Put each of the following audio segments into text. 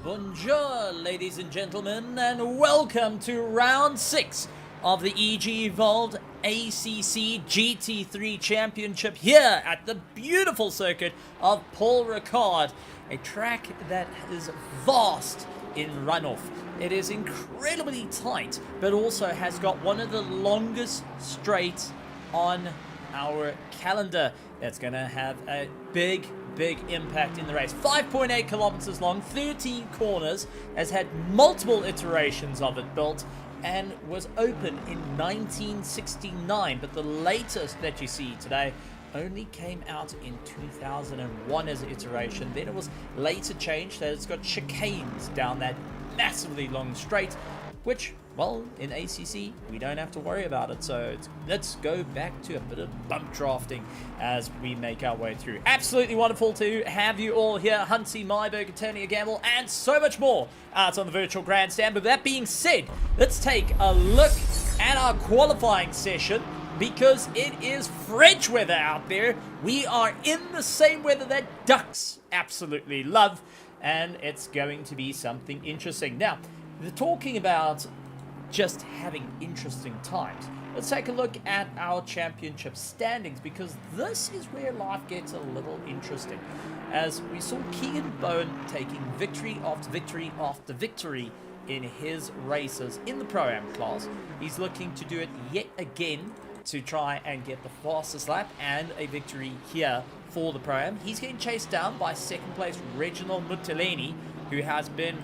Bonjour, ladies and gentlemen, and welcome to round 6 of the EG Evolved ACC GT3 Championship here at the beautiful circuit of Paul Ricard, a track that is vast in runoff. It is incredibly tight, but also has got one of the longest straights on our calendar. That's going to have a big impact in the race. 5.8 kilometers long, 13 corners, has had multiple iterations of it built, and was open in 1969, but the latest that you see today only came out in 2001 as an iteration. Then it was later changed that it's got chicanes down that massively long straight, which, well, in ACC we don't have to worry about it. So let's go back to a bit of bump drafting as we make our way through. Absolutely wonderful to have you all here. Huntsy, Myberg, Attorney Gamble, and so much more out on the virtual grandstand. But that being said, let's take a look at our qualifying session, because it is French weather out there. We are in the same weather that ducks absolutely love, and it's going to be something interesting. Now, they're talking about just having interesting times. Let's take a look at our championship standings, because this is where life gets a little interesting. As we saw Keegan Bowen taking victory after victory after victory in his races in the Pro-Am class. He's looking to do it yet again to try and get the fastest lap and a victory here for the Pro-Am. He's getting chased down by second place Reginald Muteleni, who has been,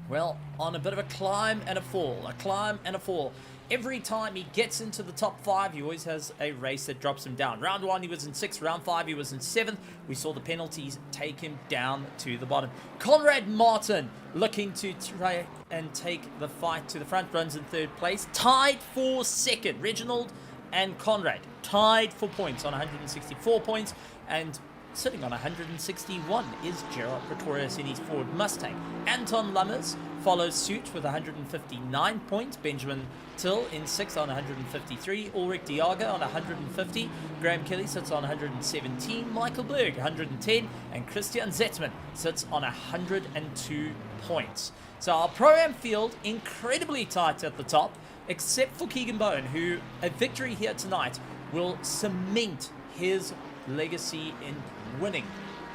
well, on a bit of a climb and a fall. Every time he gets into the top 5, he always has a race that drops him down. Round 1, he was in 6th. Round 5, he was in 7th. We saw the penalties take him down to the bottom. Conrad Martin looking to try and take the fight to the front, runs in 3rd place. Tied for 2nd. Reginald and Conrad tied for points on 164 points. And sitting on 161 is Gerard Pretorius in his Ford Mustang. Anton Lummers follows suit with 159 points. Benjamin Till in 6th on 153. Ulrich Diaga on 150. Graham Kelly sits on 117. Michael Berg 110. And Christian Zettman sits on 102 points. So our Pro-Am field incredibly tight at the top, except for Keegan Bowen, who a victory here tonight will cement his legacy in winning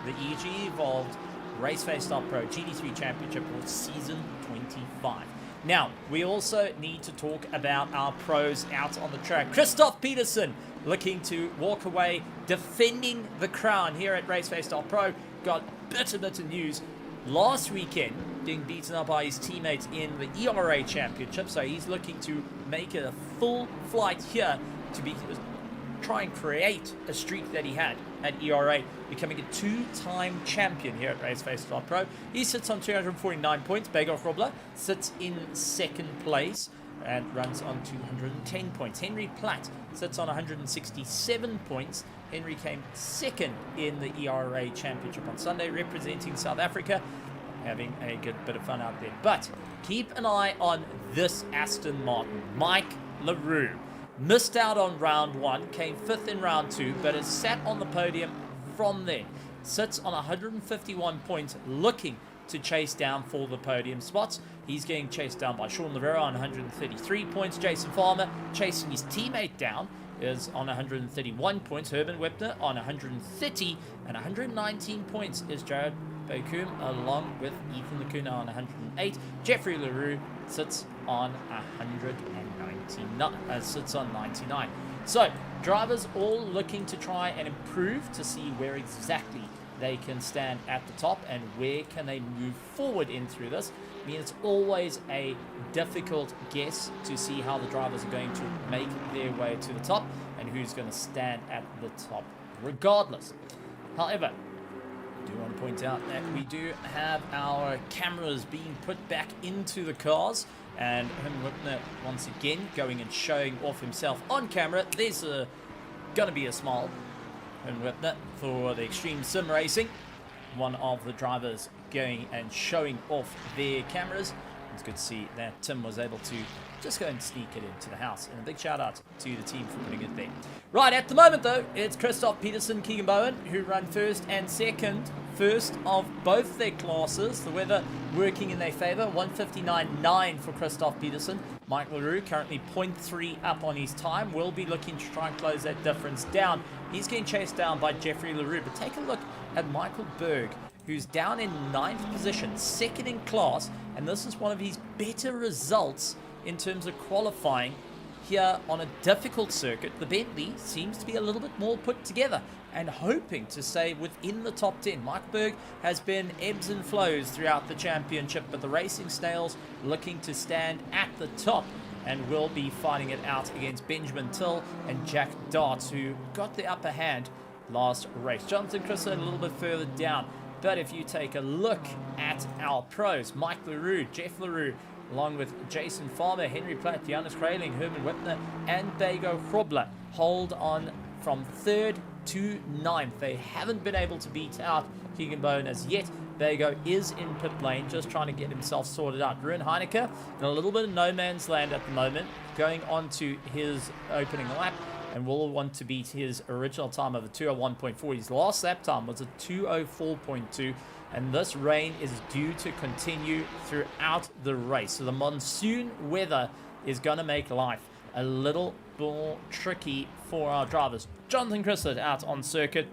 the EG Evolved RaceFace.Pro GT3 Championship for season 25. Now, we also need to talk about our pros out on the track. Christoph Peterson looking to walk away defending the crown here at RaceFace.Pro. Got bitter news last weekend, being beaten up by his teammates in the ERA Championship. So he's looking to make it a full flight here to try and create a streak that he had at ERA, becoming a 2-time champion here at RaceFace.Pro. He sits on 249 points. Begor Robler sits in 2nd place and runs on 210 points. Henry Platt sits on 167 points. Henry came 2nd in the ERA Championship on Sunday, representing South Africa, having a good bit of fun out there. But keep an eye on this Aston Martin. Mike LaRue missed out on round 1, came 5th in round 2, but has sat on the podium from there. Sits on 151 points, looking to chase down for the podium spots. He's getting chased down by Sean Rivera on 133 points. Jason Farmer chasing his teammate down is on 131 points. Herman Webner on 130, and 119 points is Jared Bokum, along with Ethan Lacuna on 108. Jeffrey LaRue sits on 99. So drivers all looking to try and improve to see where exactly they can stand at the top and where can they move forward in through this. I mean, it's always a difficult guess to see how the drivers are going to make their way to the top and who's going to stand at the top regardless. However, I do want to point out that we do have our cameras being put back into the cars, and Herman Whitner once again going and showing off himself on camera. There's going to be a smile, Herman Whitner, for the Extreme Sim Racing. One of the drivers going and showing off their cameras. it's good to see that Tim was able to just go and sneak it into the house. And a big shout out to the team for putting it there. Right, at the moment though, it's Christoph Peterson, Keegan Bowen, who run first and second. First of both their classes. The weather working in their favor. 1:59.9 for Christoph Peterson. Mike LaRue currently 0.3 up on his time. Will be looking to try and close that difference down. He's getting chased down by Jeffrey LaRue. But take a look at Michael Berg, who's down in 9th position, second in class, and this is one of his better results in terms of qualifying here on a difficult circuit. The Bentley seems to be a little bit more put together and hoping to stay within the top 10. Mike Berg has been ebbs and flows throughout the championship, but the Racing Snails looking to stand at the top and will be fighting it out against Benjamin Till and Jack Darts, who got the upper hand last race. Jonathan Crisser a little bit further down. But if you take a look at our pros, Mike LaRue, Jeff LaRue, along with Jason Farmer, Henry Platt, Giannis Kraling, Herman Whitner, and Bego Hrobler, hold on from 3rd to 9th. They haven't been able to beat out Keegan Bowen as yet. Bego is in pit lane, just trying to get himself sorted out. Ruin Heineke in a little bit of no man's land at the moment, going on to his opening lap, and will want to beat his original time of a 2:01.4. His last lap time was a 2:04.2, and this rain is due to continue throughout the race. So the monsoon weather is going to make life a little more tricky for our drivers. Jonathan Crisset out on circuit,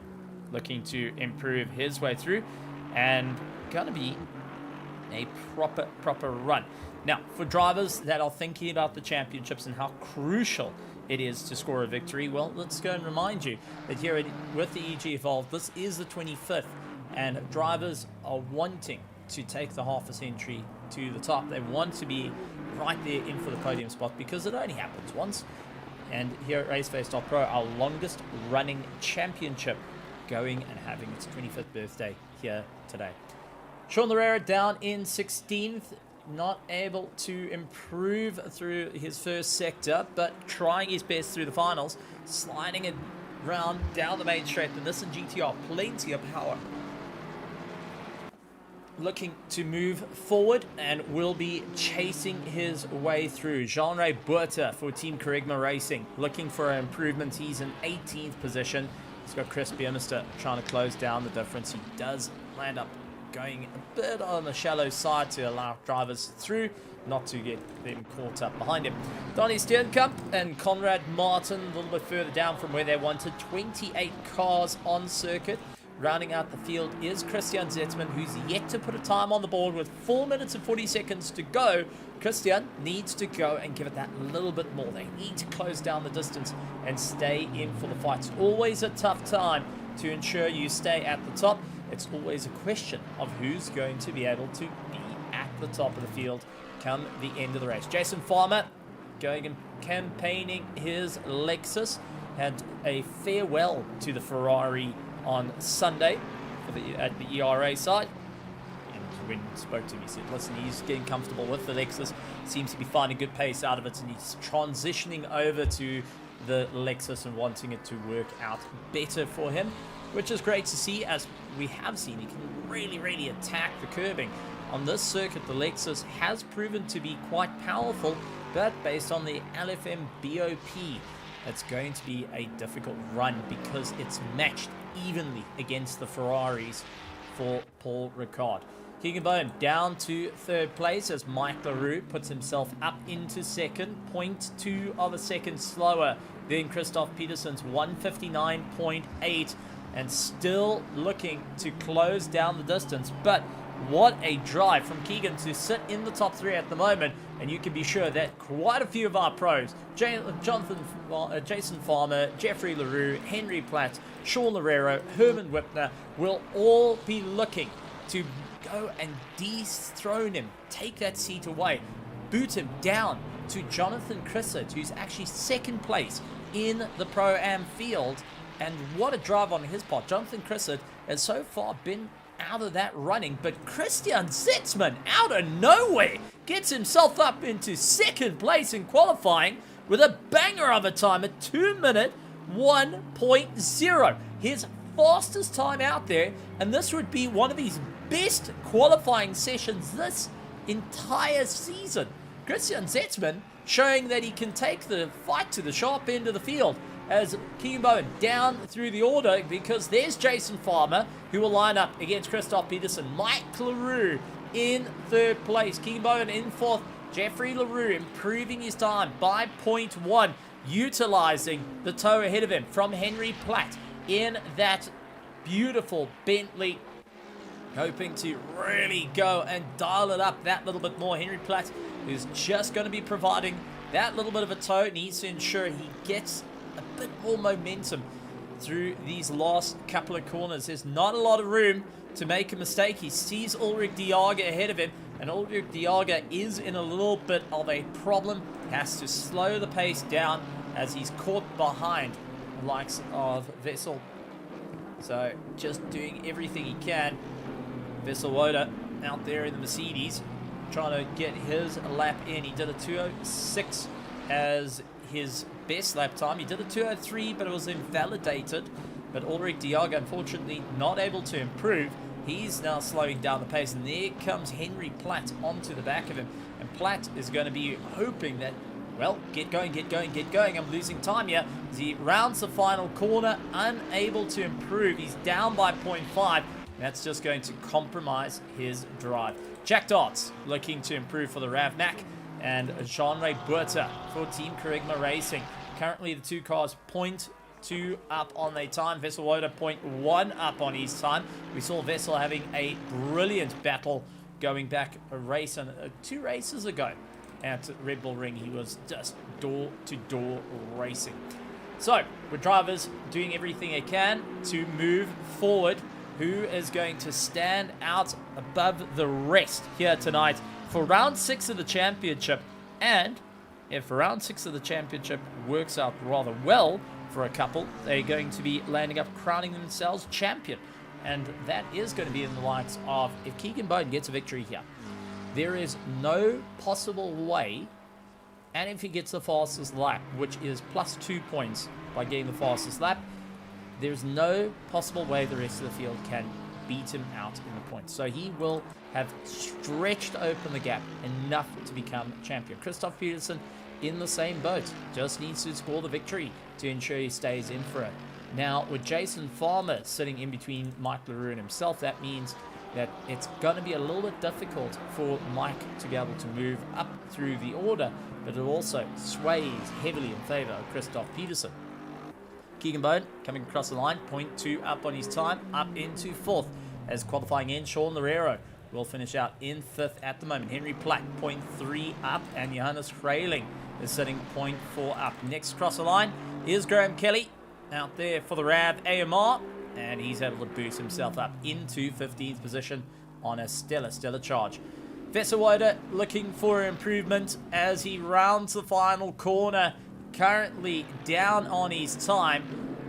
looking to improve his way through, and going to be a proper run. Now, for drivers that are thinking about the championships and how crucial it is to score a victory, well, let's go and remind you that here with the EG Evolve, this is the 25th, and drivers are wanting to take the half a century to the top. They want to be right there in for the podium spot, because it only happens once. And here at RaceFace.Pro, our longest running championship, going and having its 25th birthday here today. Sean Larrera down in 16th, not able to improve through his first sector, but trying his best through the finals, sliding it round down the main straight. The Nissan GTR, plenty of power, looking to move forward and will be chasing his way through. Jean-Ray Buerta for Team Kerygma Racing, looking for an improvement. He's in 18th position. He's got Chris Biermeister trying to close down the difference. He does land up going a bit on the shallow side to allow drivers through, not to get them caught up behind him. Donnie Sternkamp and Conrad Martin a little bit further down from where they wanted. 28 cars on circuit. Rounding out the field is Christian Zetzman, who's yet to put a time on the board with 4 minutes and 40 seconds to go. Christian needs to go and give it that little bit more. They need to close down the distance and stay in for the fight. It's always a tough time to ensure you stay at the top. It's always a question of who's going to be able to be at the top of the field come the end of the race. Jason Farmer going and campaigning his Lexus. Had a farewell to the Ferrari on Sunday at the ERA side. And when he spoke to me, he said, listen, he's getting comfortable with the Lexus. Seems to be finding good pace out of it, and he's transitioning over to the Lexus and wanting it to work out better for him, which is great to see. As we have seen, he can really attack the curbing. On this circuit, the Lexus has proven to be quite powerful, but based on the LFM BOP, it's going to be a difficult run because it's matched evenly against the Ferraris for Paul Ricard. Keegan Bowen down to 3rd place as Mike LaRue puts himself up into 2nd, 0.2 of a second slower than Christoph Peterson's 1:59.8, and still looking to close down the distance. But what a drive from Keegan to sit in the top 3 at the moment, and you can be sure that quite a few of our pros, Jason Farmer, Jeffrey LaRue, Henry Platt, Sean Larrero, Herman Whitner will all be looking to go and dethrone him, take that seat away, boot him down to Jonathan Crisset, who's actually 2nd place in the Pro-Am field. And what a drive on his part. Jonathan Crisset has so far been out of that running, but Christian Zetzman out of nowhere gets himself up into 2nd place in qualifying with a banger of a time at 2:01.0. His fastest time out there, and this would be one of his best qualifying sessions this entire season. Christian Zetzman showing that he can take the fight to the sharp end of the field as Keegan Bowen down through the order, because there's Jason Farmer who will line up against Christoph Peterson. Mike LaRue in third place. Keegan Bowen in fourth. Jeffrey LaRue improving his time by 0.1, utilizing the tow ahead of him from Henry Platt in that beautiful Bentley, hoping to really go and dial it up that little bit more. Henry Platt, who's just going to be providing that little bit of a tow, needs to ensure he gets a bit more momentum through these last couple of corners. There's not a lot of room to make a mistake. He sees Ulrich Diaga ahead of him, and Ulrich Diaga is in a little bit of a problem. Has to slow the pace down as he's caught behind the likes of Vessel. So just doing everything he can. Vesselwoda out there in the Mercedes trying to get his lap in. He did a 2:06 as his best lap time. He did a 2:03, but it was invalidated. But Ulrich Diaga, unfortunately, not able to improve. He's now slowing down the pace, and there comes Henry Platt onto the back of him. And Platt is going to be hoping that, well, get going, get going, get going. I'm losing time here as he rounds the final corner, unable to improve. He's down by 0.5. That's just going to compromise his drive. Jack Darts looking to improve for the Ravmac, and Jean-Ray Buerta for Team Kerygma Racing. Currently, the two cars 0.2 up on their time. Vesselwoda 0.1 up on his time. We saw Vessel having a brilliant battle going back a race and 2 races ago at Red Bull Ring. He was just door-to-door racing. So, with drivers doing everything they can to move forward, who is going to stand out above the rest here tonight for round 6 of the championship? And if round 6 of the championship works out rather well for a couple, they're going to be landing up crowning themselves champion. And that is going to be in the likes of, if Keegan Bowen gets a victory here, there is no possible way, and if he gets the fastest lap, which is plus 2 points by getting the fastest lap, there's no possible way the rest of the field can beat him out in the points. So he will have stretched open the gap enough to become champion. Christoph Peterson in the same boat, just needs to score the victory to ensure he stays in for it. Now, with Jason Farmer sitting in between Mike LaRue and himself, that means that it's going to be a little bit difficult for Mike to be able to move up through the order, but it also sways heavily in favor of Christoph Peterson. Keegan Bowen coming across the line, 0.2 up on his time, up into 4th as qualifying in. Sean Loureiro will finish out in 5th at the moment. Henry Platt, 0.3 up, and Johannes Freyling is sitting 0.4 up. Next across the line is Graham Kelly out there for the Rav AMR, and he's able to boost himself up into 15th position on a stellar charge. Vesselwoda looking for improvement as he rounds the final corner, currently down on his time,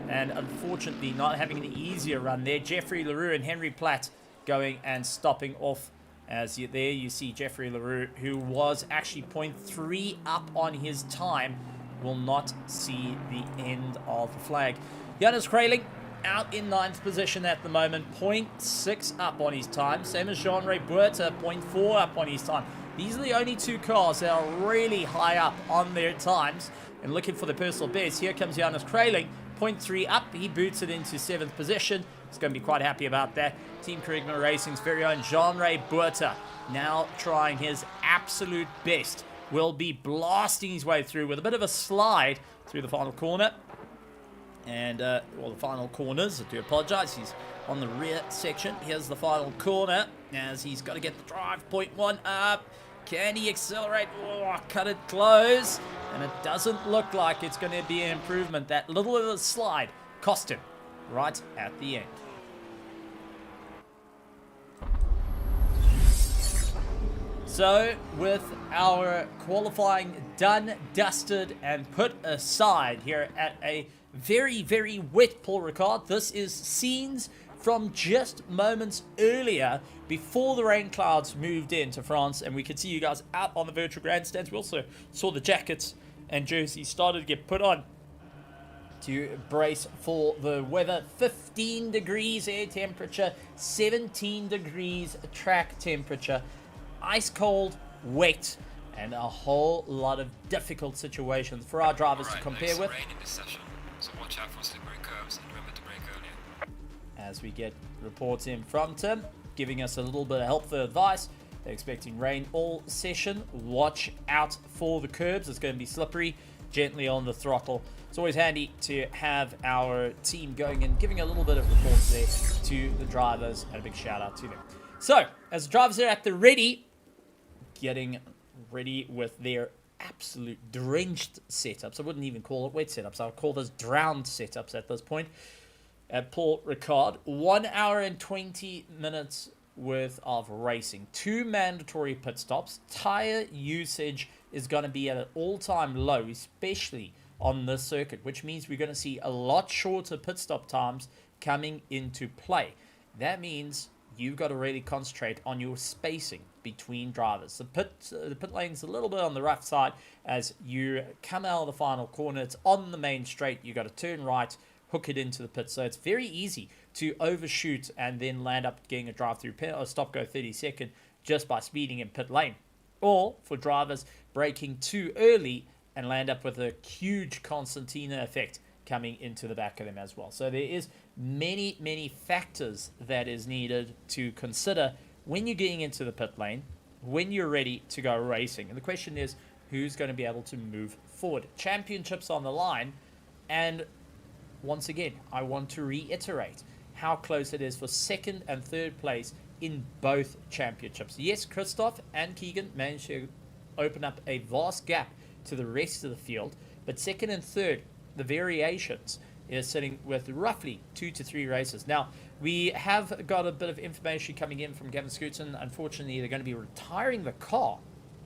and unfortunately not having an easier run there. Jeffrey LaRue and Henry Platt going and stopping off. There you see Jeffrey LaRue, who was actually 0.3 up on his time, will not see the end of the flag. Johannes Freyling out in 9th position at the moment, 0.6 up on his time. Same as Jean-Ray Buerta, 0.4 up on his time. These are the only 2 cars that are really high up on their times and looking for the personal best. Here comes Johannes Freyling, 0.3 up. He boots it into 7th position. He's going to be quite happy about that. Team Kerygma Racing's very own Jean-Ray Buerta, now trying his absolute best, will be blasting his way through with a bit of a slide through the final corner. And, well, the final corners, I do apologize. He's on the rear section. Here's the final corner as he's got to get the drive. 0.1 up. Can he accelerate? Oh, cut it close. And it doesn't look like it's going to be an improvement. That little bit of a slide cost him right at the end. So, with our qualifying done, dusted, and put aside here at a very, very wet Paul Ricard, this is scenes from just moments earlier before the rain clouds moved into France, and we could see you guys out on the virtual grandstands. We also saw the jackets and jerseys started to get put on to brace for the weather. 15 degrees air temperature, 17 degrees track temperature. ice cold, wet, and a whole lot of difficult situations for our drivers to compare with. Rain in this session, so watch out for slippery curves and remember to brake earlier. As we get reports in from Tim, giving us a little bit of helpful advice. They're expecting rain all session. Watch out for the curbs. It's going to be slippery. Gently on the throttle. It's always handy to have our team going and giving a little bit of reports there to the drivers, and a big shout out to them. So, as the drivers are at the ready, getting ready with their absolute drenched setups. I wouldn't even call it wet setups. I would call those drowned setups at this point. At Paul Ricard, 1 hour and 20 minutes worth of racing, 2 mandatory pit stops. Tire usage is going to be at an all-time low, especially on this circuit, which means we're going to see a lot shorter pit stop times coming into play. That means you've got to really concentrate on your spacing between drivers. The pit lane's a little bit on the rough side. As you come out of the final corner, it's on the main straight. You've got to turn right, hook it into the pit. So it's very easy to overshoot and then land up getting a drive-through or stop-go 30-second just by speeding in pit lane. Or for drivers braking too early and land up with a huge concertina effect coming into the back of them as well. So there is many factors that is needed to consider when you're getting into the pit lane, when you're ready to go racing. And the question is, who's going to be able to move forward? Championships on the line, and once again, I want to reiterate how close it is for second and third place in both championships. Yes, Christoph and Keegan managed to open up a vast gap to the rest of the field, but second and third, the variations is sitting with roughly 2 to 3 races. Now, we have got a bit of information coming in from Gavin Scruton. Unfortunately, they're going to be retiring the car,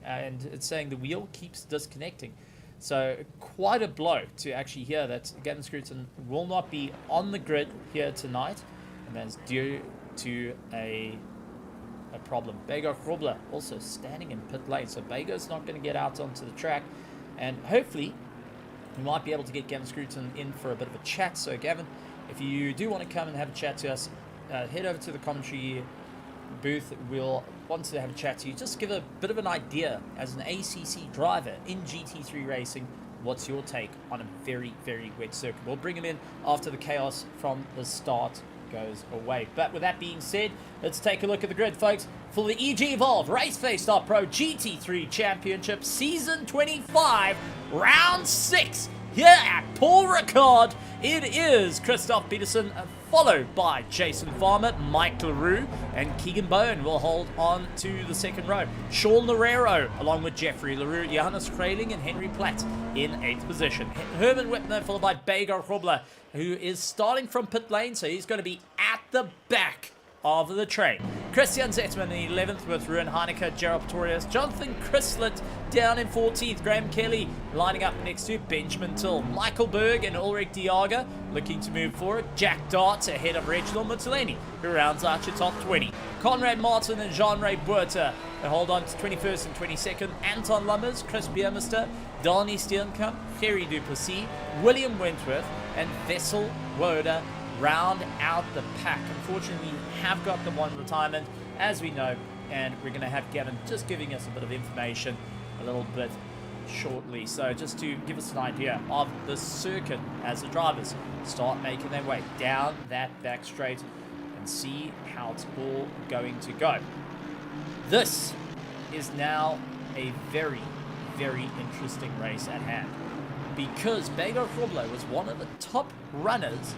and it's saying the wheel keeps disconnecting. So quite a blow to actually hear that Gavin Scruton will not be on the grid here tonight, and that's due to a problem. Bego Grobler also standing in pit lane, so Bego's not going to get out onto the track, and hopefully we might be able to get Gavin Scruton in for a bit of a chat. So Gavin, if you do want to come and have a chat to us, head over to the commentary booth. We'll want to have a chat to you. Just give a bit of an idea as an ACC driver in GT3 racing. What's your take on a very wet circuit? We'll bring him in after the chaos from the start goes away. But with that being said, let's take a look at the grid, folks, for the EG Evolve RaceFace.Pro GT3 Championship Season 25, Round 6, here at Paul Ricard. It is Christoph Peterson, followed by Jason Farmer, Mike LaRue, and Keegan Bowen will hold on to the second row. Sean Loureiro, along with Jeffrey LaRue, Johannes Krailing, and Henry Platt in 8th position. Herman Whitner, followed by Bego Grobler, who is starting from pit lane, so he's going to be at the back of the train. Christian Zetman in 11th with Ruin Heineke, Gerald Pretorius, Jonathan Chryslet down in 14th, Graham Kelly lining up next to Benjamin Till, Michael Berg and Ulrich Diaga looking to move forward, Jack Darts ahead of Reginald Mutileni, who rounds out your top 20. Conrad Martin and Jean-Ray Buerta they hold on to 21st and 22nd, Anton Lummers, Chris Biermeister, Donnie Steenkamp, Kerry Duplessis, William Wentworth, and Vessel Woda round out the pack. Unfortunately, we have got the one retirement, as we know, and we're going to have Gavin just giving us a bit of information a little bit shortly. So just to give us an idea of the circuit as the drivers start making their way down that back straight and see how it's all going to go. This is now a very interesting race at hand, because Bego Grobler was one of the top runners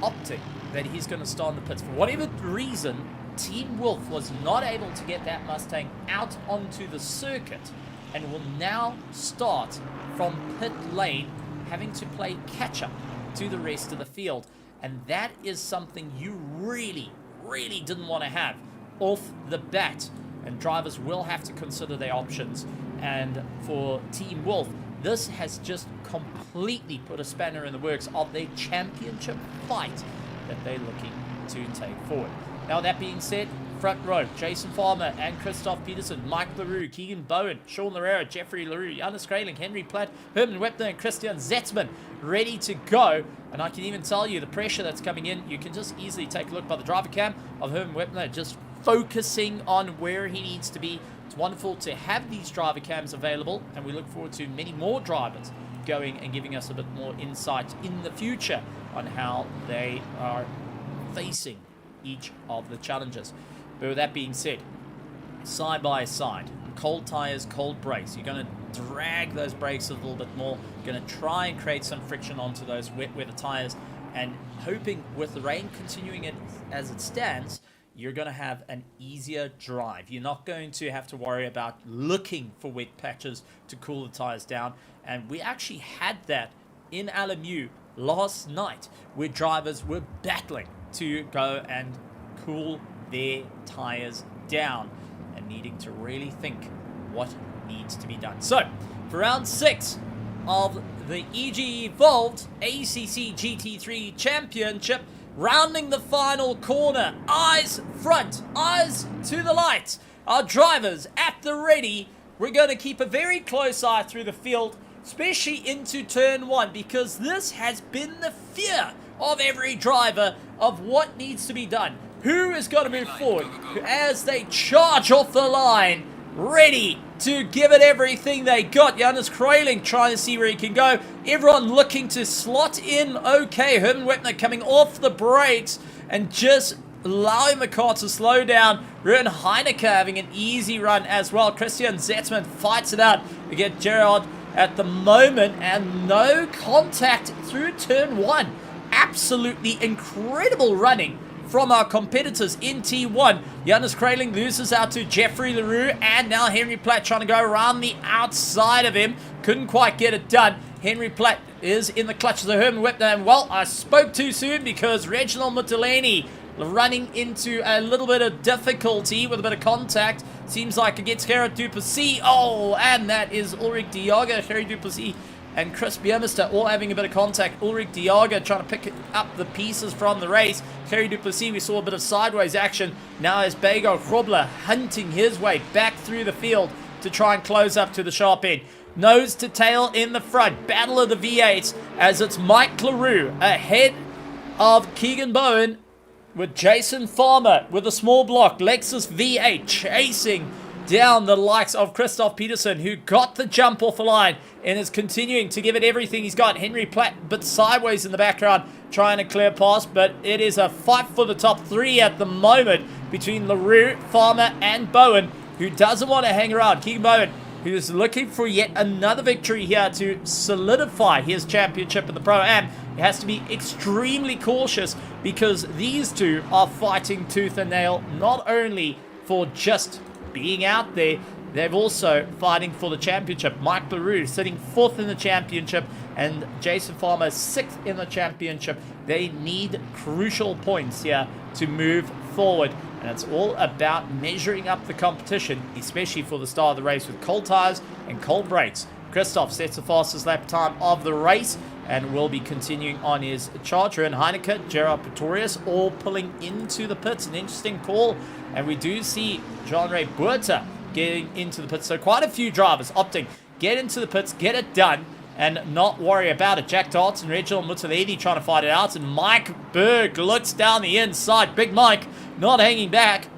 opting that he's going to start in the pits. For whatever reason, Team Wolf was not able to get that Mustang out onto the circuit and will now start from pit lane, having to play catch up to the rest of the field. And that is something you really didn't want to have off the bat. And drivers will have to consider their options. And for Team Wolf, this has just completely put a spanner in the works of their championship fight that they're looking to take forward. Now, that being said, front row, Jason Farmer and Christoph Peterson, Mike LaRue, Keegan Bowen, Sean Loureiro, Jeffrey LaRue, Johannes Krailing, Henry Platt, Herman Wepner, and Christian Zetzman ready to go. And I can even tell you the pressure that's coming in. You can just easily take a look by the driver cam of Herman Wepner, just focusing on where he needs to be It's wonderful to have these driver cams available, and we look forward to many more drivers going and giving us a bit more insight in the future on how they are facing each of the challenges. But with that being said, side by side, cold tires, cold brakes. You're going to drag those brakes a little bit more. You're going to try and create some friction onto those wet weather tires, and hoping with the rain continuing it as it stands, you're going to have an easier drive. You're not going to have to worry about looking for wet patches to cool the tires down. And we actually had that in LMU last night, where drivers were battling to go and cool their tires down and needing to really think what needs to be done. So, for round 6 of the EG Evolved ACC GT3 Championship, rounding the final corner, eyes front, eyes to the light. Our drivers at the ready. We're going to keep a very close eye through the field, especially into turn 1, because this has been the fear of every driver of what needs to be done. Who is going to move forward as they charge off the line, ready to give it everything they got. Jonas Kreuling trying to see where he can go. Everyone looking to slot in okay. Herman Wepner coming off the brakes and just allowing the car to slow down. Ruben Heineke having an easy run as well. Christian Zetzman fights it out. We get Gerard at the moment, and no contact through turn 1. Absolutely incredible running from our competitors in T1. Jonas Kreuling loses out to Jeffrey LaRue, and now Henry Platt trying to go around the outside of him. Couldn't quite get it done. Henry Platt is in the clutches of Herman Wepner, and well, I spoke too soon because Reginald Mutaleni running into a little bit of difficulty with a bit of contact. Seems like it gets Gerard Duplessis. Oh, and that is Ulrich Diaga, Gerard Duplessis, and Chris Biermester all having a bit of contact. Ulrich Diaga trying to pick up the pieces from the race. Gerard Duplessis, we saw a bit of sideways action. Now is Bego Grobler hunting his way back through the field to try and close up to the sharp end. Nose to tail in the front. Battle of the V8s as it's Mike LaRue ahead of Keegan Bowen, with Jason Farmer with a small block. Lexus V8 chasing down the likes of Christoph Peterson, who got the jump off the line and is continuing to give it everything he's got. Henry Platt, but sideways in the background, trying to clear past, but it is a fight for the top 3 at the moment between LaRue, Farmer, and Bowen, who doesn't want to hang around. Keegan Bowen, who's looking for yet another victory here to solidify his championship in the Pro-Am. He has to be extremely cautious because these two are fighting tooth and nail, not only for just being out there, they're also fighting for the championship. Mike LaRue sitting 4th in the championship and Jason Farmer 6th in the championship. They need crucial points here to move forward, and it's all about measuring up the competition, especially for the start of the race with cold tires and cold brakes. Christoph sets the fastest lap time of the race and will be continuing on his charge. And Heineke, Gerard Pretorius all pulling into the pits. An interesting call, and we do see Jean-Ray Buerta getting into the pits. So quite a few drivers opting get into the pits, get it done, and not worry about it. Jack Darts and Reginald Mutaledi trying to fight it out, and Mike Berg looks down the inside. Big Mike not hanging back,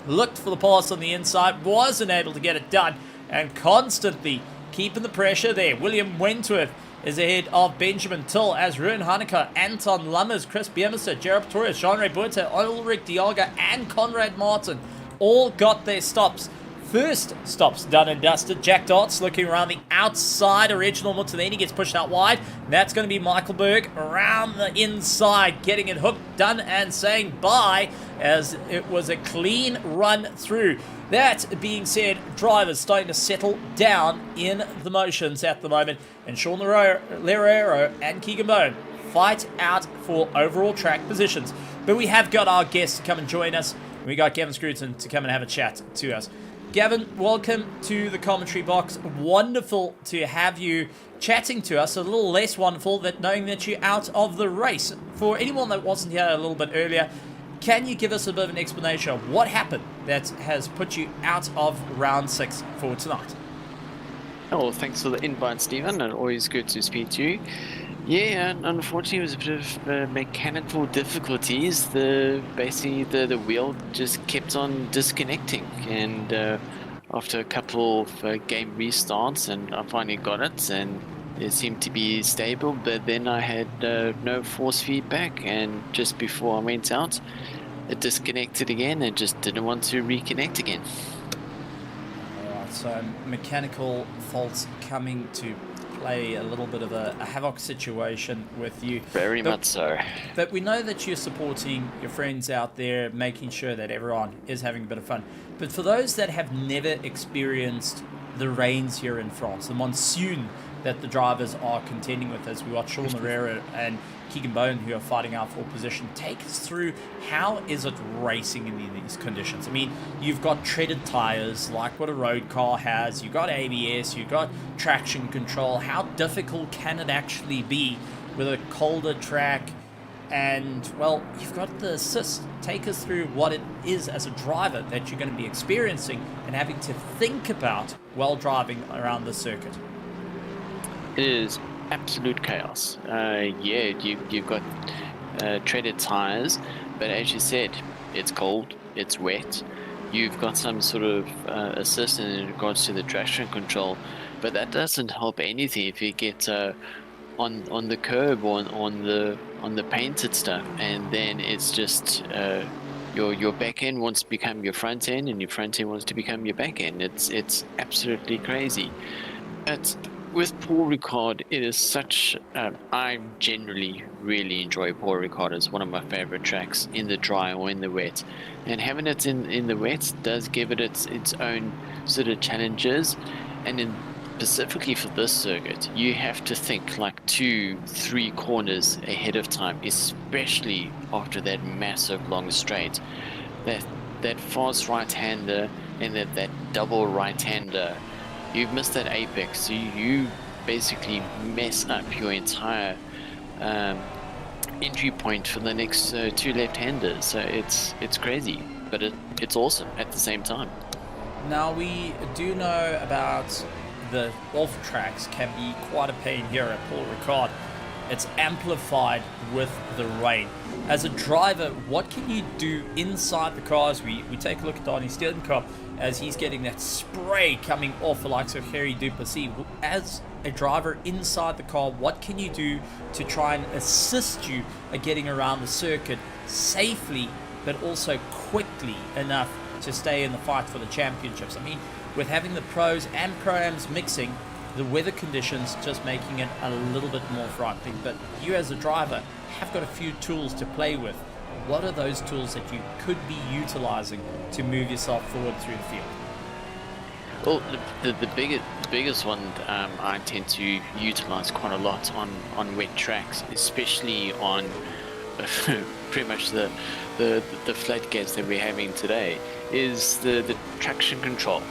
looked for the pass on the inside, wasn't able to get it done, and constantly keeping the pressure there. William Wentworth is ahead of Benjamin Till as Ruben Heineke, Anton Lummers, Chris Biermester, Gerard Pretorius, Jean-Ray Buerta, Ulrich Diaga, and Conrad Martin all got their stops. First stops done and dusted. Jack Dots looking around the outside. Original Mutalini gets pushed out wide. That's going to be Michael Berg around the inside, getting it hooked, done, and saying bye as it was a clean run through. That being said, drivers starting to settle down in the motions at the moment, and Sean Lerero and Keegan Bowen fight out for overall track positions. But we have got our guests to come and join us. We got Gavin Scruton to come and have a chat to us. Gavin, welcome to the commentary box. Wonderful to have you chatting to us. A little less wonderful that knowing that you're out of the race. For anyone that wasn't here a little bit earlier, can you give us a bit of an explanation of what happened that has put you out of round 6 for tonight? Oh, thanks for the invite, Stephen, and always good to speak to you. Yeah, and unfortunately it was a bit of mechanical difficulties. Basically the wheel just kept on disconnecting, and after a couple of game restarts, and I finally got it, and it seemed to be stable. But then I had no force feedback, and just before I went out, it disconnected again and just didn't want to reconnect again. Alright, so mechanical faults coming to play a little bit of a havoc situation with you. Very much so. But we know that you're supporting your friends out there, making sure that everyone is having a bit of fun. But for those that have never experienced the rains here in France, the monsoon that the drivers are contending with, as we watch Sean Herrera and Keegan Bone, who are fighting out for position, take us through how is it racing in these conditions? I mean, you've got treaded tires like what a road car has, you've got ABS, you've got traction control. How difficult can it actually be with a colder track? And, well, you've got the assist. Take us through what it is as a driver that you're going to be experiencing and having to think about while driving around the circuit. It is absolute chaos. You've got treaded tires, but as you said, it's cold, it's wet. You've got some sort of assist in regards to the traction control, but that doesn't help anything if you get on the curb or on the painted stuff, and then it's just your back end wants to become your front end, and your front end wants to become your back end. It's absolutely crazy. But with Paul Ricard, it is such. I generally really enjoy Paul Ricard. It's one of my favorite tracks in the dry or in the wet, and having it in the wet does give it its own sort of challenges. And specifically for this circuit, you have to think like 2-3 corners ahead of time, especially after that massive long straight. That fast right-hander and that double right-hander. You've missed that apex, so you basically mess up your entire entry point for the next 2 left-handers. So it's crazy, but it's awesome at the same time. Now, we do know about the off tracks can be quite a pain here at Paul Ricard. It's amplified with the rain. As a driver, what can you do inside the cars? We take a look at Donnie Steenkamp as he's getting that spray coming off the likes of Harry Duplessis. As a driver inside the car, what can you do to try and assist you at getting around the circuit safely, but also quickly enough to stay in the fight for the championships? I mean, with having the pros and pro-ams mixing, the weather conditions just making it a little bit more frightening. But you as a driver have got a few tools to play with. What are those tools that you could be utilizing to move yourself forward through the field? Well, the biggest one I tend to utilize quite a lot on wet tracks, especially on pretty much the floodgates that we're having today, is the traction control.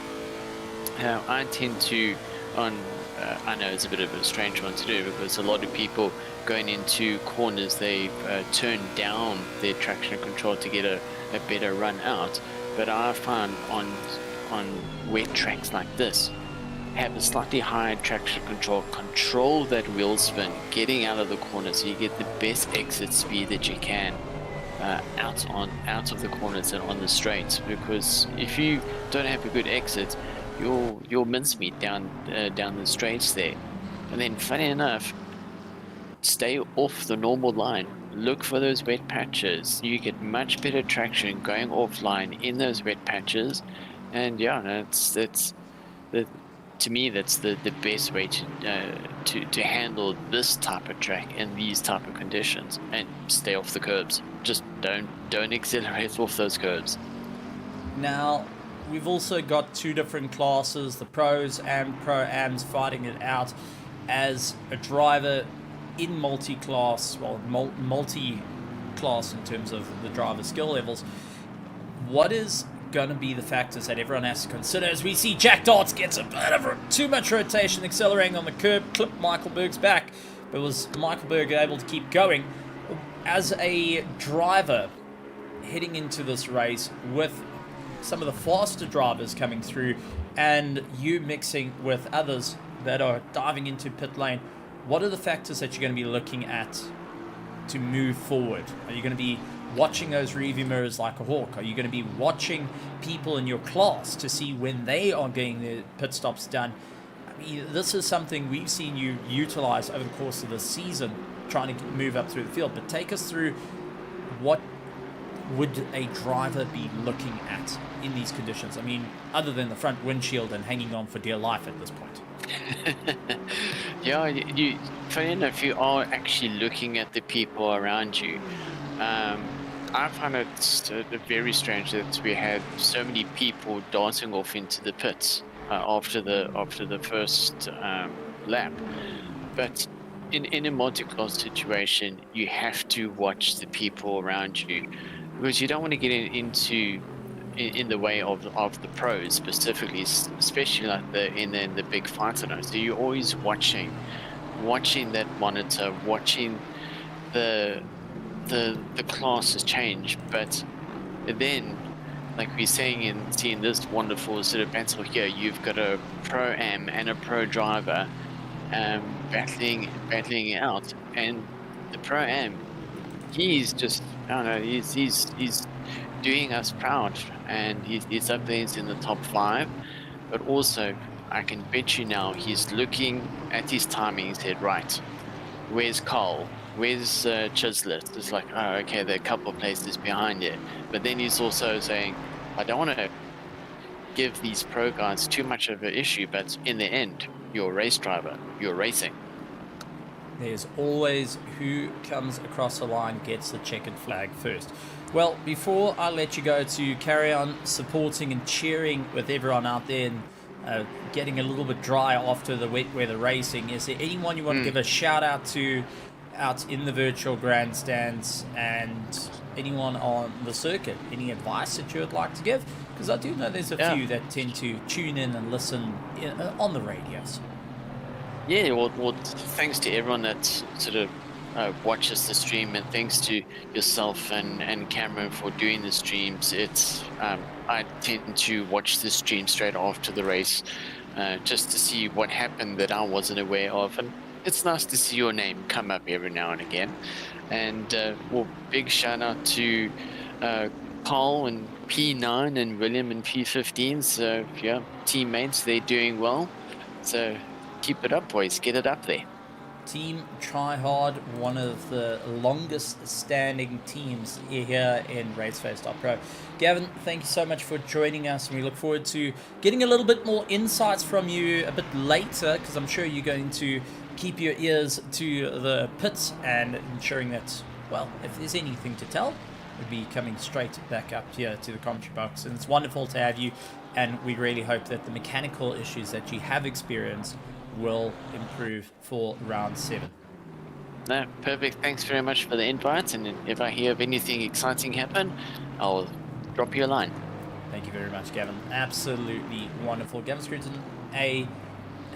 I tend to, I know it's a bit of a strange one to do because a lot of people going into corners, they turn down their traction control to get a better run out. But I find on wet tracks like this, have a slightly higher traction control that wheel spin, getting out of the corner so you get the best exit speed that you can out of the corners and on the straights. Because if you don't have a good exit, you'll mincemeat down the straights there. And then funny enough, stay off the normal line, look for those wet patches. You get much better traction going offline in those wet patches. And yeah, to me that's the best way to handle this type of track in these type of conditions. And stay off the curbs. Just don't accelerate off those curbs. Now, we've also got 2 different classes, the pros and pro-ams fighting it out. As a driver in multi-class, well, multi-class in terms of the driver skill levels, what is going to be the factors that everyone has to consider as we see Jack Darts gets a bit of too much rotation, accelerating on the curb, clipped Michael Berg's back, but was Michael Berg able to keep going? As a driver heading into this race with some of the faster drivers coming through and you mixing with others that are diving into pit lane, what are the factors that you're going to be looking at to move forward? Are you going to be watching those rearview mirrors like a hawk? Are you going to be watching people in your class to see when they are getting their pit stops done? I mean, this is something we've seen you utilize over the course of the season, trying to move up through the field. But take us through, what would a driver be looking at in these conditions? I mean, other than the front windshield and hanging on for dear life at this point. Yeah, funny enough, you are actually looking at the people around you. I find it very strange that we had so many people dancing off into the pits after the first lap. But in a multi-class situation, you have to watch the people around you, because you don't want to get into the way of the pros specifically, especially like in the big fighter. So you're always watching that monitor, watching the classes change. But then, like we're saying seeing this wonderful sort of battle here, you've got a pro-am and a pro driver battling it out, and the pro-am, he's just, I don't know, he's doing us proud, and he's up there, he's in the top 5. But also, I can bet you now, he's looking at his timing. He said, right, where's Cole? Where's Chislett? It's like, oh, okay, they're a couple of places behind it. But then he's also saying, I don't want to give these pro guys too much of an issue, but in the end, you're a race driver, you're racing. There's always who comes across the line gets the checkered flag first. Well, before I let you go to carry on supporting and cheering with everyone out there and getting a little bit dry after the wet weather racing, is there anyone you want to give a shout out to out in the virtual grandstands, and anyone on the circuit? Any advice that you would like to give? Because I do know there's a few that tend to tune in and listen on the radios. Yeah, well, thanks to everyone that sort of watches the stream, and thanks to yourself and Cameron for doing the streams. It's I tend to watch the stream straight after the race, just to see what happened that I wasn't aware of, and it's nice to see your name come up every now and again. And well, big shout out to Carl and P9 and William and P15. So yeah, teammates, they're doing well. So keep it up, boys. Get it up there. Team Tryhard, one of the longest standing teams here in RaceFace.Pro. Gavin, thank you so much for joining us, and we look forward to getting a little bit more insights from you a bit later, because I'm sure you're going to keep your ears to the pits and ensuring that, well, if there's anything to tell, we'll be coming straight back up here to the commentary box. And it's wonderful to have you, and we really hope that the mechanical issues that you have experienced will improve for round 7. No, perfect. Thanks very much for the invite, and if I hear of anything exciting happen, I'll drop you a line. Thank you very much, Gavin. Absolutely wonderful. Gavin Scruton,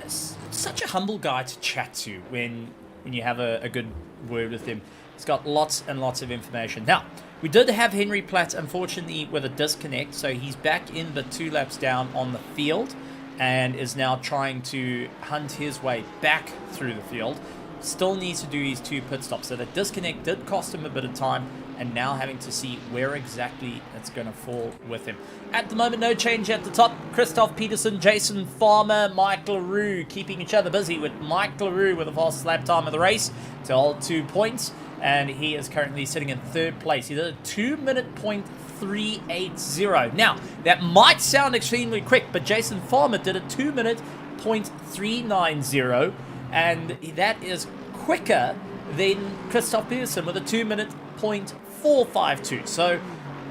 such a humble guy to chat to when you have a good word with him. He's got lots and lots of information. Now, we did have Henry Platt, unfortunately, with a disconnect, so he's back in but 2 laps down on the field, and is now trying to hunt his way back through the field. Still needs to do his 2 pit stops. So the disconnect did cost him a bit of time, and now having to see where exactly it's going to fall with him. At the moment, no change at the top. Christoph Peterson, Jason Farmer, Mike LaRue keeping each other busy, with Mike LaRue with the fastest lap time of the race to hold 2 points, and he is currently sitting in 3rd place. He did a 2-minute point 380. Now, that might sound extremely quick, but Jason Farmer did a 2-minute point 390, and that is quicker than Christoph Peterson with a 2-minute point 452. So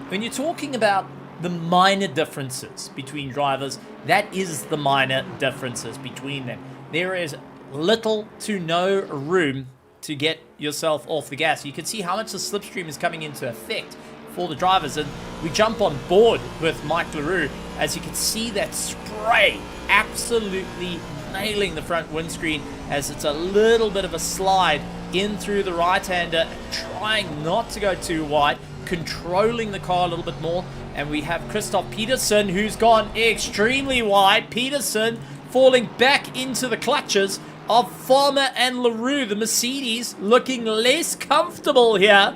when you're talking about the minor differences between drivers, that is the minor differences between them. There is little to no room to get yourself off the gas. You can see how much the slipstream is coming into effect for the drivers, and we jump on board with Mike LaRue as you can see that spray absolutely nailing the front windscreen as it's a little bit of a slide in through the right-hander, trying not to go too wide, controlling the car a little bit more. And we have Christoph Peterson, who's gone extremely wide. Peterson falling back into the clutches of Farmer and LaRue. The Mercedes looking less comfortable here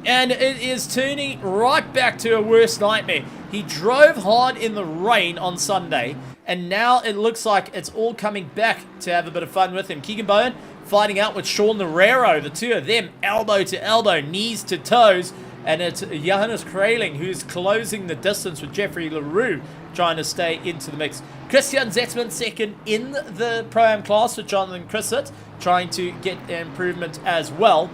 And it is turning right back to a worst nightmare. He drove hard in the rain on Sunday, and now it looks like it's all coming back to have a bit of fun with him. Keegan Bowen fighting out with Sean Lerero, the two of them elbow to elbow, knees to toes, and it's Johannes Kraling who's closing the distance with Jeffrey Leroux trying to stay into the mix. Christian Zetzman second in the Pro-Am class with Jonathan Christett trying to get improvement as well.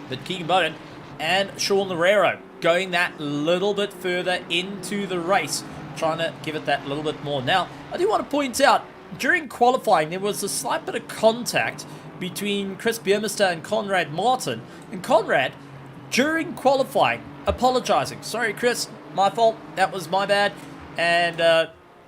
But Keegan Bowen and Sean Lerero going that little bit further into the race, trying to give it that little bit more. Now, I do want to point out, during qualifying, there was a slight bit of contact between Chris Biermester and Conrad Martin. And Conrad, during qualifying, apologizing. Sorry, Chris, my fault. That was my bad. And,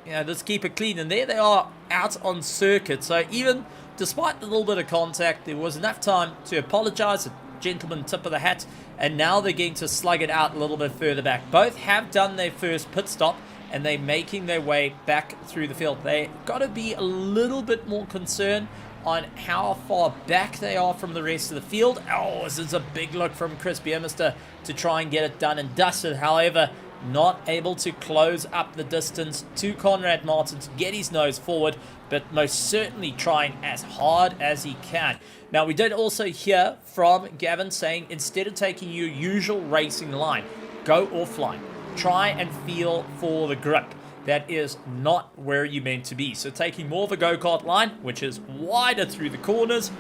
let's keep it clean. And there they are out on circuit. So even despite the little bit of contact, there was enough time to apologize. A gentleman tip of the hat. And now they're going to slug it out a little bit further back. Both have done their first pit stop, and they're making their way back through the field. They got to be a little bit more concerned on how far back they are from the rest of the field. Oh, this is a big look from Chris Biermester to try and get it done and dusted. However, not able to close up the distance to Conrad Martin to get his nose forward, but most certainly trying as hard as he can. Now, we did also hear from Gavin saying, instead of taking your usual racing line, go offline. Try and feel for the grip. That is not where you're meant to be. So taking more of a go-kart line, which is wider through the corners,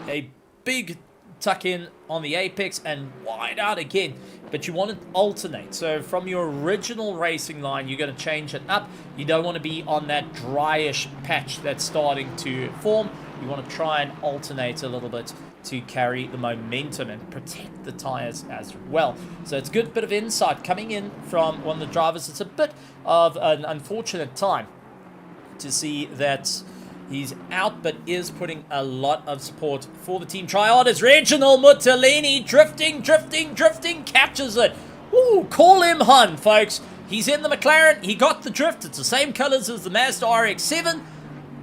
a big tuck in on the apex and wide out again, but you want to alternate. So from your original racing line, you're going to change it up. You don't want to be on that dryish patch that's starting to form. You want to try and alternate a little bit to carry the momentum and protect the tires as well. So it's a good bit of insight coming in from one of the drivers. It's a bit of an unfortunate time to see that he's out, but is putting a lot of support for the team. Triad is Reginald Mutalini, drifting, captures it. Ooh, call him Hun, folks. He's in the McLaren. He got the drift. It's the same colors as the Mazda RX-7,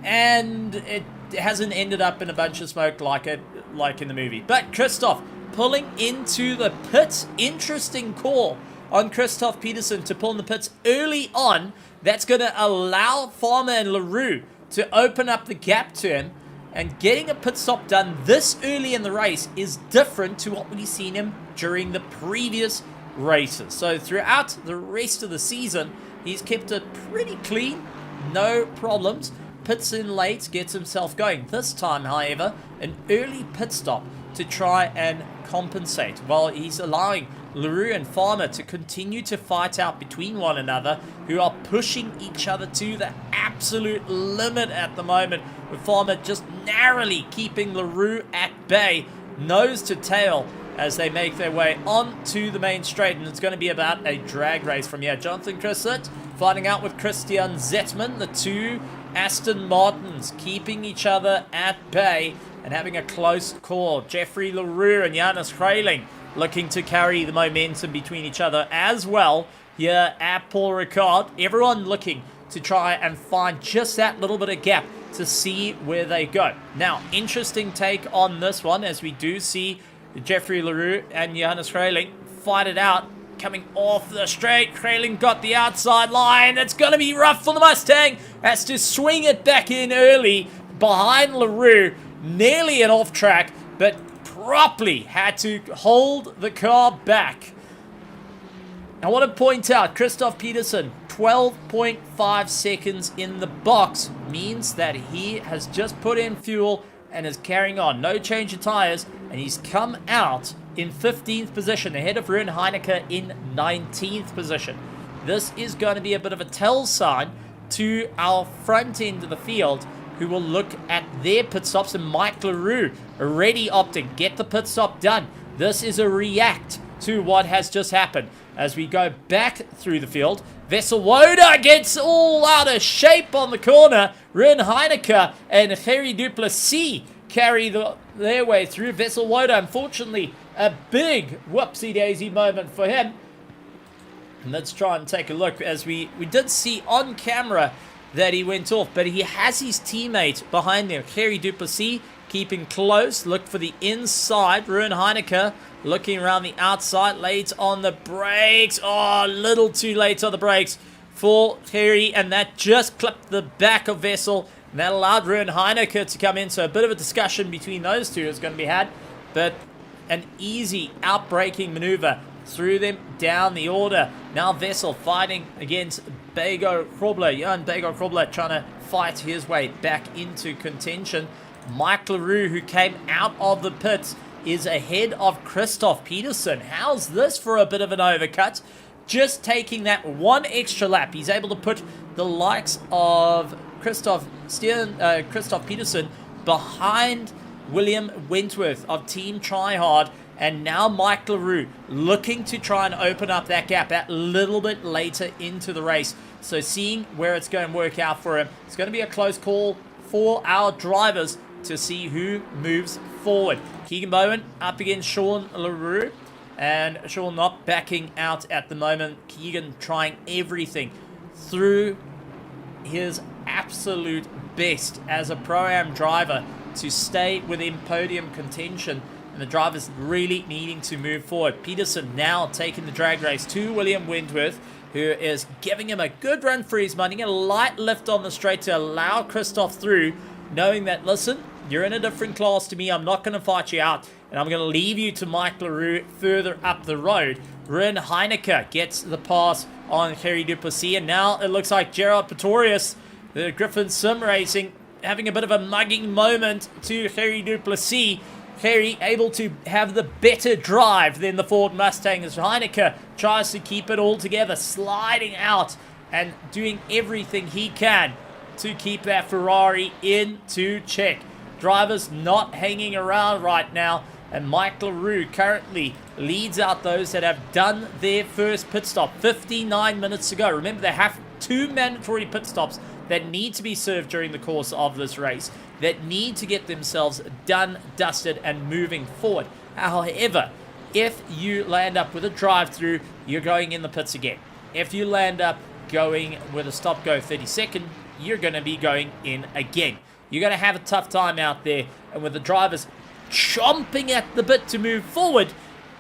and it hasn't ended up in a bunch of smoke like in the movie. But Christoph pulling into the pits. Interesting call on Christoph Peterson to pull in the pits early on. That's going to allow Farmer and LaRue to open up the gap to him. And getting a pit stop done this early in the race is different to what we've seen him during the previous races. So throughout the rest of the season, he's kept it pretty clean. No problems. Pits in late, gets himself going. This time, however, an early pit stop to try and compensate, while he's allowing LaRue and Farmer to continue to fight out between one another, who are pushing each other to the absolute limit at the moment, with Farmer just narrowly keeping LaRue at bay, nose to tail, as they make their way onto the main straight. And it's going to be about a drag race from here. Jonathan Christett fighting out with Christian Zetzman, the two Aston Martins keeping each other at bay and having a close call. Jeffrey Leroux and Johannes Kraling looking to carry the momentum between each other as well here at Paul Ricard. Everyone looking to try and find just that little bit of gap to see where they go. Now, interesting take on this one, as we do see Jeffrey Leroux and Johannes Kraling fight it out. Coming off the straight, Kraling got the outside line. It's going to be rough for the Mustang. Has to swing it back in early behind LaRue. Nearly an off track, but properly had to hold the car back. I want to point out, Christoph Peterson, 12.5 seconds in the box means that he has just put in fuel and is carrying on. No change of tires, and he's come out in 15th position, ahead of Ruben Heineke in 19th position. This is going to be a bit of a tell sign to our front end of the field, who will look at their pit stops, and Mike LaRue already opting, get the pit stop done. This is a react to what has just happened. As we go back through the field, Vesselwoda gets all out of shape on the corner. Ruben Heineke and Ferry Duplessis carry their way through. Vesselwoda, unfortunately, a big whoopsie-daisy moment for him. And let's try and take a look, as we did see on camera that he went off, but he has his teammate behind there, Ferry Duplessis, keeping close. Look for the inside. Ruin Heineke looking around the outside. Late on the brakes. Oh, a little too late on the brakes for Terry. And that just clipped the back of Vessel. And that allowed Ruin Heineke to come in. So a bit of a discussion between those two is going to be had. But an easy outbraking maneuver threw them down the order. Now Vessel fighting against Bego Krobler. Jan Bego Krobler trying to fight his way back into contention. Mike LaRue, who came out of the pits, is ahead of Christoph Peterson. How's this for a bit of an overcut? Just taking that one extra lap, he's able to put the likes of Christoph Peterson behind William Wentworth of Team Tryhard. And now Mike LaRue looking to try and open up that gap a little bit later into the race. So seeing where it's going to work out for him. It's going to be a close call for our drivers to see who moves forward. Keegan Bowen up against Sean LaRue. And Sean not backing out at the moment. Keegan trying everything through his absolute best as a Pro-Am driver to stay within podium contention. And the drivers really needing to move forward. Peterson now taking the drag race to William Wentworth, who is giving him a good run for his money. A light lift on the straight to allow Christoph through, knowing that, listen, you're in a different class to me. I'm not going to fight you out. And I'm going to leave you to Mike LaRue further up the road. Ruin Heineke gets the pass on Harry Duplessis. And now it looks like Gerard Pretorius, the Griffin Sim Racing, having a bit of a mugging moment to Harry Duplessis. Harry able to have the better drive than the Ford Mustang as Heineke tries to keep it all together, sliding out and doing everything he can to keep that Ferrari into check. Drivers not hanging around right now, and Mike LaRue currently leads out those that have done their first pit stop 59 minutes to go. Remember, they have 2 mandatory pit stops that need to be served during the course of this race, that need to get themselves done, dusted, and moving forward. However, if you land up with a drive-through, you're going in the pits again. If you land up going with a stop-go 30-second, you're going to be going in again. You're going to have a tough time out there, and with the drivers chomping at the bit to move forward,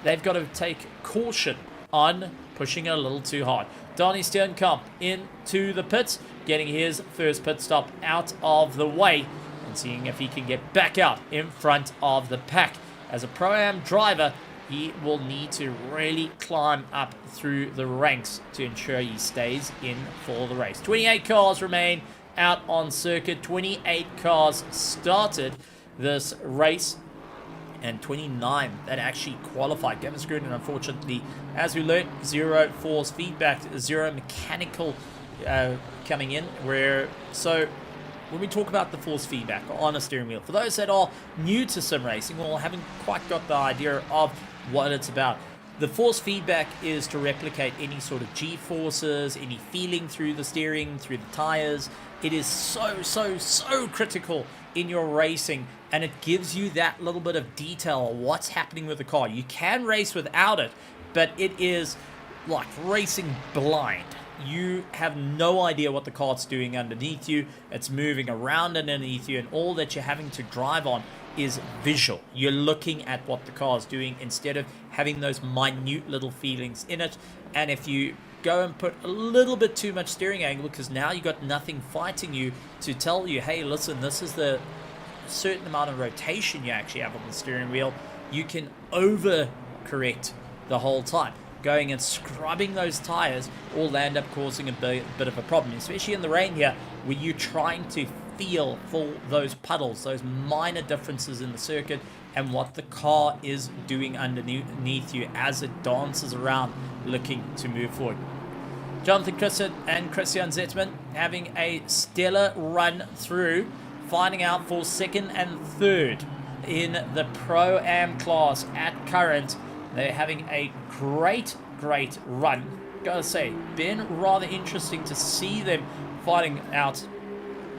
they've got to take caution on pushing it a little too hard. Donnie Sternkamp into the pits, getting his first pit stop out of the way and seeing if he can get back out in front of the pack. As a Pro-Am driver, he will need to really climb up through the ranks to ensure he stays in for the race. 28 cars remain out on circuit. 28 cars started this race, and 29 that actually qualified. Gavin Scruton, unfortunately, as we learned, 0 force feedback, 0 mechanical coming in. So when we talk about the force feedback on a steering wheel, for those that are new to sim racing or haven't quite got the idea of what it's about, the force feedback is to replicate any sort of G-forces, any feeling through the steering, through the tires. It is so critical in your racing, and it gives you that little bit of detail of what's happening with the car. You can race without it, but it is like racing blind. You have no idea what the car's doing underneath you. It's moving around underneath you, and all that you're having to drive on is visual. You're looking at what the car's doing instead of having those minute little feelings in it. And if you go and put a little bit too much steering angle, because now you got nothing fighting you to tell you, hey, listen, this is the certain amount of rotation you actually have on the steering wheel, you can overcorrect the whole time. Going and scrubbing those tires will end up causing a bit of a problem, especially in the rain here, where you're trying to feel for those puddles, those minor differences in the circuit and what the car is doing underneath you as it dances around looking to move forward. Jonathan Christen and Christian Zetman having a stellar run through, finding out for second and third in the Pro-Am class at current. They're having a great run. Gotta say, been rather interesting to see them fighting out,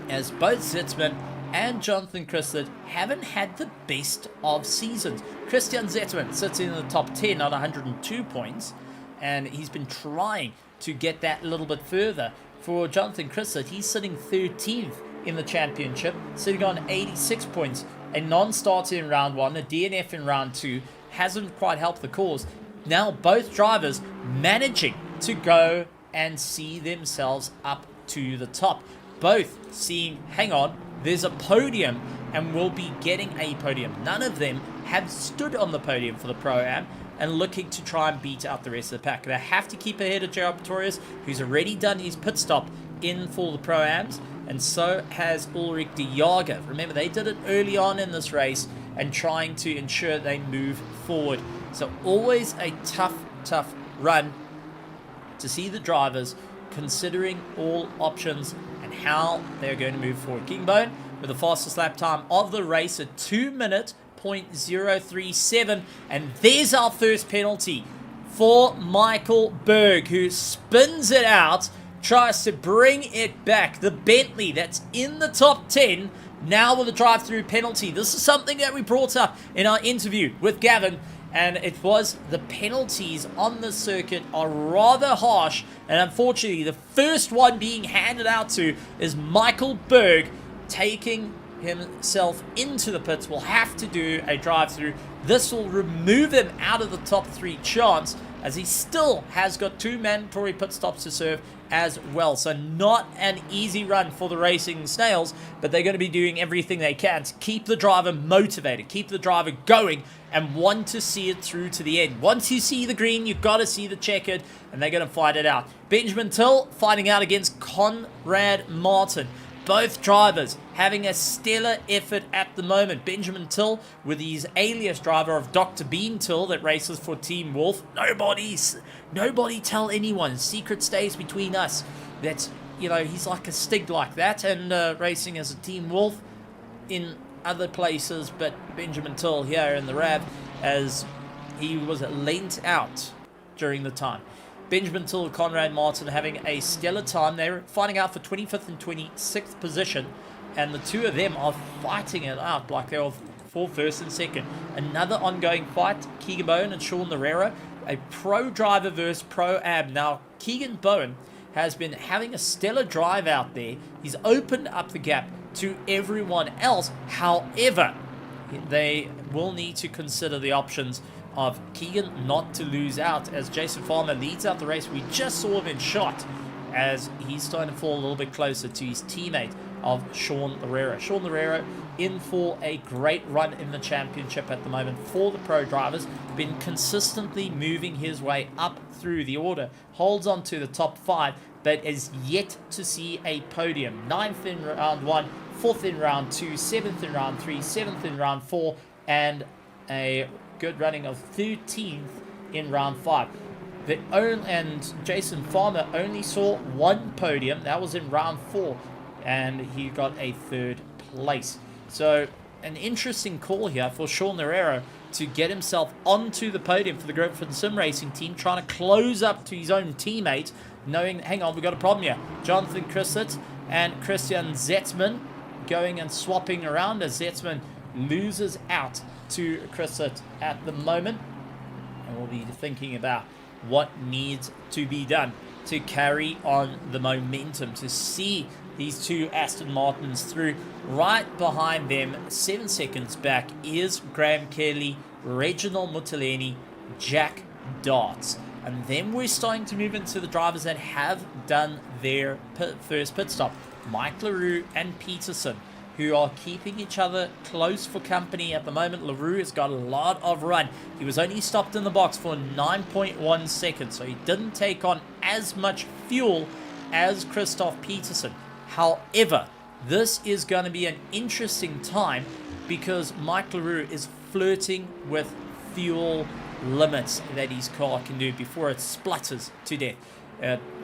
as both Zetzman and Jonathan Christen haven't had the best of seasons. Christian Zetman sits in the top 10 on 102 points, and he's been trying to get that a little bit further. For Jonathan Christen, he's sitting 13th in the championship, sitting on 86 points. a non-starter in round 1, a DNF in round 2, hasn't quite helped the cause. Now both drivers managing to go and see themselves up to the top. Both seeing, hang on, there's a podium and will be getting a podium. None of them have stood on the podium for the Pro-Am and looking to try and beat out the rest of the pack. They have to keep ahead of Gerald Pretorius, who's already done his pit stop in for the Pro-Ams, and so has Ulrich de Jager. Remember, they did it early on in this race and trying to ensure they move forward. So always a tough run to see the drivers considering all options and how they're going to move forward. Kingbone with the fastest lap time of the race at 2:0.037, and there's our first penalty for Michael Berg, who spins it out, tries to bring it back. The Bentley that's in the top 10 now with a drive-through penalty. This is something that we brought up in our interview with Gavin, and it was the penalties on the circuit are rather harsh, and unfortunately the first one being handed out to is Michael Berg, taking himself into the pits. Will have to do a drive-through. This will remove him out of the top 3 chance, as he still has got 2 mandatory pit stops to serve as well. So not an easy run for the Racing Snails, but they're going to be doing everything they can to keep the driver motivated, keep the driver going, and want to see it through to the end. Once you see the green, you've got to see the checkered, and they're going to fight it out. Benjamin Till fighting out against Conrad Martin. Both drivers having a stellar effort at the moment. Benjamin Till with his alias driver of Dr. Bean Till that races for Team Wolf. Nobody tell anyone. Secret stays between us. That's, you know, he's like a Stig like that, and racing as a Team Wolf in other places, but Benjamin Till here in the RAV, as he was lent out during the time. Benjamin Till and Conrad Martin having a stellar time. They're fighting out for 25th and 26th position, and the two of them are fighting it out like they're for first and second. Another ongoing fight, Keegan Bowen and Sean Lorero, a pro driver versus pro-am. Now, Keegan Bowen has been having a stellar drive out there. He's opened up the gap to everyone else. However, they will need to consider the options of Keegan not to lose out, as Jason Farmer leads out the race. We just saw him in shot as he's starting to fall a little bit closer to his teammate of Sean Lorero. Sean Lorero in for a great run in the championship at the moment for the pro drivers. Been consistently moving his way up through the order. Holds on to the top 5, but is yet to see a podium. 9th in round 1, 4th in round 2, 7th in round 3, 7th in round 4, and a good running of 13th in round 5. And Jason Farmer only saw one podium. That was in round 4, and he got a 3rd place. So an interesting call here for Sean Lorero to get himself onto the podium for the Griffin Sim Racing team, trying to close up to his own teammate, knowing, hang on, we've got a problem here. Jonathan Christett and Christian Zetzman going and swapping around as Zetzman loses out to Christett at the moment, and we'll be thinking about what needs to be done to carry on the momentum, to see these two Aston Martins through. Right behind them, 7 seconds back, is Graham Kelly, Reginald Mutaleni, Jack Darts. And then we're starting to move into the drivers that have done their first pit stop. Mike LaRue and Peterson, who are keeping each other close for company at the moment. LaRue has got a lot of run. He was only stopped in the box for 9.1 seconds, so he didn't take on as much fuel as Christoph Peterson. However, this is going to be an interesting time because Mike LaRue is flirting with fuel limits that his car can do before it splutters to death.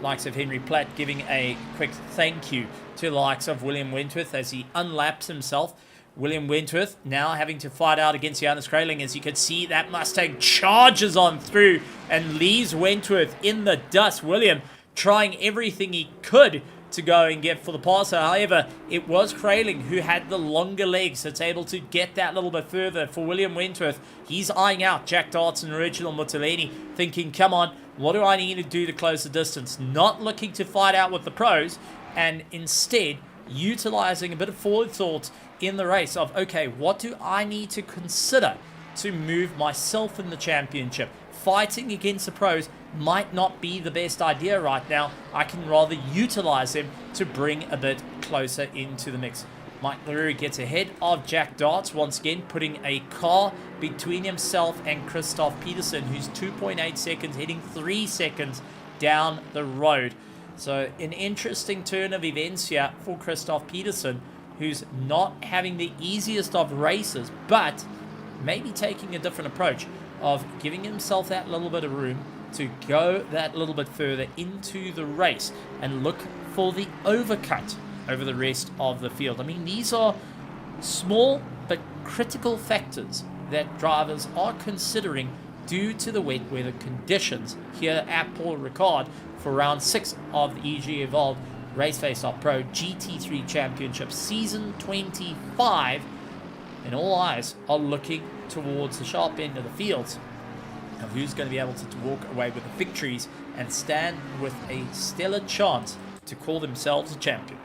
Likes of Henry Platt giving a quick thank you to the likes of William Wentworth as he unlaps himself. William Wentworth now having to fight out against Johannes Kraling. As you can see, that Mustang charges on through and leaves Wentworth in the dust. William trying everything he could to go and get for the passer. However, it was Kraling who had the longer legs that's able to get that little bit further for William Wentworth. He's eyeing out Jack Darts and Reginald Mutaleni, thinking, come on, what do I need to do to close the distance? Not looking to fight out with the pros, and instead utilizing a bit of forward thought in the race of, okay, what do I need to consider to move myself in the championship? Fighting against the pros might not be the best idea right now. I can rather utilize him to bring a bit closer into the mix. Mike LaRue gets ahead of Jack Darts once again, putting a car between himself and Christoph Peterson, who's 2.8 seconds, heading 3 seconds down the road. So an interesting turn of events here for Christoph Peterson, who's not having the easiest of races, but maybe taking a different approach of giving himself that little bit of room to go that little bit further into the race and look for the overcut over the rest of the field. I mean, these are small but critical factors that drivers are considering due to the wet weather conditions here at Paul Ricard for round 6 of the EG Evolved RaceFace.Pro GT3 Championship Season 25. And all eyes are looking towards the sharp end of the field of who's going to be able to walk away with the victories and stand with a stellar chance to call themselves a champion.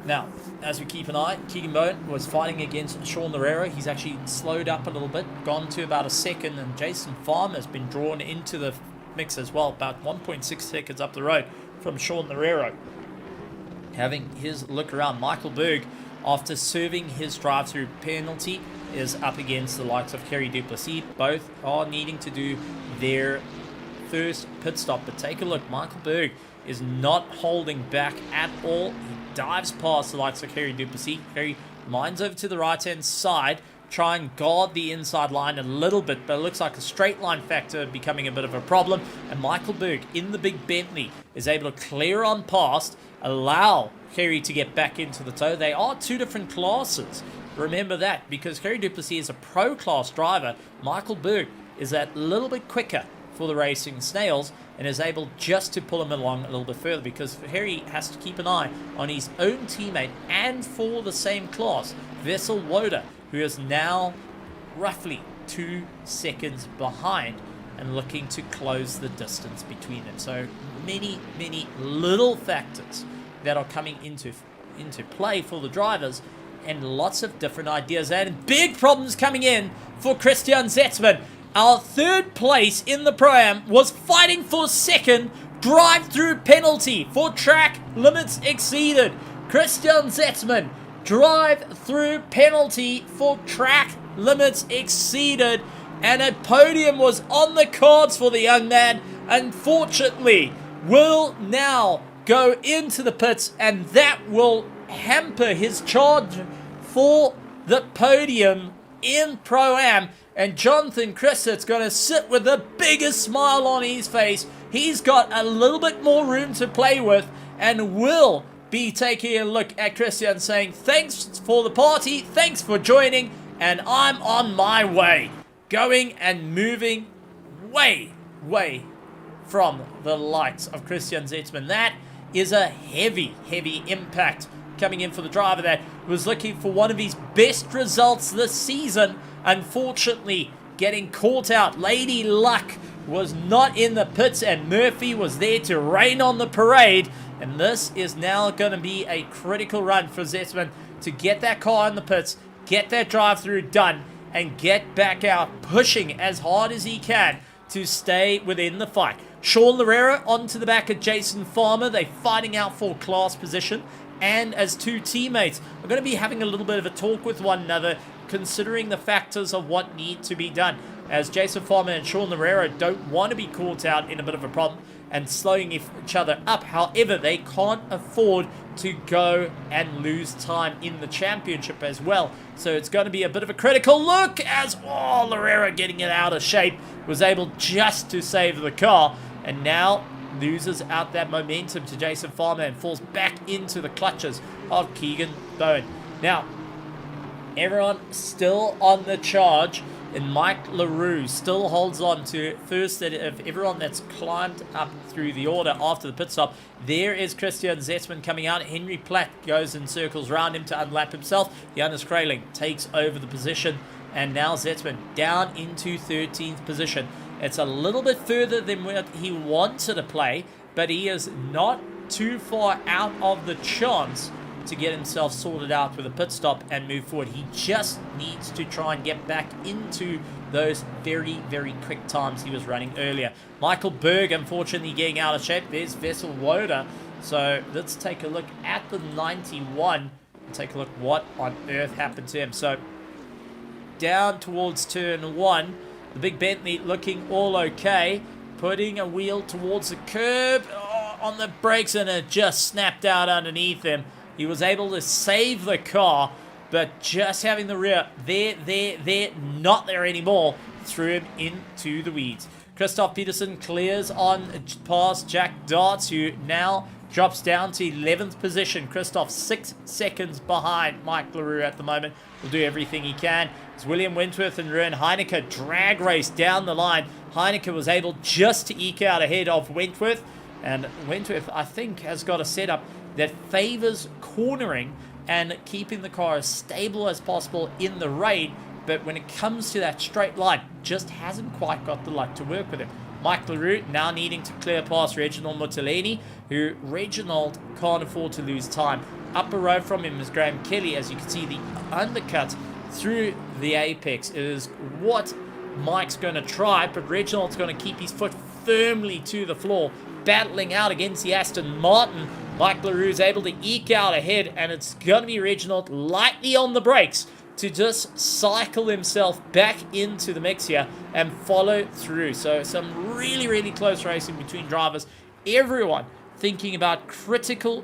Now, as we keep an eye, Keegan Bowen was fighting against Sean Lerrero. He's actually slowed up a little bit, gone to about a second, and Jason Farmer has been drawn into the mix as well, about 1.6 seconds up the road from Sean Lerrero. Having his look around, Michael Berg, after serving his drive-through penalty, is up against the likes of Kerry Duplessis. Both are needing to do their first pit stop, but take a look. Michael Berg is not holding back at all. He dives past the likes of Kerry Duplessis. Kerry lines over to the right-hand side, try and guard the inside line a little bit, but it looks like a straight line factor becoming a bit of a problem. And Michael Berg in the big Bentley is able to clear on past, allow Kerry to get back into the tow. They are two different classes. Remember that, because Kerry Duplessis is a pro class driver. Michael Berg is that little bit quicker for the Racing Snails and is able just to pull him along a little bit further, because Harry has to keep an eye on his own teammate and for the same class, Vessel Woda, who is now roughly 2 seconds behind and looking to close the distance between them. So many little factors that are coming into play for the drivers, and lots of different ideas and big problems coming in for Christian Zetzman. Our third place in the Pro-Am was fighting for second. Drive-through penalty for track limits exceeded. Christian Zetzman, drive-through penalty for track limits exceeded. And a podium was on the cards for the young man. Unfortunately, will now go into the pits, and that will hamper his charge for the podium in Pro-Am. And Jonathan Christ's going to sit with the biggest smile on his face. He's got a little bit more room to play with and will be taking a look at Christian saying, thanks for the party, thanks for joining, and I'm on my way. Going and moving way from the likes of Christian Zetzman. That is a heavy impact coming in for the driver that was looking for one of his best results this season. Unfortunately, getting caught out. Lady Luck was not in the pits, and Murphy was there to rain on the parade. And this is now going to be a critical run for Zetzman to get that car in the pits, get that drive-through done, and get back out pushing as hard as he can to stay within the fight. Sean Lerrero onto the back of Jason Farmer. They're fighting out for class position, and as two teammates are going to be having a little bit of a talk with one another, considering the factors of what need to be done, as Jason Farmer and Sean Lerrero don't want to be caught out in a bit of a problem and slowing each other up. However, they can't afford to go and lose time in the championship as well. So it's going to be a bit of a critical look as Lerrero, getting it out of shape, was able just to save the car, and now loses out that momentum to Jason Farmer and falls back into the clutches of Keegan Bowen. Now, everyone still on the charge, and Mike LaRue still holds on to first of everyone that's climbed up through the order after the pit stop. There is Christian Zetzman coming out. Henry Platt goes in circles around him to unlap himself. Jonas Kraling takes over the position, and now Zetzman down into 13th position. It's a little bit further than what he wanted to play, but he is not too far out of the chance to get himself sorted out with a pit stop and move forward. He just needs to try and get back into those very, very quick times he was running earlier. Michael Berg, unfortunately, getting out of shape. There's Vessel Woda. So let's take a look at the 91 and take a look what on earth happened to him. So down towards turn 1, the big Bentley looking all okay, putting a wheel towards the curb on the brakes, and it just snapped out underneath him. He was able to save the car, but just having the rear there, not there anymore, threw him into the weeds. Christoph Peterson clears on past Jack Darts, who now drops down to 11th position. Christoph 6 seconds behind Mike LaRue at the moment. Will do everything he can. It's William Wentworth and Ruan Heineke drag race down the line. Heineke was able just to eke out ahead of Wentworth. And Wentworth, I think, has got a setup that favors cornering and keeping the car as stable as possible in the rain. But when it comes to that straight line, just hasn't quite got the luck to work with him. Mike LaRue now needing to clear past Reginald Mutaleni, who Reginald can't afford to lose time. Upper row from him is Graham Kelly. As you can see, the undercut through the apex is what Mike's going to try, but Reginald's going to keep his foot firmly to the floor, battling out against the Aston Martin. Mike LaRue's able to eke out ahead, and it's going to be Reginald lightly on the brakes to just cycle himself back into the mix here and follow through. So some really, really close racing between drivers. Everyone thinking about critical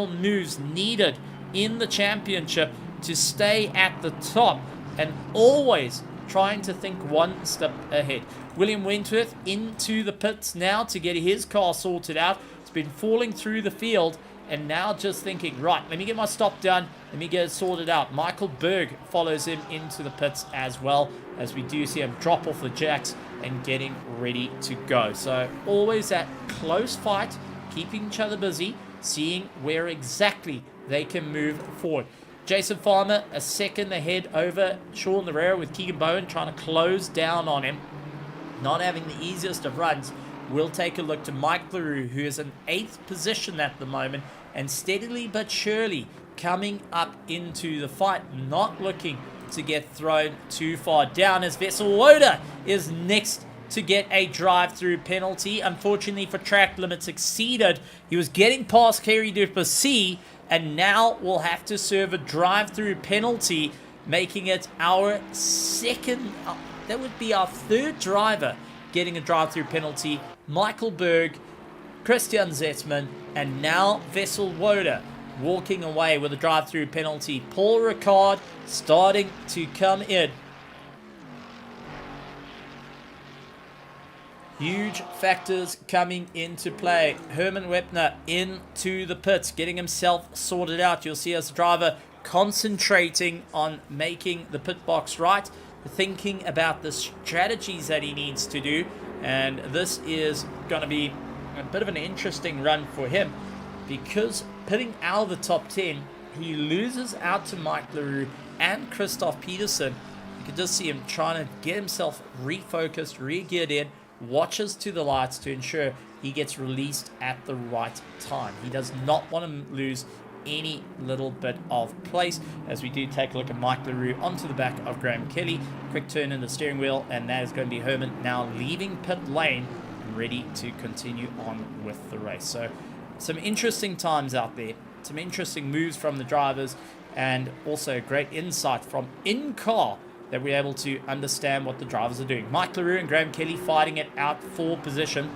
moves needed in the championship to stay at the top, and always trying to think one step ahead. William Wentworth into the pits now to get his car sorted out. It's been falling through the field, and now just thinking, right, let me get my stop done, let me get it sorted out. Michael Berg follows him into the pits as well, as we do see him drop off the jacks and getting ready to go. So always that close fight, keeping each other busy, seeing where exactly they can move forward. Jason Farmer a second ahead over Sean Herrera, with Keegan Bowen trying to close down on him. Not having the easiest of runs. We'll take a look to Mike LaRue, who is in 8th position at the moment, and steadily but surely coming up into the fight, not looking to get thrown too far down, as Vessel Woda is next to get a drive-through penalty. Unfortunately for track limits exceeded, he was getting past Kerry Duplessis, and now we'll have to serve a drive-through penalty, making it our second, that would be our third driver getting a drive-through penalty. Michael Berg, Christian Zetzman, and now Vessel Woda walking away with a drive-through penalty. Paul Ricard starting to come in. Huge factors coming into play. Herman Wepner into the pits, getting himself sorted out. You'll see us driver concentrating on making the pit box right, thinking about the strategies that he needs to do. And this is going to be a bit of an interesting run for him, because pitting out of the top 10, he loses out to Mike LaRue and Christoph Peterson. You can just see him trying to get himself refocused, re-geared in, watches to the lights to ensure he gets released at the right time. He does not want to lose any little bit of place, as we do take a look at Mike LaRue onto the back of Graham Kelly. Quick turn in the steering wheel, and that is going to be Herman now leaving pit lane, ready to continue on with the race. So some interesting times out there, some interesting moves from the drivers, and also great insight from in-car that we're able to understand what the drivers are doing. Mike LaRue and Graham Kelly fighting it out for position.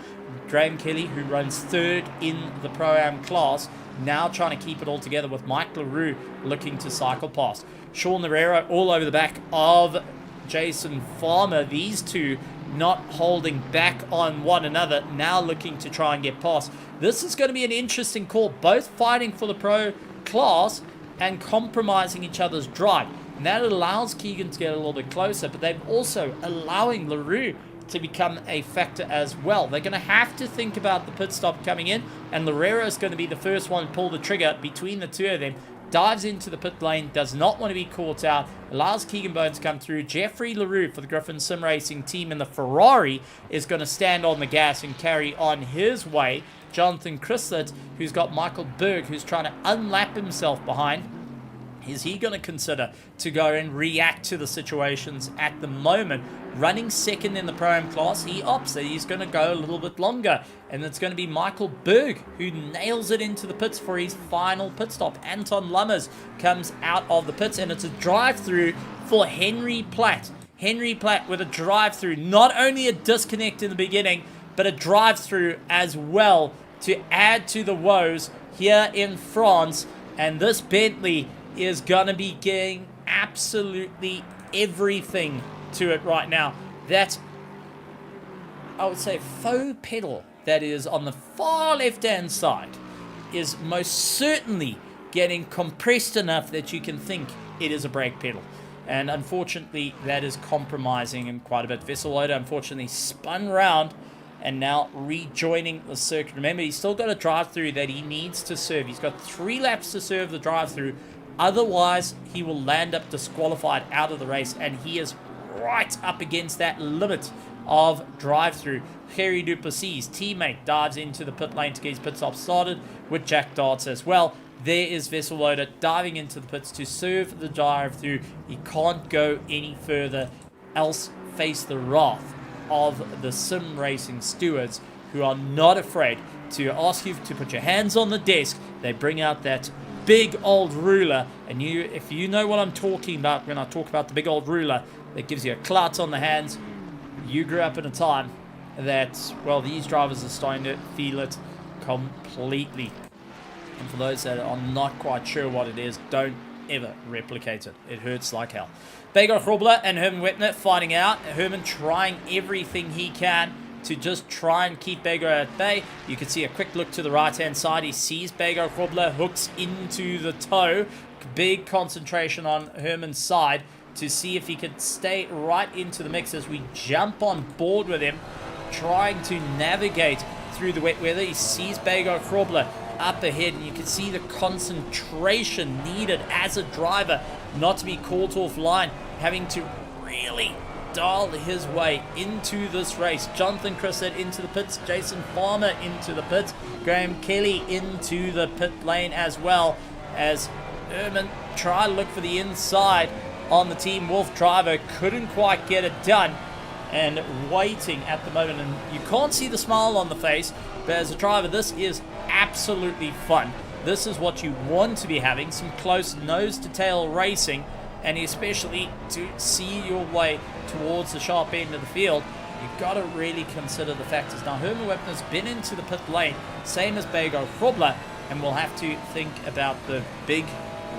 Graham Kelly, who runs third in the Pro-Am class, now trying to keep it all together, with Mike LaRue looking to cycle past. Sean Herrera all over the back of Jason Farmer. These two not holding back on one another, now looking to try and get past. This is going to be an interesting call, both fighting for the Pro class and compromising each other's drive. And that allows Keegan to get a little bit closer, but they're also allowing LaRue to become a factor as well. They're going to have to think about the pit stop coming in, and Herrera is going to be the first one to pull the trigger between the two of them. Dives into the pit lane, does not want to be caught out, allows Keegan Bones to come through. Jeffrey LaRue for the Griffin Sim Racing team in the Ferrari is going to stand on the gas and carry on his way. Jonathan Chrysler, who's got Michael Berg, who's trying to unlap himself behind. Is he going to consider to go and react to the situations at the moment? Running second in the Pro-Am class, he opts that he's going to go a little bit longer. And it's going to be Michael Berg who nails it into the pits for his final pit stop. Anton Lummers comes out of the pits, and it's a drive-through for Henry Platt. Henry Platt with a drive-through. Not only a disconnect in the beginning, but a drive-through as well to add to the woes here in France. And this Bentley is going to be getting absolutely everything to it right now. That, I would say, faux pedal that is on the far left-hand side is most certainly getting compressed enough that you can think it is a brake pedal. And unfortunately, that is compromising him quite a bit. Vesseloda, unfortunately, spun round and now rejoining the circuit. Remember, he's still got a drive-through that he needs to serve. He's got 3 laps to serve the drive-through. Otherwise, he will land up disqualified out of the race, and he is right up against that limit of drive-through. Thierry Duplessis' teammate dives into the pit lane to get his pit stop started with Jack Darts as well. There is Vesseloda diving into the pits to serve the drive-through. He can't go any further, else face the wrath of the sim racing stewards, who are not afraid to ask you to put your hands on the desk. They bring out that big old ruler, and if you know what I'm talking about when I talk about the big old ruler that gives you a clout on the hands, you grew up in a time that, well, these drivers are starting to feel it completely. And for those that are not quite sure what it is, don't ever replicate it. It hurts like hell. Begor Grobler and Herman Wetner fighting out. Herman trying everything he can to just try and keep Begor at bay. You can see a quick look to the right-hand side. He sees Begor Grobler, hooks into the toe. Big concentration on Herman's side to see if he could stay right into the mix as we jump on board with him, trying to navigate through the wet weather. He sees Begor Grobler up ahead, and you can see the concentration needed as a driver not to be caught offline, having to really dial his way into this race. Jonathan Chrysler into the pits, Jason Farmer into the pits, Graham Kelly into the pit lane as well, as Herman tried to look for the inside on the Team Wolf driver, couldn't quite get it done, and waiting at the moment. And you can't see the smile on the face, but as a driver, this is absolutely fun. This is what you want to be having, some close nose-to-tail racing, and especially to see your way towards the sharp end of the field. You've got to really consider the factors. Now, Herman Wepner's been into the pit lane, same as Begor Grobler, and we'll have to think about the big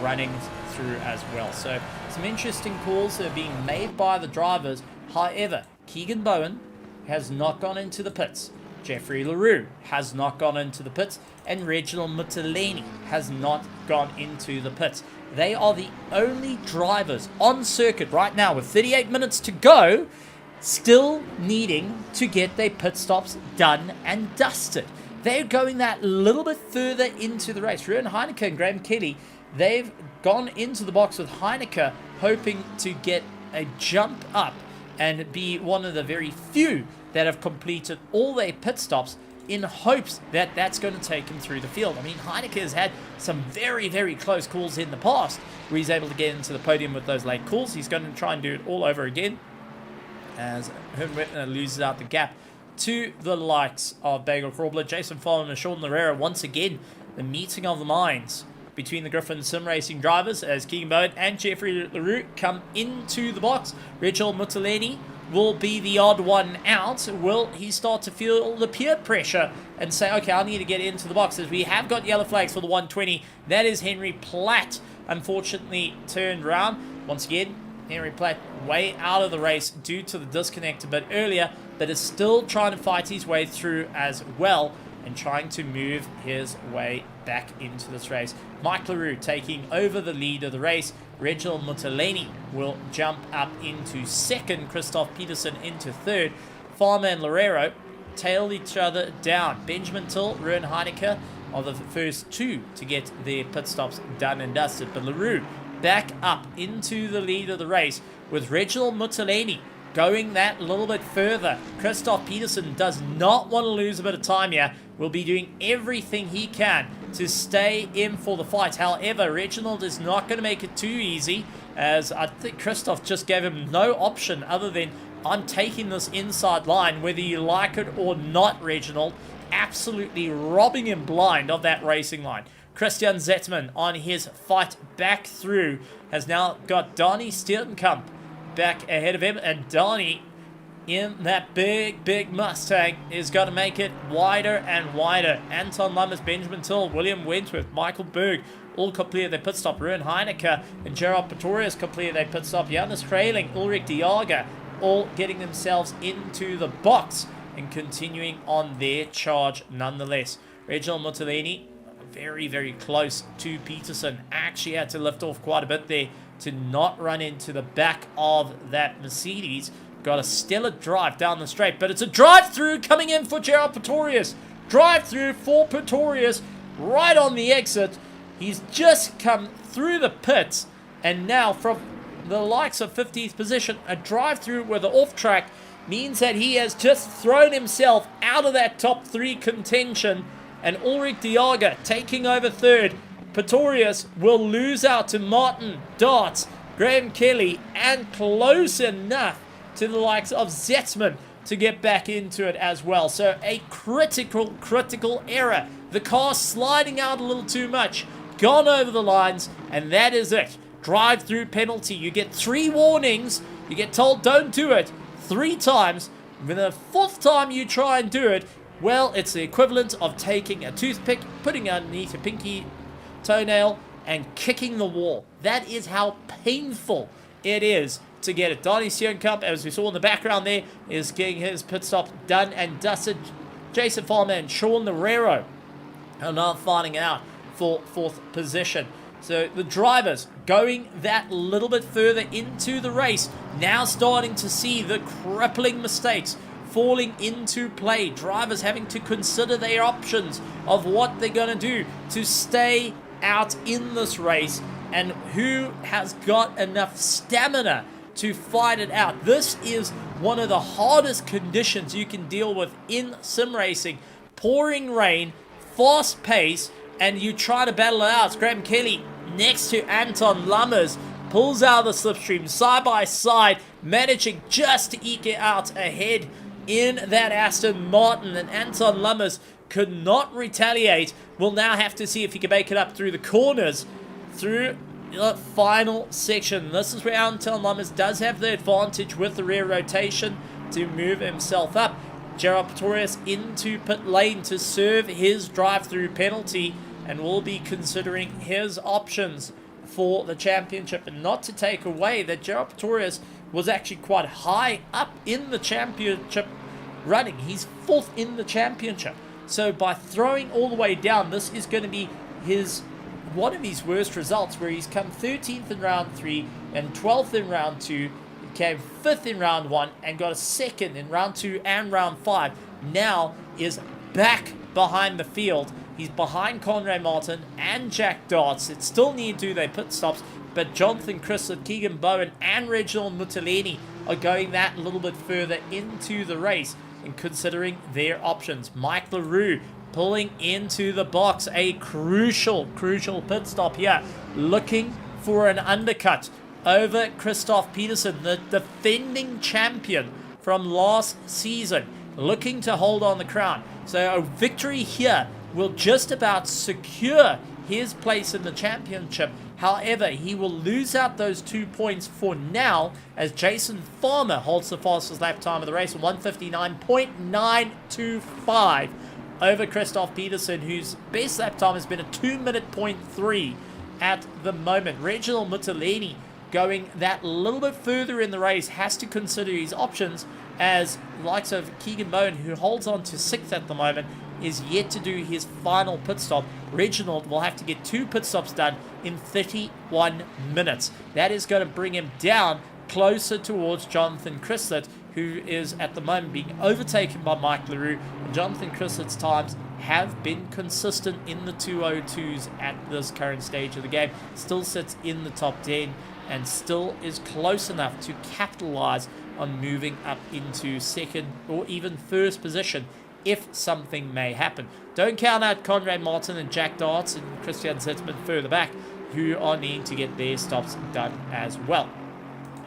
runnings through as well. So some interesting calls that are being made by the drivers. However, Keegan Bowen has not gone into the pits. Jeffrey LaRue has not gone into the pits, and Reginald Mutileni has not gone into the pits. They are the only drivers on circuit right now with 38 minutes to go, still needing to get their pit stops done and dusted. They're going that little bit further into the race. Ruan Heineke and Graham Kelly, they've gone into the box with Heineke, hoping to get a jump up and be one of the very few that have completed all their pit stops, in hopes that that's going to take him through the field. I mean, Heineke has had some very, very close calls in the past where he's able to get into the podium with those late calls. He's going to try and do it all over again as Herman Wetner loses out the gap to the likes of Begor Grobler, Jason Farmer, and Sean Herrera. Once again, the meeting of the minds between the Griffin sim racing drivers as Keegan Bowen and Jeffrey LaRue come into the box. Reginald Mutileni will be the odd one out. Will he start to feel the peer pressure and say, okay, I need to get into the box, as we have got yellow flags for the 120. That is Henry Platt, unfortunately turned around. Once again, Henry Platt way out of the race due to the disconnect a bit earlier, but is still trying to fight his way through as well and trying to move his way back into this race. Mike LaRue taking over the lead of the race. Reginald Mutileni will jump up into second. Christoph Peterson into third. Farmer and Lorero tail each other down. Benjamin Till, Ruan Heineke are the first two to get their pit stops done and dusted. But LaRue back up into the lead of the race with Reginald Mutileni going that little bit further. Christoph Peterson does not want to lose a bit of time here. Will be doing everything he can to stay in for the fight. However, Reginald is not going to make it too easy, as I think Christoph just gave him no option other than, I'm taking this inside line, whether you like it or not, Reginald. Absolutely robbing him blind of that racing line. Christian Zetman on his fight back through has now got Donnie Stiertenkamp back ahead of him, and Donnie in that big Mustang is going to make it wider and wider. Anton Lummers, Benjamin Till, William Wentworth, Michael Berg all completed their pit stop. Ruben Heineke and Gerard Pretorius completed their pit stop. Jonas Trailing, Ulrich de Jager all getting themselves into the box and continuing on their charge nonetheless. Reginald Muttolini very close to Peterson. Actually had to lift off quite a bit there to not run into the back of that Mercedes. Got a stellar drive down the straight, but it's a drive-through coming in for Gerard Pretorius. Drive-through for Pretorius right on the exit. He's just come through the pits, and now from the likes of 50th position, a drive-through with an off-track means that he has just thrown himself out of that top 3 contention, and Ulrich de Jager taking over third. Pretorius will lose out to Martin Darts, Graham Kelly, and close enough to the likes of Zetzman to get back into it as well. So a critical error. The car sliding out a little too much. Gone over the lines, and that is it. Drive-through penalty. You get 3 warnings. You get told don't do it 3 times. When the 4th time you try and do it, well, it's the equivalent of taking a toothpick, putting it underneath your pinky toenail, and kicking the wall. That is how painful it is to get it. Donnie Stiertenkamp, as we saw in the background there, is getting his pit stop done and dusted. Jason Farmer and Sean Lerero are now finding it out for 4th position. So the drivers going that little bit further into the race, now starting to see the crippling mistakes falling into play. Drivers having to consider their options of what they're going to do to stay out in this race, and who has got enough stamina to fight it out. This is one of the hardest conditions you can deal with in sim racing. Pouring rain, fast pace, and you try to battle it out. Graham Kelly next to Anton Lummers pulls out of the slipstream side by side, managing just to eke it out ahead in that Aston Martin, and Anton Lummers could not retaliate. We'll now have to see if he can make it up through the corners, through the final section. This is where Anton Lummers does have the advantage with the rear rotation to move himself up. Gerard Pretorius into pit lane to serve his drive-through penalty, and will be considering his options for the championship. And not to take away that Gerard Pretorius was actually quite high up in the championship running. He's 4th in the championship. So by throwing all the way down, this is going to be one of his worst results, where he's come 13th in round 3 and 12th in round 2. He came 5th in round 1 and got a 2nd in round 2 and round 5. Now is back behind the field. He's behind Conrad Martin and Jack Darts. It still need to do their pit stops, but Jonathan Chrysler, Keegan Bowen, and Reginald Muttolini are going that little bit further into the race and considering their options. Mike LaRue pulling into the box. A crucial pit stop here. Looking for an undercut over Christoph Peterson, the defending champion from last season. Looking to hold on the crown. So a victory here will just about secure his place in the championship. However, he will lose out those 2 points for now, as Jason Farmer holds the fastest lap time of the race, 1:59.925 over Christoph Peterson, whose best lap time has been a 2:03 at the moment. Reginald Muttolini going that little bit further in the race has to consider his options, as the likes of Keegan Bowen, who holds on to 6th at the moment, is yet to do his final pit stop. Reginald will have to get 2 pit stops done in 31 minutes. That is going to bring him down closer towards Jonathan Chrysler, who is at the moment being overtaken by Mike LaRue. And Jonathan Chrysler's times have been consistent in the 2:02s at this current stage of the game. Still sits in the top 10 and still is close enough to capitalize on moving up into second or even first position if something may happen. Don't count out Conrad Martin and Jack Darts and Christian Zitzman further back, who are needing to get their stops done as well.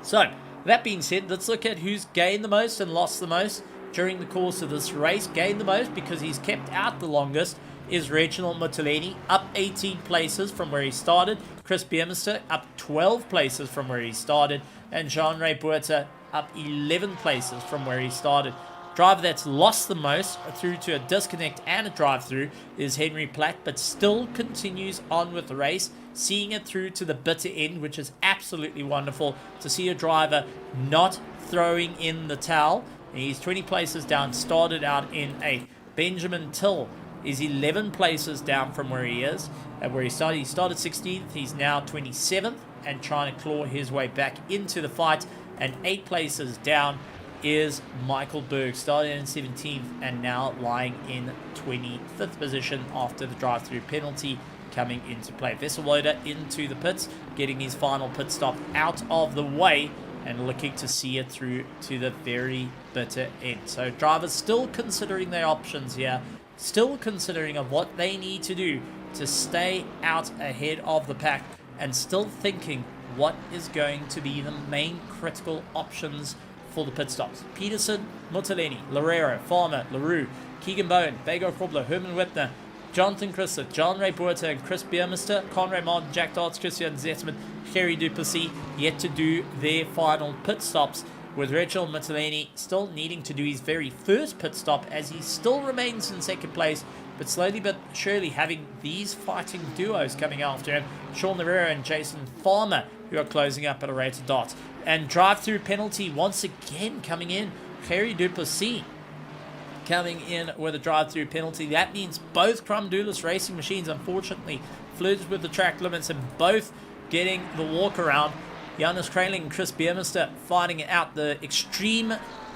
So, that being said, let's look at who's gained the most and lost the most during the course of this race. Gained the most because he's kept out the longest is Reginald Muteleni, up 18 places from where he started. Chris Biermeister up 12 places from where he started. And Jean-Ray Buerta up 11 places from where he started. Driver that's lost the most through to a disconnect and a drive-through is Henry Platt, but still continues on with the race, seeing it through to the bitter end, which is absolutely wonderful to see a driver not throwing in the towel. And he's 20 places down, started out in 8th. Benjamin Till is 11 places down from where he is, and where he started. He started 16th, he's now 27th, and trying to claw his way back into the fight. And 8 places down is Michael Berg, started in 17th and now lying in 25th position after the drive-through penalty coming into play. Vesselwader into the pits, getting his final pit stop out of the way and looking to see it through to the very bitter end. So drivers still considering their options here, still considering of what they need to do to stay out ahead of the pack, and still thinking what is going to be the main critical options for the pit stops. Peterson, Muteleni, Lorero, Farmer, LaRue, Keegan Bowen, Vego Krobler, Herman Whitner, Jonathan Christer, John Ray Buerta and Chris Biermeister, Conrad Martin, Jack Darts, Christian Zetzman, Kerry Duplessis yet to do their final pit stops, with Reginald Muteleni still needing to do his very first pit stop as he still remains in second place, but slowly but surely having these fighting duos coming after him, Sean Lorero and Jason Farmer, who are closing up at a rate of dots. And drive-through penalty once again coming in, Kerry Duplessis coming in with a drive-through penalty. That means both Crum Doulis racing machines unfortunately flirted with the track limits and both getting the walk around. Jonas Kraling and Chris Biermeister fighting it out, the extreme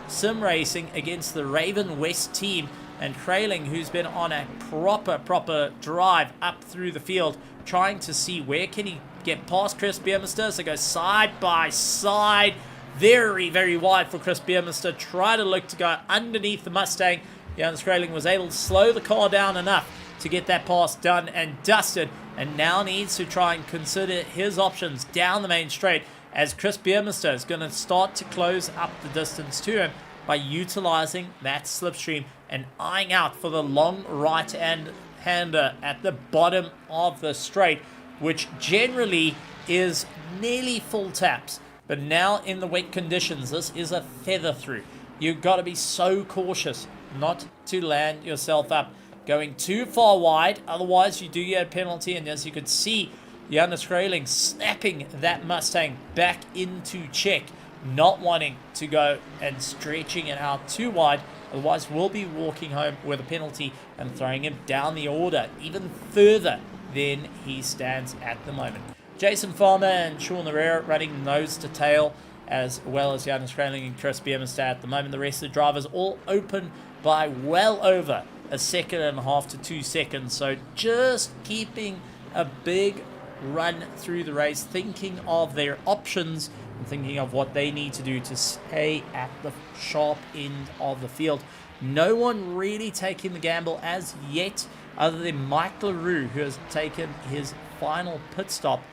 sim racing against the Raven West team, and Kraling, who's been on a proper drive up through the field, trying to see where can he get past Chris Biermeister. So go side by side, very wide for Chris Biermeister. Try to look to go underneath the Mustang. Jonas Kraling was able to slow the car down enough to get that pass done and dusted, and now needs to try and consider his options down the main straight, as Chris Biermeister is going to start to close up the distance to him by utilizing that slipstream and eyeing out for the long right-hander at the bottom of the straight, which generally is nearly full taps. But now in the wet conditions, this is a feather through. You've got to be so cautious not to land yourself up going too far wide, otherwise you do get a penalty. And as you could see, Jonas Kraling snapping that Mustang back into check, not wanting to go and stretching it out too wide, otherwise we'll be walking home with a penalty and throwing him down the order even further than he stands at the moment. Jason Farmer and Sean Herrera running nose to tail, as well as Jonas Kraling and Chris Biermeister at the moment. The rest of the drivers all open by well over a second and a half to 2 seconds. So just keeping a big run through the race, thinking of their options and thinking of what they need to do to stay at the sharp end of the field. No one really taking the gamble as yet, other than Mike LaRue, who has taken his final pit stop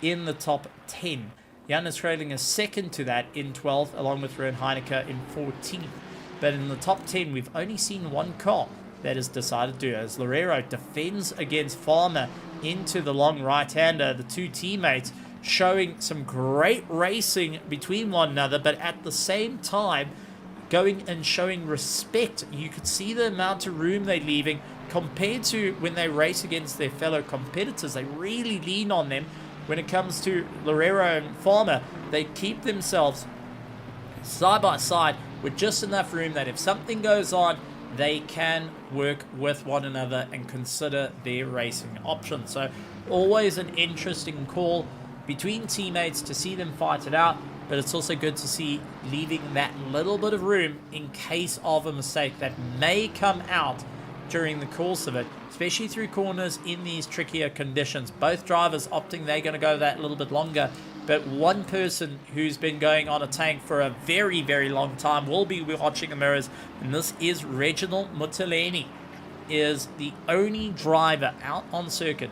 in the top 10. Jonas Kraling is second to that in 12th, along with Rern Heineke in 14th. But in the top 10, we've only seen one car that has decided to do, as Lorero defends against Farmer into the long right-hander. The two teammates showing some great racing between one another, but at the same time going and showing respect. You could see the amount of room they're leaving compared to when they race against their fellow competitors. They really lean on them. When it comes to Lorero and Farmer, they keep themselves side by side with just enough room that if something goes on, they can work with one another and consider their racing options. So always an interesting call between teammates to see them fight it out, but it's also good to see leaving that little bit of room in case of a mistake that may come out during the course of it, especially through corners in these trickier conditions. Both drivers opting they're going to go that little bit longer, but one person who's been going on a tank for a very, very long time will be watching the mirrors, and this is Reginald Muteleni, is the only driver out on circuit,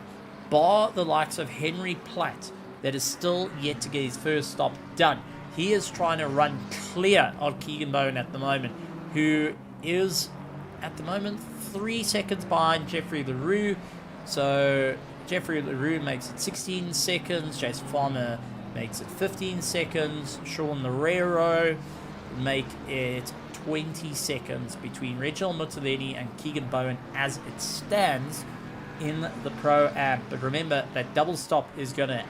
bar the likes of Henry Platt, that is still yet to get his first stop done. He is trying to run clear of Keegan Bowen at the moment, who is at the moment 3 seconds behind Jeffrey LaRue. So Jeffrey LaRue makes it 16 seconds, Jason Farmer makes it 15 seconds, Sean Loureiro make it 20 seconds between Reginald Muteleni and Keegan Bowen as it stands in the Pro-Am. But remember, that double stop is going to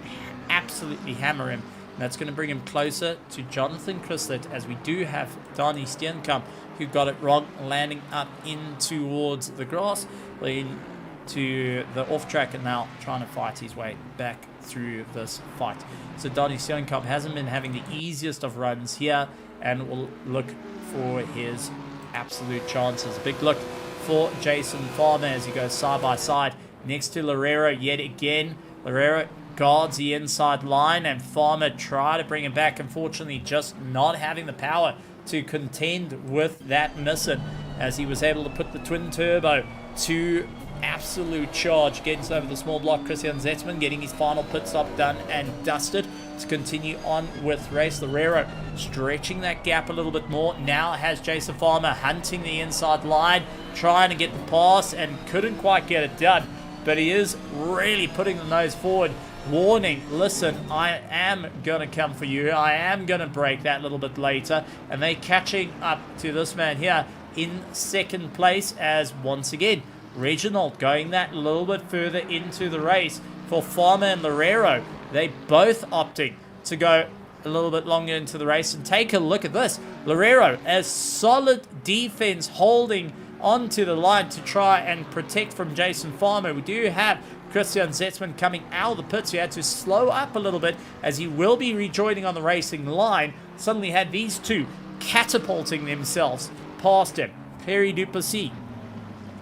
absolutely hammer him. That's going to bring him closer to Jonathan Chrislet, as we do have Donnie Steenkamp, who got it wrong, landing up in towards the grass, leading to the off track, and now trying to fight his way back through this fight. So Donnie Steenkamp hasn't been having the easiest of runs here, and will look for his absolute chances. Big look for Jason Farmer as he goes side by side next to Loureiro yet again. Loureiro guards the inside line, and Farmer try to bring him back. Unfortunately, just not having the power to contend with that missing, as he was able to put the twin turbo to absolute charge, gets over the small block. Christian Zetzman getting his final pit stop done and dusted to continue on with race. Loureiro stretching that gap a little bit more. Now has Jason Farmer hunting the inside line, trying to get the pass, and couldn't quite get it done. But he is really putting the nose forward, warning, listen, I am going to come for you. I am going to break that little bit later. And they catching up to this man here in second place, as once again, Reginald going that little bit further into the race for Farmer and Loureiro. They both opting to go a little bit longer into the race. And take a look at this. Loureiro, as solid defense, holding onto the line to try and protect from Jason Farmer. We do have Christian Zetzman coming out of the pits. He had to slow up a little bit, as he will be rejoining on the racing line. Suddenly had these two catapulting themselves past him. Perry Duplessis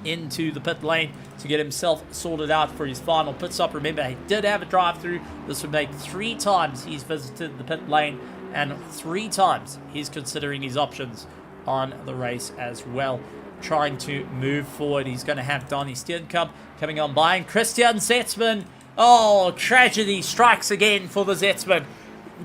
into the pit lane to get himself sorted out for his final pit stop. Remember, he did have a drive-through. This would make 3 times he's visited the pit lane, and 3 times he's considering his options on the race as well, trying to move forward. He's going to have Donnie Steenkamp coming on by, and Christian Zetzman. Oh, tragedy strikes again for the Zetzman,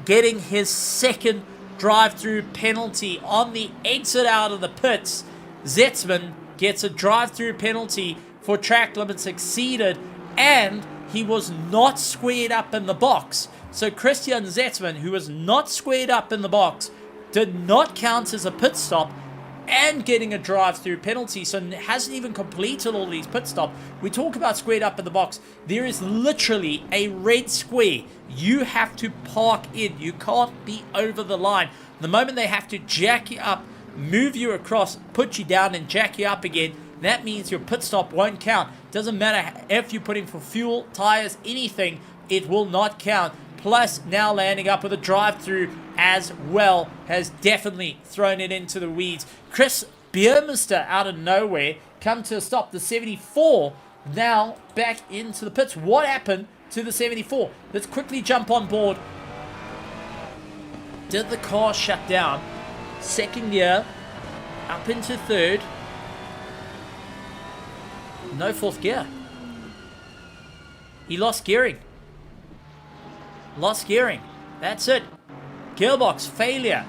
getting his second drive-through penalty on the exit out of the pits. Zetzman gets a drive-through penalty for track limits exceeded, and he was not squared up in the box. So Christian Zetzman, who was not squared up in the box, did not count as a pit stop, and getting a drive-through penalty, so hasn't even completed all these pit stops. We talk about squared up in the box. There is literally a red square you have to park in. You can't be over the line. The moment they have to jack you up, move you across, put you down, and jack you up again, that means your pit stop won't count. Doesn't matter if you put in for fuel, tires, anything, it will not count. Plus, now landing up with a drive-through as well has definitely thrown it into the weeds. Chris Biermeister out of nowhere come to a stop. The 74 now back into the pits. What happened to the 74? Let's quickly jump on board. Did the car shut down? Second gear up into third. No fourth gear. He lost gearing. Lost gearing. That's it. Gearbox failure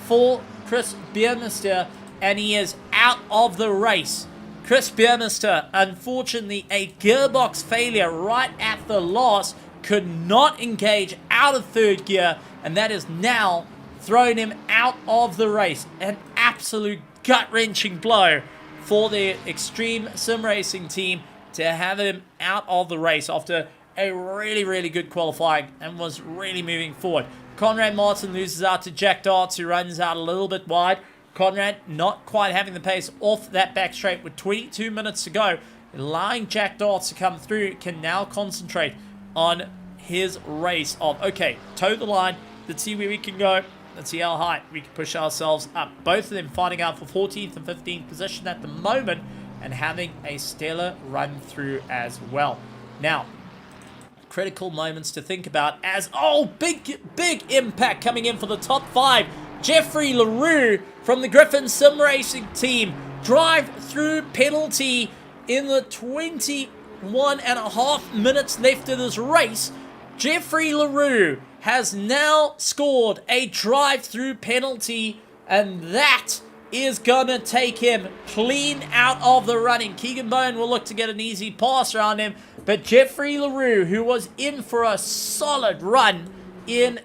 for Chris Biermeister, and he is out of the race. Chris Biermeister, unfortunately, a gearbox failure right at the last, could not engage out of third gear, and that has now thrown him out of the race. An absolute gut-wrenching blow for the Extreme Sim Racing team to have him out of the race after a really, really good qualifying and was really moving forward. Conrad Martin loses out to Jack Darts, who runs out a little bit wide. Conrad not quite having the pace off that back straight with 22 minutes to go. Allowing Jack Darts to come through, can now concentrate on his race of, okay, toe the line, let's see where we can go. Let's see how high we can push ourselves up. Both of them fighting out for 14th and 15th position at the moment, and having a stellar run through as well. Now, critical moments to think about as, big impact coming in for the top 5. Jeffrey LaRue from the Griffin Sim Racing team. Drive-through penalty in the 21.5 minutes left of this race. Jeffrey LaRue has now scored a drive-through penalty, and that is going to take him clean out of the running. Keegan Bone will look to get an easy pass around him, but Jeffrey LaRue, who was in for a solid run in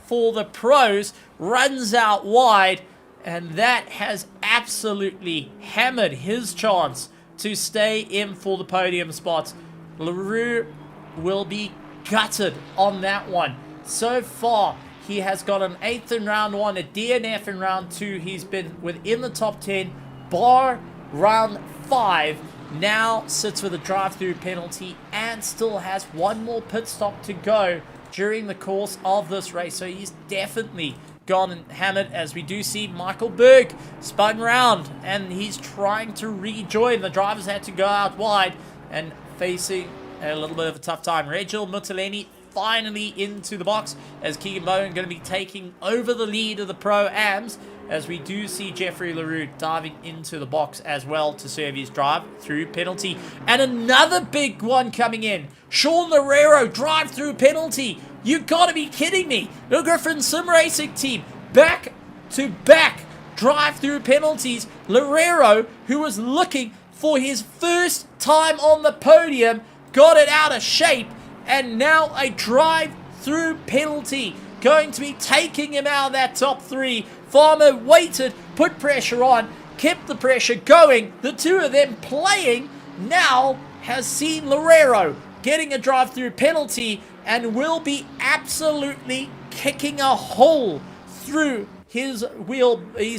for the pros, runs out wide, and that has absolutely hammered his chance to stay in for the podium spots. LaRue will be gutted on that one. So far, he has got an 8th in round 1, a DNF in round 2. He's been within the top 10, bar round 5. Now sits with a drive-through penalty and still has one more pit stop to go during the course of this race. So he's definitely gone and hammered, as we do see Michael Berg spun round and he's trying to rejoin. The drivers had to go out wide and facing a little bit of a tough time. Reginald Mutaleni finally into the box as Keegan Bowen going to be taking over the lead of the Pro-Ams, as we do see Jeffrey LaRue diving into the box as well to serve his drive-through penalty. And another big one coming in. Sean Loureiro, drive-through penalty. You gotta be kidding me. The Griffin Sim Racing team, back-to-back drive-through penalties. Loureiro, who was looking for his first time on the podium, got it out of shape, and now a drive-through penalty going to be taking him out of that top 3. Farmer waited, put pressure on, kept the pressure going. The two of them playing now has seen Loureiro getting a drive-through penalty and will be absolutely kicking a hole through his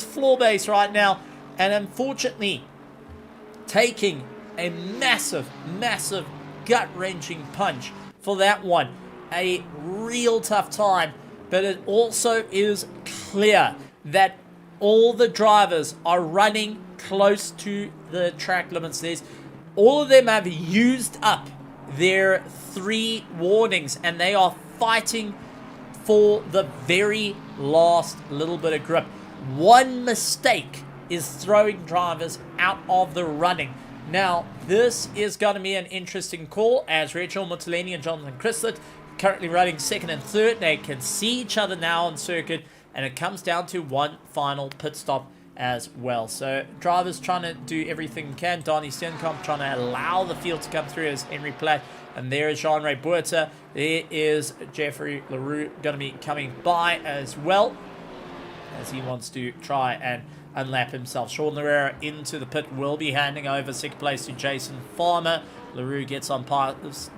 floor base right now, and unfortunately taking a massive gut-wrenching punch for that one. A real tough time, but it also is clear that all the drivers are running close to the track limits. All of them have used up their 3 warnings, and they are fighting for the very last little bit of grip. One mistake is throwing drivers out of the running. Now, this is going to be an interesting call, as Rachel Mutaleni and Jonathan Chrislet currently running 2nd and 3rd. They can see each other now on circuit, and it comes down to one final pit stop as well. So drivers trying to do everything they can. Donnie Steenkamp trying to allow the field to come through as Henry Platt. And there is Jean-Ray Buerta. There is Jeffrey LaRue going to be coming by as well, as he wants to try and unlap himself. Sean Loureiro into the pit, will be handing over 2nd place to Jason Farmer. LaRue gets on par with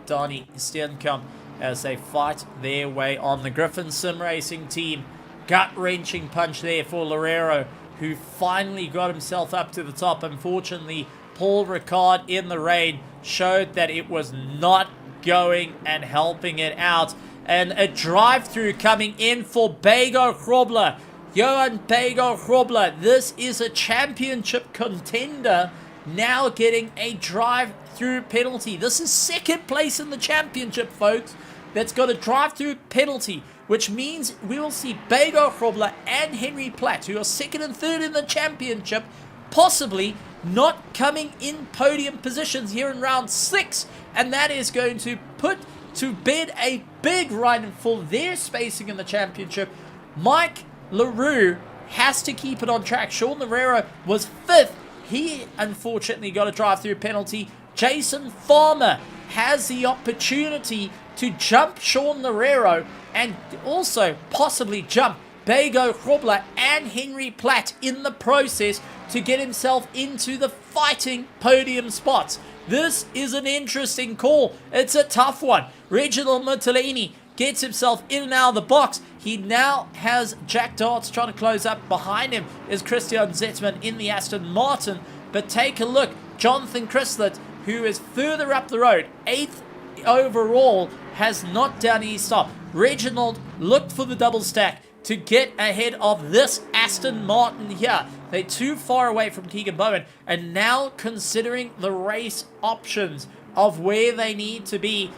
Donnie Steenkamp as they fight their way on. The Griffin Sim Racing team, gut-wrenching punch there for Loureiro, who finally got himself up to the top. Unfortunately, Paul Ricard in the rain showed that it was not going and helping it out. And a drive-through coming in for Bego Grobler. Johan Bego Grobler, this is a championship contender, now getting a drive-through penalty. This is 2nd place in the championship, folks. That's got a drive-through penalty, which means we will see Bego Grobler and Henry Platt, who are 2nd and 3rd in the championship, possibly not coming in podium positions here in round 6, and that is going to put to bed a big run for their spacing in the championship. Mike LaRue has to keep it on track. Sean Loureiro was 5th. He unfortunately got a drive-through penalty. Jason Farmer has the opportunity to jump Sean Loureiro and also possibly jump Bego Grobler and Henry Platt in the process to get himself into the fighting podium spots. This is an interesting call. It's a tough one. Reginald Mutalini gets himself in and out of the box. He now has Jack Darts trying to close up. Behind him is Christian Zetzman in the Aston Martin. But take a look. Jonathan Chrislet, who is further up the road, 8th overall, has not done his stop. Reginald looked for the double stack to get ahead of this Aston Martin here. They're too far away from Keegan Bowman. And now considering the race options of where they need to be,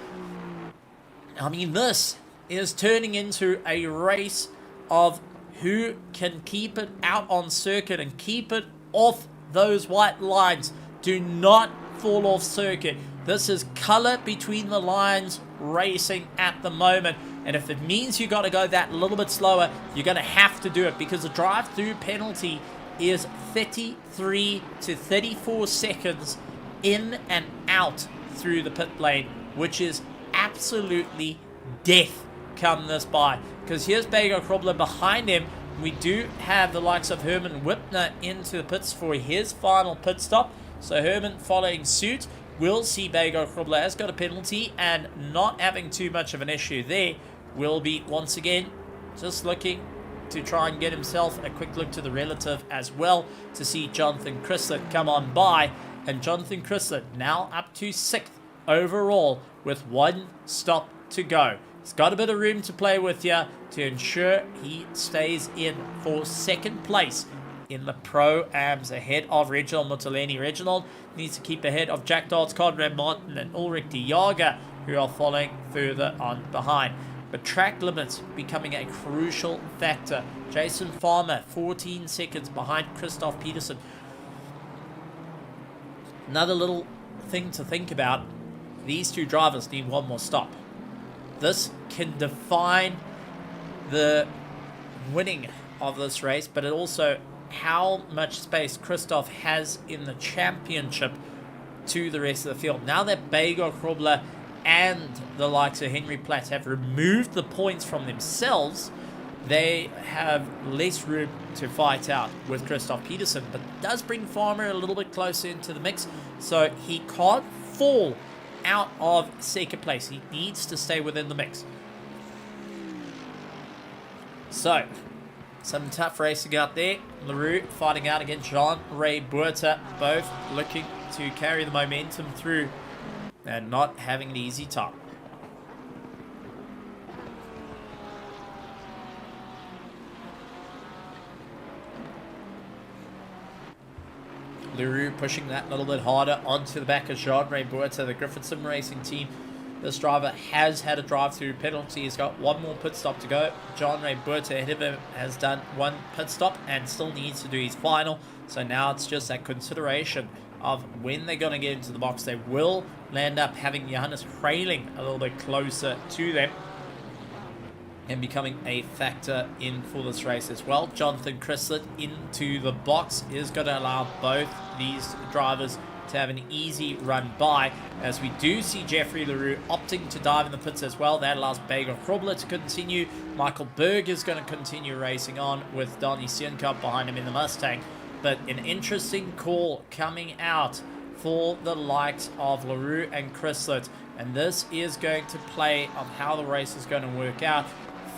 I mean, this is turning into a race of who can keep it out on circuit and keep it off those white lines. Do not fall off circuit. This is color between the lines racing at the moment. And if it means you got to go that little bit slower, you're going to have to do it, because the drive-through penalty is 33 to 34 seconds in and out through the pit lane, which is absolutely death come this by. Because here's Bago Krobler behind him. We do have the likes of Herman Whitner into the pits for his final pit stop. So Herman following suit. We'll see Bago Krobler has got a penalty and not having too much of an issue there. Will be once again just looking to try and get himself a quick look to the relative as well, to see Jonathan Chrysler come on by. And Jonathan Chrysler now up to 6th overall with 1 stop to go. He's got a bit of room to play with here to ensure he stays in for 2nd place in the Pro-Ams ahead of Reginald Mutaleni. Reginald needs to keep ahead of Jack Dodds, Conrad Martin and Ulrich de Jager, who are following further on behind. But track limits becoming a crucial factor. Jason Farmer 14 seconds behind Christoph Peterson. Another little thing to think about, these two drivers need 1 more stop. This can define the winning of this race, but it also how much space Christoph has in the championship to the rest of the field. Now that Bago Krobler and the likes of Henry Platt have removed the points from themselves, they have less room to fight out with Christoph Peterson, but does bring Farmer a little bit closer into the mix, so he can't fall out of 2nd place. He needs to stay within the mix. So, some tough racing out there. LaRue fighting out against Jean-Ray Buerta, both looking to carry the momentum through and not having an easy time. LaRue pushing that a little bit harder onto the back of Jean-Ray Buerta, the Griffin Sim Racing team. This driver has had a drive-through penalty. He's got 1 more pit stop to go. Jean-Ray Buerta ahead of him has done 1 pit stop and still needs to do his final. So now it's just that consideration of when they're going to get into the box. They will land up having Johannes Freyling a little bit closer to them and becoming a factor in for this race as well. Jonathan Chrysler into the box is going to allow both these drivers to have an easy run by, as we do see Jeffrey LaRue opting to dive in the pits as well. That allows Bago Krobler to continue. Michael Berg is going to continue racing on with Donny Sienkop behind him in the Mustang. But an interesting call coming out for the likes of LaRue and Chrysler, and this is going to play on how the race is going to work out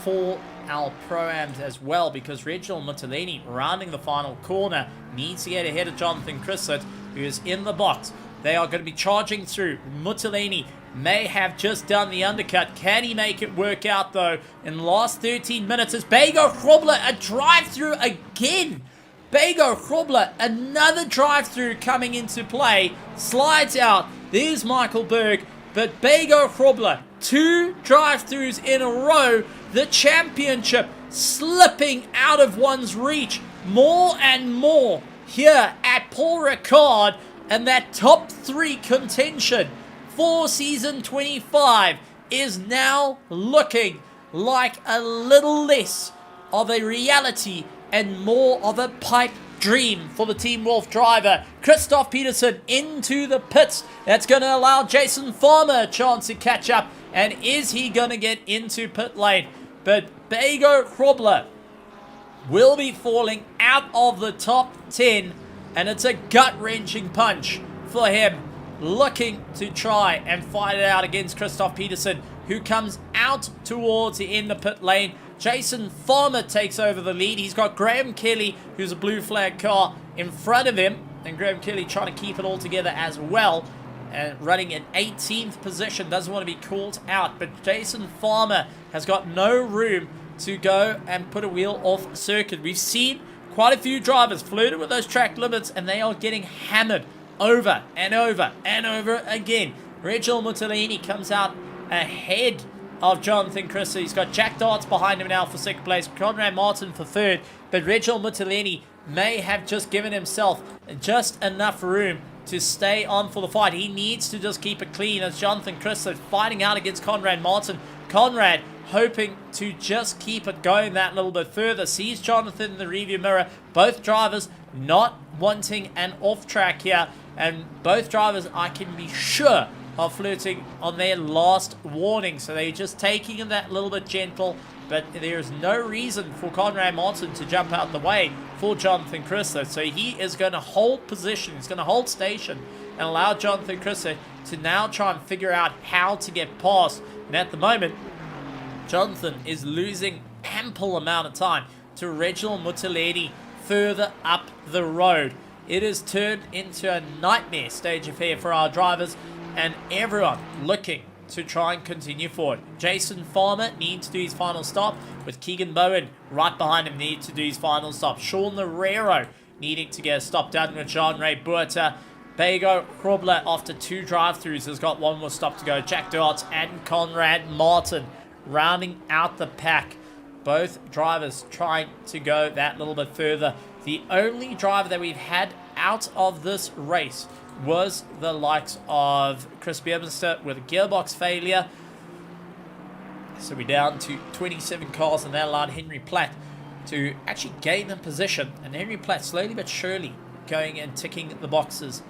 for our Pro-Ams as well, because Reginald Mutaleni, rounding the final corner, needs to get ahead of Jonathan Chrysler, who is in the box. They are going to be charging through. Mutaleni may have just done the undercut. Can he make it work out, though? In the last 13 minutes, it's Bago Krobler, a drive-through again. Bago Krobler, another drive-through coming into play. Slides out. There's Michael Berg. But Bago Krobler, 2 drive-throughs in a row. The championship slipping out of one's reach more and more here at Paul Ricard, and that top 3 contention for season 25 is now looking like a little less of a reality and more of a pipe dream for the Team Wolf driver. Christoph Peterson into the pits. That's going to allow Jason Farmer a chance to catch up. And is he going to get into pit lane? But Bago Krobler will be falling out of the top 10. And it's a gut-wrenching punch for him, looking to try and fight it out against Christoph Peterson, who comes out towards the end of pit lane. Jason Farmer takes over the lead. He's got Graham Kelly, who's a blue flag car, in front of him. And Graham Kelly trying to keep it all together as well. And running in 18th position. Doesn't want to be called out. But Jason Farmer has got no room to go and put a wheel off circuit. We've seen quite a few drivers flirted with those track limits, and they are getting hammered over and over and over again. Reginald Muttolini comes out ahead of Jonathan Christie. He's got Jack Darts behind him now for second place, Conrad Martin for third, but Reginald Muttolini may have just given himself just enough room to stay on for the fight. He needs to just keep it clean as Jonathan Christie fighting out against Conrad Martin. Conrad hoping to just keep it going that little bit further. Sees Jonathan in the rearview mirror. Both drivers not wanting an off track here, and both drivers, I can be sure, are flirting on their last warning. So they're just taking it that little bit gentle, but there's no reason for Conrad Martin to jump out the way for Jonathan Christie. So he is going to hold position, he's going to hold station and allow Jonathan Christie to now try and figure out how to get past. And at the moment, Jonathan is losing ample amount of time to Reginald Muttolini further up the road. It has turned into a nightmare stage affair for our drivers, and everyone looking to try and continue forward. Jason Farmer needs to do his final stop, with Keegan Bowen right behind him needs to do his final stop. Sean Lerero needing to get a stop done with Jean-Ray Buerta. Bego Krobler, after 2 drive-thrus, has got 1 more stop to go. Jack Darts and Conrad Martin rounding out the pack. Both drivers trying to go that little bit further. The only driver that we've had out of this race was the likes of Chris Bierminster with a gearbox failure. So we're down to 27 cars, and that allowed Henry Platt to actually gain the position. And Henry Platt slowly but surely going and ticking the boxes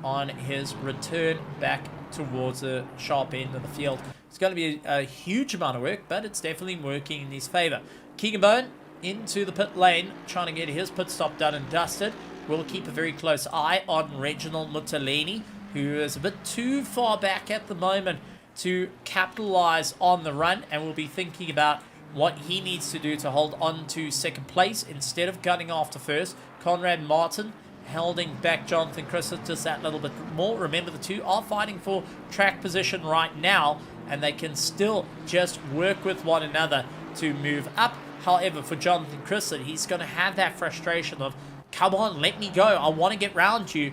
on his return back towards the sharp end of the field. It's going to be a huge amount of work, but it's definitely working in his favour. Keegan Bowen into the pit lane, trying to get his pit stop done and dusted. We'll keep a very close eye on Reginald Muttolini, who is a bit too far back at the moment to capitalise on the run, and we'll be thinking about what he needs to do to hold on to second place instead of gunning after first. Conrad Martin holding back Jonathan Christie just that little bit more. Remember, the two are fighting for track position right now, and they can still just work with one another to move up. However, for Jonathan Christie, he's going to have that frustration of, come on, let me go, I want to get round you.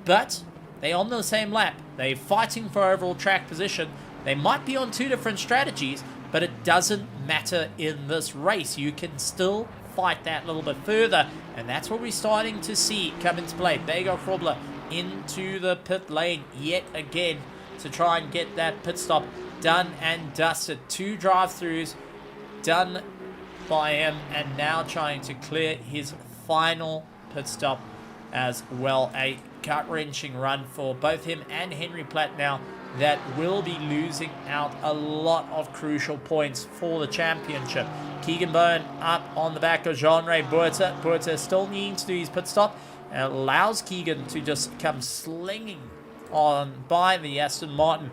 But they're on the same lap, they're fighting for overall track position. They might be on 2 different strategies, but it doesn't matter in this race. You can still fight that little bit further, and that's what we're starting to see come into play. Bego Krobler into the pit lane yet again to try and get that pit stop done and dusted. 2 drive-thrus done by him, and now trying to clear his final pit stop as well. A gut-wrenching run for both him and Henry Platt now that will be losing out a lot of crucial points for the championship. Keegan Bowen up on the back of Jean-Ray Buerta. Buerta still needing to do his pit stop, and it allows Keegan to just come slinging on by the Aston Martin,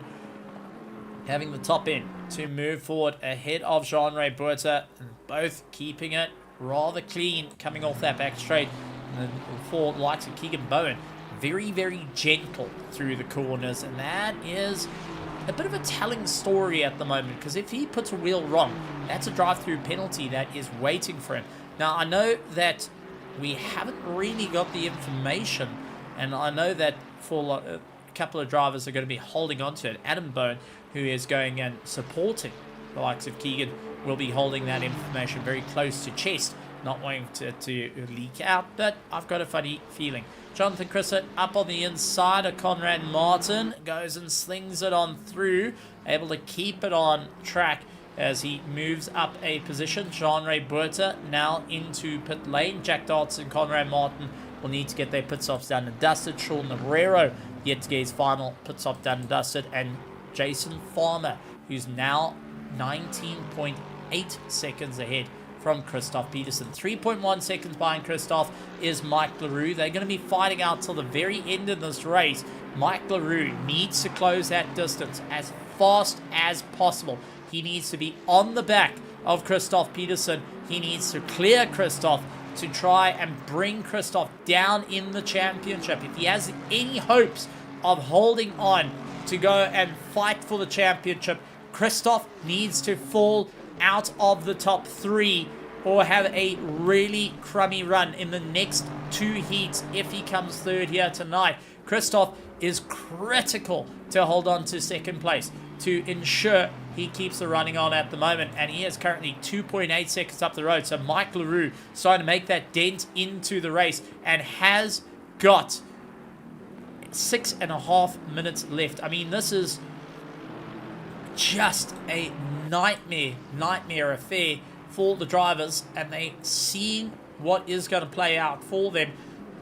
having the top end to move forward ahead of Jean-Ray Buerta, and both keeping it rather clean coming off that back straight. And for the likes of Keegan Bowen, very, very gentle through the corners, and that is a bit of a telling story at the moment, because if he puts a wheel wrong, that's a drive-through penalty that is waiting for him. Now, I know that we haven't really got the information, and I know that for a couple of drivers are going to be holding on to it. Adam Bone, who is going and supporting the likes of Keegan, will be holding that information very close to chest, not wanting to leak out, but I've got a funny feeling. Jonathan Christie up on the inside of Conrad Martin, goes and slings it on through, able to keep it on track as he moves up a position. Jean-Ray Buerta now into pit lane. Jack Darts and Conrad Martin will need to get their pit stops done and dusted. Sean Lerero yet to get his final pit stop done and dusted, and Jason Farmer, who's now 19.8 seconds ahead from Christoph Peterson. 3.1 seconds behind Christoph is Mike LaRue. They're going to be fighting out till the very end of this race. Mike LaRue needs to close that distance as fast as possible. He needs to be on the back of Christoph Peterson. He needs to clear Christoph to try and bring Christoph down in the championship. If he has any hopes of holding on to go and fight for the championship, Christoph needs to fall out of the top 3 or have a really crummy run in the next 2 heats if he comes third here tonight. Christoph is critical to hold on to second place to ensure he keeps the running on at the moment, and he is currently 2.8 seconds up the road. So Mike LaRue starting to make that dent into the race and has got 6.5 minutes left. I mean, this is just a nightmare affair for the drivers, and they seeing what is going to play out for them.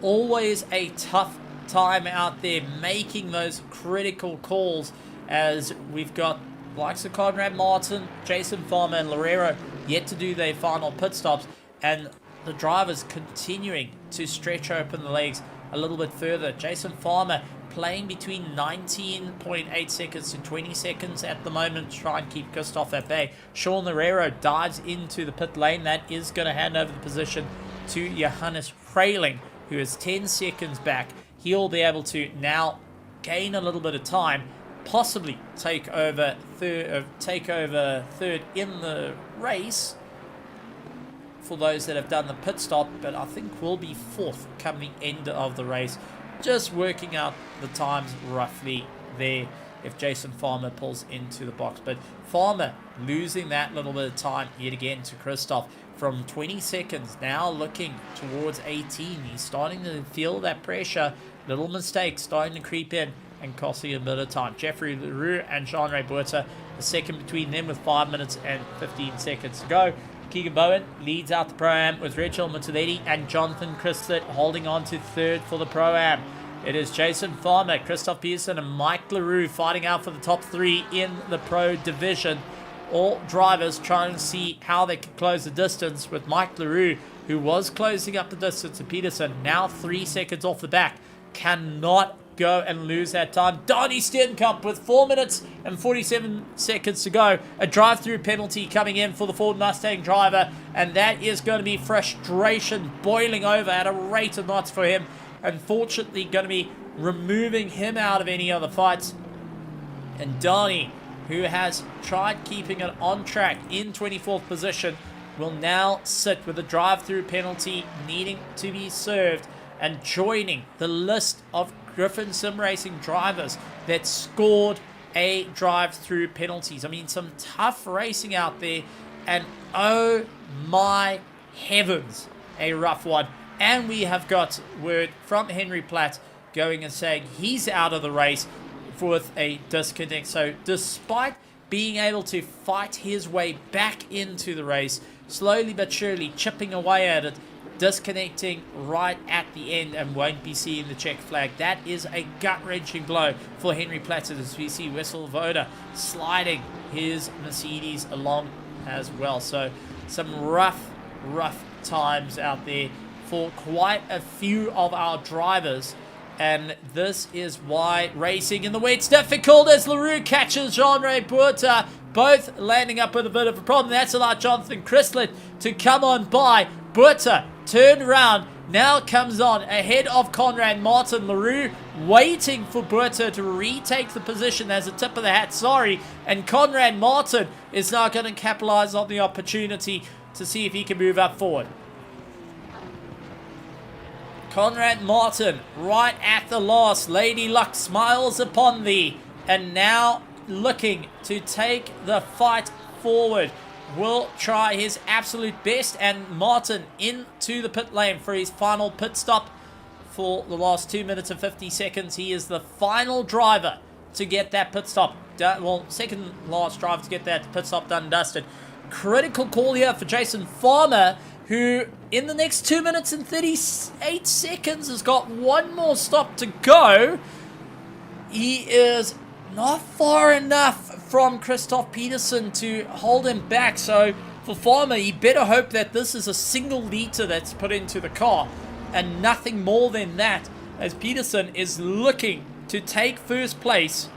Always a tough time out there making those critical calls, as we've got likes of Conrad Martin, Jason Farmer and Loureiro yet to do their final pit stops, and the drivers continuing to stretch open the legs a little bit further. Jason Farmer playing between 19.8 seconds to 20 seconds at the moment to try and keep Christoph at bay. Sean Loureiro dives into the pit lane. That is going to hand over the position to Johannes Freiling, who is 10 seconds back. He'll be able to now gain a little bit of time, possibly take over third in the race for those that have done the pit stop, but I think will be fourth come the end of the race. Just working out the times roughly there if Jason Farmer pulls into the box. But Farmer losing that little bit of time yet again to Christoph from 20 seconds, now looking towards 18. He's starting to feel that pressure. Little mistakes starting to creep in and costing a bit of time. Jeffrey Leroux and Jean-Ray Buerta, the second between them with 5 minutes and 15 seconds to go. Keegan Bowen leads out the Pro-Am with Rachel Mutaletti and Jonathan Chrislet holding on to third for the Pro-Am. It is Jason Farmer, Christoph Peterson and Mike LaRue fighting out for the top 3 in the Pro division. All drivers trying to see how they can close the distance, with Mike LaRue, who was closing up the distance to Peterson, now 3 seconds off the back, cannot go and lose that time. Donnie Steenkamp with 4 minutes and 47 seconds to go. A drive-through penalty coming in for the Ford Mustang driver, and that is going to be frustration boiling over at a rate of knots for him. Unfortunately, going to be removing him out of any other fights. And Donnie, who has tried keeping it on track in 24th position, will now sit with a drive-through penalty needing to be served and joining the list of Griffin Sim Racing drivers that scored a drive-through penalties. I mean, some tough racing out there, and oh my heavens, a rough one. And we have got word from Henry Platt going and saying he's out of the race with a disconnect. So despite being able to fight his way back into the race, slowly but surely chipping away at it, disconnecting right at the end and won't be seeing the check flag. That is a gut-wrenching blow for Henry Platt, as we see Wessel Voda sliding his Mercedes along as well. So some rough times out there for quite a few of our drivers, and this is why racing in the wet's difficult, as LaRue catches Jean-Ray Buerta, both landing up with a bit of a problem. That's allowed Jonathan Chrislet to come on by. Buerta turned around, now comes on ahead of Conrad Martin. LaRue waiting for Buerta to retake the position as a tip of the hat, and Conrad Martin is now going to capitalize on the opportunity to see if he can move up forward. Conrad Martin, right at the last. Lady Luck smiles upon thee, and now looking to take the fight forward. Will try his absolute best, and Martin into the pit lane for his final pit stop for the last 2 minutes and 50 seconds. He is the final driver to get that pit stop done. Well, second last driver to get that pit stop done and dusted. Critical call here for Jason Farmer, who in the next 2 minutes and 38 seconds has got one more stop to go. He is not far enough from Christoph Peterson to hold him back. So for Farmer, he better hope that this is a single litre that's put into the car and nothing more than that, as Peterson is looking to take first place.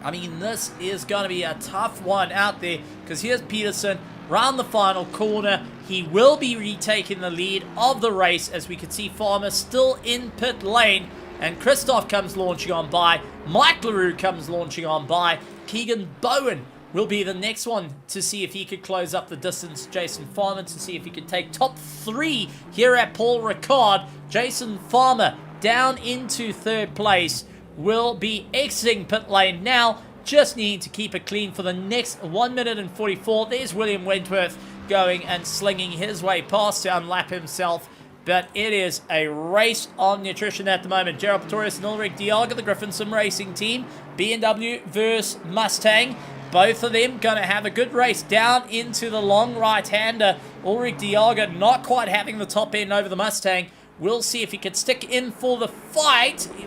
I mean, this is going to be a tough one out there, because here's Peterson round the final corner. He will be retaking the lead of the race, as we can see Farmer still in pit lane, and Christoph comes launching on by. Mike LaRue comes launching on by. Keegan Bowen will be the next one to see if he could close up the distance. Jason Farmer to see if he could take top 3 here at Paul Ricard. Jason Farmer down into 3rd place will be exiting pit lane now. Just needing to keep it clean for the next 1 minute and 44. There's William Wentworth going and slinging his way past to unlap himself. But it is a race on nutrition at the moment. Gerald Pretorius and Ulrich Dialga, the Griffin Sim Racing team. BMW versus Mustang. Both of them going to have a good race down into the long right-hander. Ulrich Dialga not quite having the top end over the Mustang. We'll see if he can stick in for the fight. He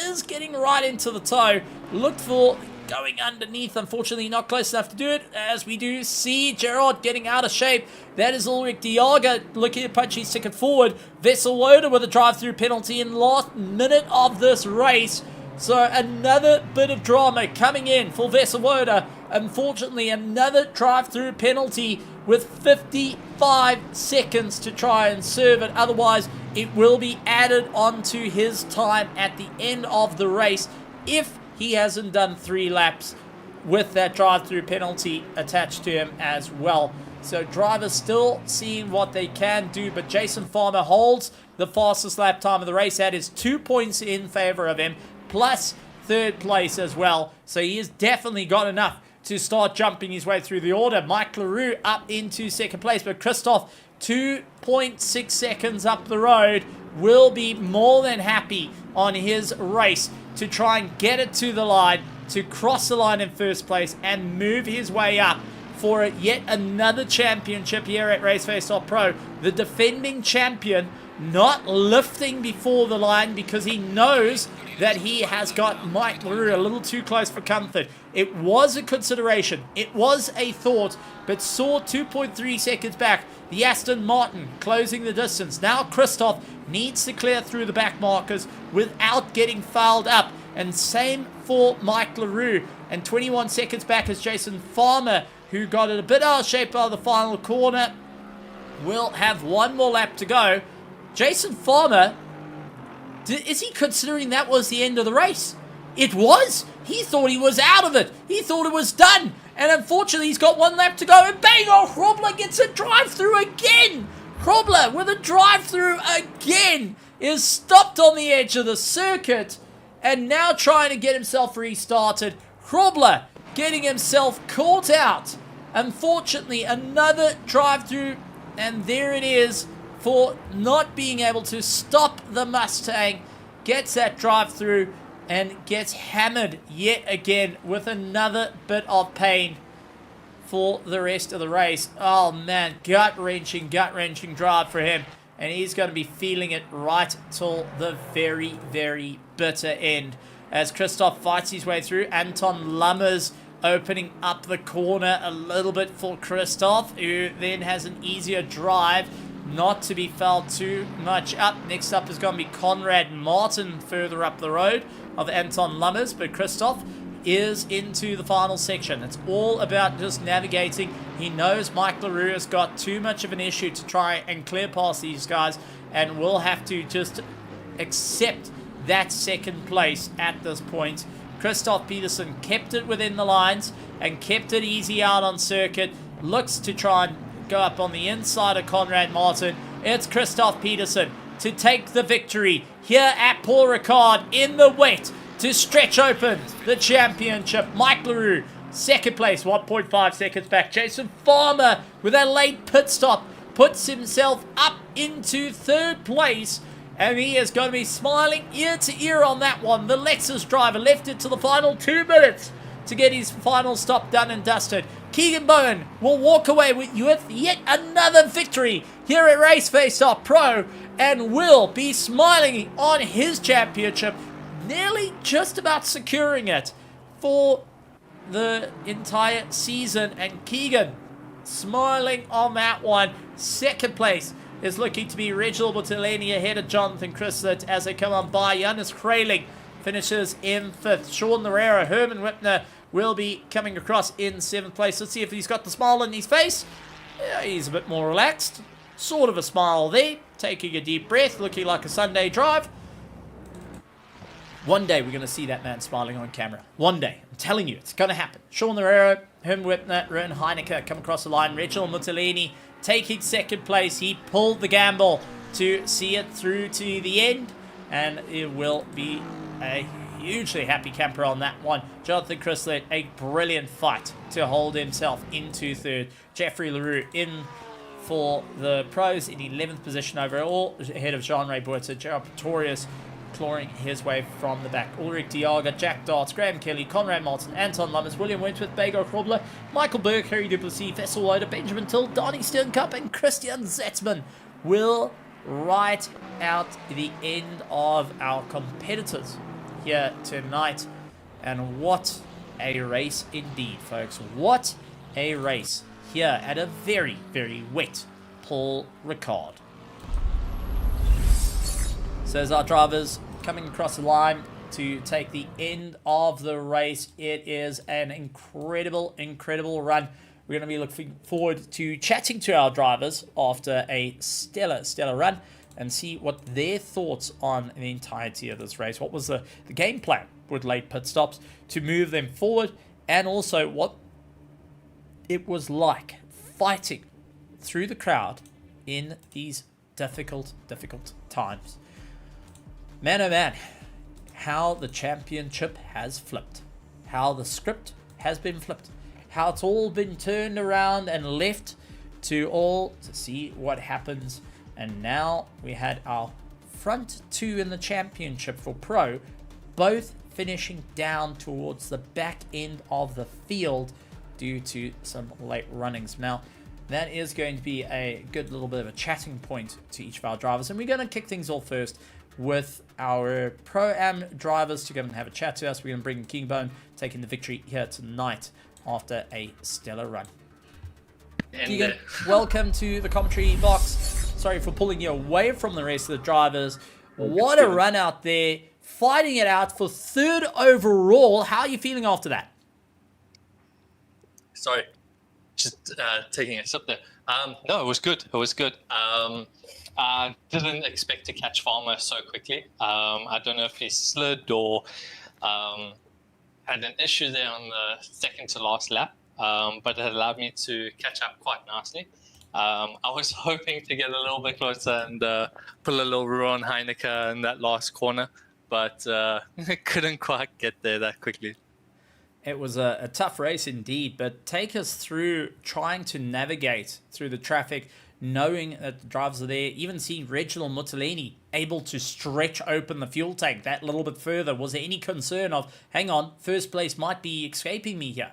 is getting right into the toe. Looked for going underneath. Unfortunately, not close enough to do it. As we do see Gerard getting out of shape. That is Ulrich Dialga looking to punch his ticket forward. Vesselwoda with a drive-through penalty in the last minute of this race. So another bit of drama coming in for Vesselwoda. Unfortunately, another drive-through penalty with 55 seconds to try and serve it. Otherwise, it will be added onto his time at the end of the race if he hasn't done 3 laps with that drive-through penalty attached to him as well. So drivers still seeing what they can do, but Jason Farmer holds the fastest lap time of the race. That is 2 points in favor of him, plus 3rd place as well. So he has definitely got enough to start jumping his way through the order. Mike LaRue up into 2nd place, but Christoph 2.6 seconds up the road will be more than happy on his race to try and get it to the line, to cross the line in 1st place and move his way up for yet another championship here at RaceFace.Pro. The defending champion not lifting before the line because he knows that he has got Mike LaRue a little too close for comfort. It was a consideration. It was a thought, but saw 2.3 seconds back. The Aston Martin closing the distance. Now Christoph needs to clear through the back markers without getting fouled up. And same for Mike LaRue. And 21 seconds back is Jason Farmer, who got it a bit out of shape by the final corner. Will have 1 more lap to go. Jason Farmer, is he considering that was the end of the race? It was. He thought he was out of it. He thought it was done. And unfortunately, he's got 1 lap to go. And bang, oh, Hrobler gets a drive-through again. Hrobler with a drive-through again is stopped on the edge of the circuit and now trying to get himself restarted. Hrobler getting himself caught out. Unfortunately, another drive-through, and there it is for not being able to stop the Mustang. Gets that drive-through and gets hammered yet again with another bit of pain for the rest of the race. Oh man, gut-wrenching drive for him. And he's going to be feeling it right till the very, very bitter end. As Christoph fights his way through, Anton Lummers opening up the corner a little bit for Christoph, who then has an easier drive not to be fouled too much up. Next up is going to be Conrad Martin further up the road of Anton Lummers, but Christoph is into the final section. It's all about just navigating. He knows Mike LaRue has got too much of an issue to try and clear past these guys, and will have to just accept that 2nd place at this point. Christoph Peterson kept it within the lines and kept it easy out on circuit. Looks to try and go up on the inside of Conrad Martin. It's Christoph Peterson to take the victory here at Paul Ricard in the wet to stretch open the championship. Mike LaRue, 2nd place, 1.5 seconds back. Jason Farmer with a late pit stop puts himself up into 3rd place. And he is going to be smiling ear to ear on that one. The Lexus driver left it to the final 2 minutes to get his final stop done and dusted. Keegan Bowen will walk away with yet another victory here at RaceFace.Pro and will be smiling on his championship, nearly just about securing it for the entire season. And Keegan smiling on that one. 2nd place is looking to be Reginald Bottolini ahead of Jonathan Chrysler as they come on by. Jonas Kraling finishes in 5th. Sean Larera, Herman Whitner will be coming across in 7th place. Let's see if he's got the smile on his face. Yeah, he's a bit more relaxed. Sort of a smile there. Taking a deep breath, looking like a Sunday drive. One day we're going to see that man smiling on camera. One day. I'm telling you, it's going to happen. Sean Herrera, Herm Whitner, Ren Heineke come across the line. Reginald Muttolini taking second place. He pulled the gamble to see it through to the end. And it will be a hugely happy camper on that one. Jonathan Chrysler, a brilliant fight to hold himself into third. Jeffrey Leroux in for the pros in 11th position overall, ahead of Jean-Ray Boerter. Gerard Pretorius clawing his way from the back. Ulrich Diaga, Jack Darts, Graham Kelly, Conrad Martin, Anton Lummers, William Wentworth, Bago Krobler, Michael Berg, Harry Duplessis, Vessel Loader, Benjamin Till, Donnie Sterncup, and Christian Zetzman will write out the end of our competitors here tonight. And what a race indeed, folks. What a race here at a very, very wet Paul Ricard. So as our drivers coming across the line to take the end of the race, it is an incredible, incredible run. We're going to be looking forward to chatting to our drivers after a stellar, stellar run and see what their thoughts on the entirety of this race. What was the game plan with late pit stops to move them forward, and also what it was like fighting through the crowd in these difficult, difficult times. Man, oh man, how the championship has flipped. How the script has been flipped. How it's all been turned around and left to all to see what happens. And now we had our front two in the championship for pro, both finishing down towards the back end of the field due to some late runnings. Now, that is going to be a good little bit of a chatting point to each of our drivers. And we're going to kick things off first with our Pro-Am drivers to come and have a chat to us. We're going to bring Kingbone taking the victory here tonight after a stellar run. Keegan, welcome to the commentary box. Sorry for pulling you away from the rest of the drivers. What a run out there. Fighting it out for third overall. How are you feeling after that? Sorry, just taking a sip there. No, it was good. It was good. I didn't expect to catch Farmer so quickly. I don't know if he slid or had an issue there on the second to last lap, but it allowed me to catch up quite nicely. I was hoping to get a little bit closer and pull a little Ron Heineke in that last corner, but couldn't quite get there that quickly. It was a tough race indeed, but take us through trying to navigate through the traffic, knowing that the drivers are there, even seeing Reginald Muttolini able to stretch open the fuel tank that little bit further. Was there any concern of, hang on, first place might be escaping me here?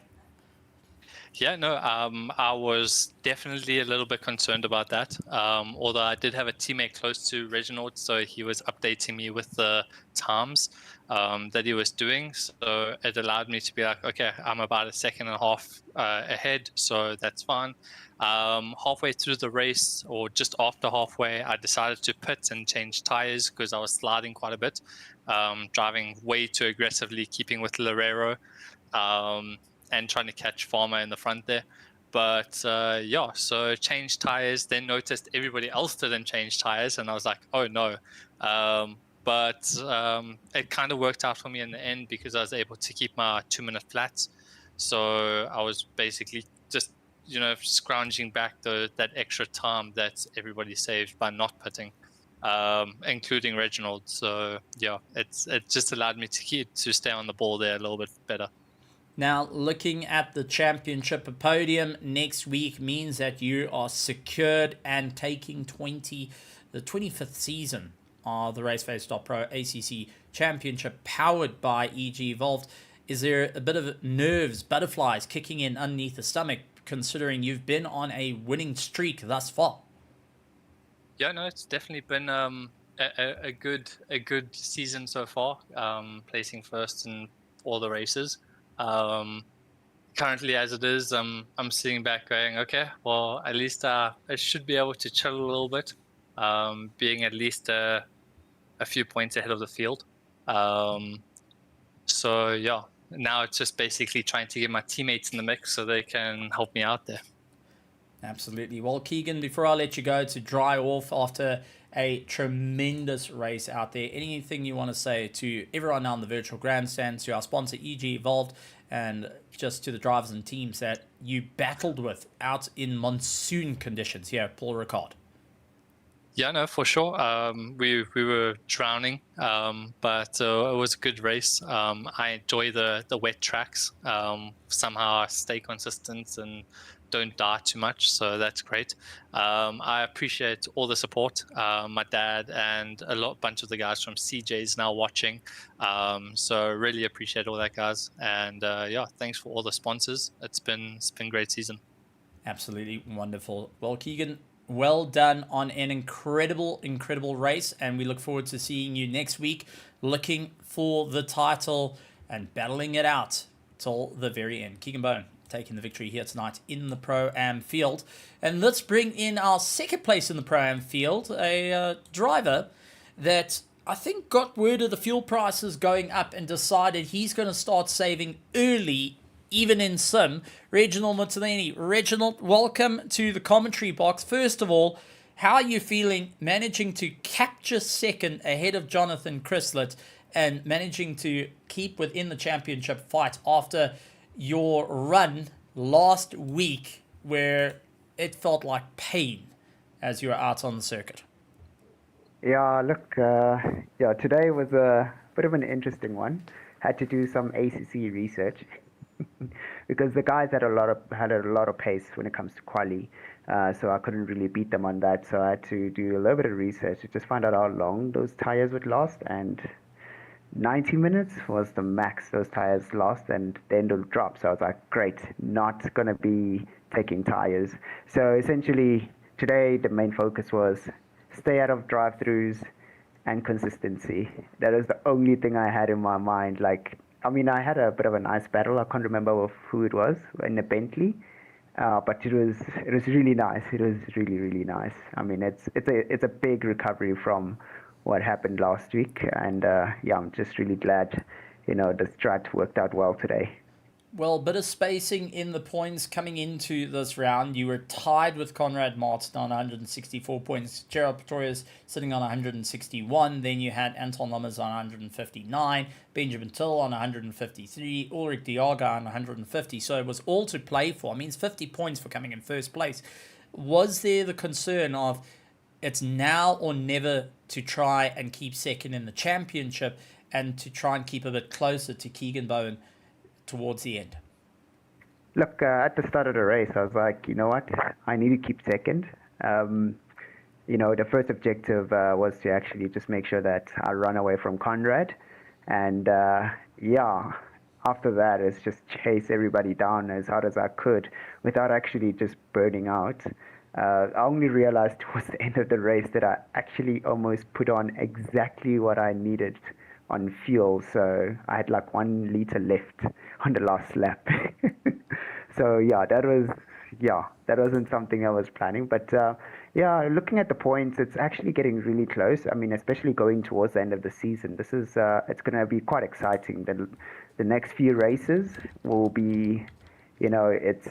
Yeah, no, I was definitely a little bit concerned about that. Although I did have a teammate close to Reginald, so he was updating me with the times that he was doing. So it allowed me to be like, okay, I'm about a second and a half ahead, so that's fine. Halfway through the race, or just after halfway, I decided to pit and change tires because I was sliding quite a bit, driving way too aggressively, keeping with Larero. And trying to catch Farmer in the front there. But yeah, so changed tires, then noticed everybody else didn't change tires, and I was like, oh no. But it kind of worked out for me in the end because I was able to keep my 2-minute flats. So I was basically just, scrounging back that extra time that everybody saved by not pitting, including Reginald. So yeah, it just allowed me to stay on the ball there a little bit better. Now, looking at the championship podium next week means that you are secured and taking the 25th season of the RaceFace.Pro ACC Championship powered by EG Evolved. Is there a bit of nerves, butterflies kicking in underneath the stomach, considering you've been on a winning streak thus far? Yeah, no, it's definitely been a good season so far, placing first in all the races. Currently as it is, I'm sitting back going, okay, well, at least I should be able to chill a little bit, being at least a few points ahead of the field. So yeah, now it's just basically trying to get my teammates in the mix so they can help me out there. Absolutely. Well, Keegan, before I let you go to dry off after a tremendous race out there. Anything you want to say to everyone on the virtual grandstand, to our sponsor EG Evolved, and just to the drivers and teams that you battled with out in monsoon conditions here at Paul Ricard? Yeah, no, for sure. We were drowning, but it was a good race. I enjoy the wet tracks. Somehow I stay consistent and don't die too much, so that's great. I appreciate all the support. My dad and bunch of the guys from CJ's now watching, so really appreciate all that, guys. And yeah, thanks for all the sponsors. It's been a great season. Absolutely wonderful. Well, Keegan, well done on an incredible race, and we look forward to seeing you next week, looking for the title and battling it out till the very end. Keegan Bone taking the victory here tonight in the Pro-Am field. And let's bring in our second place in the Pro-Am field, a driver that I think got word of the fuel prices going up and decided he's going to start saving early, even in sim. Reginald Mutalini. Reginald, welcome to the commentary box. First of all, how are you feeling managing to capture second ahead of Jonathan Chrysler and managing to keep within the championship fight after your run last week where it felt like pain as you were out on the circuit? Yeah, look, today was a bit of an interesting one. Had to do some ACC research because the guys had a lot of pace when it comes to quali, so I couldn't really beat them on that. So I had to do a little bit of research to just find out how long those tires would last, and 90 minutes was the max those tires last, and then they'll drop. So I was like, great, not going to be taking tires. So essentially, today the main focus was stay out of drive-throughs and consistency. That is the only thing I had in my mind. Like, I mean, I had a bit of a nice battle. I can't remember who it was in the Bentley, but it was really nice. It was really nice. I mean, it's a big recovery from what happened last week, and yeah, I'm just really glad, the strat worked out well today. Well, bit of spacing in the points coming into this round. You were tied with Conrad Martin on 164 points. Gerald Pretorius sitting on 161. Then you had Anton Lammers on 159. Benjamin Till on 153. Ulrich Diaga on 150. So it was all to play for. I mean, it's 50 points for coming in first place. Was there the concern of it's now or never to try and keep second in the championship and to try and keep a bit closer to Keegan Bowen towards the end? Look, at the start of the race, I was like, you know what? I need to keep second. The first objective was to actually just make sure that I run away from Conrad. And yeah, after that, it's just chase everybody down as hard as I could without actually just burning out. I only realized towards the end of the race that I actually almost put on exactly what I needed on fuel, so I had like 1 liter left on the last lap. So yeah, that wasn't something I was planning, but yeah, looking at the points, it's actually getting really close. I mean, especially going towards the end of the season, this is it's going to be quite exciting. The next few races will be, it's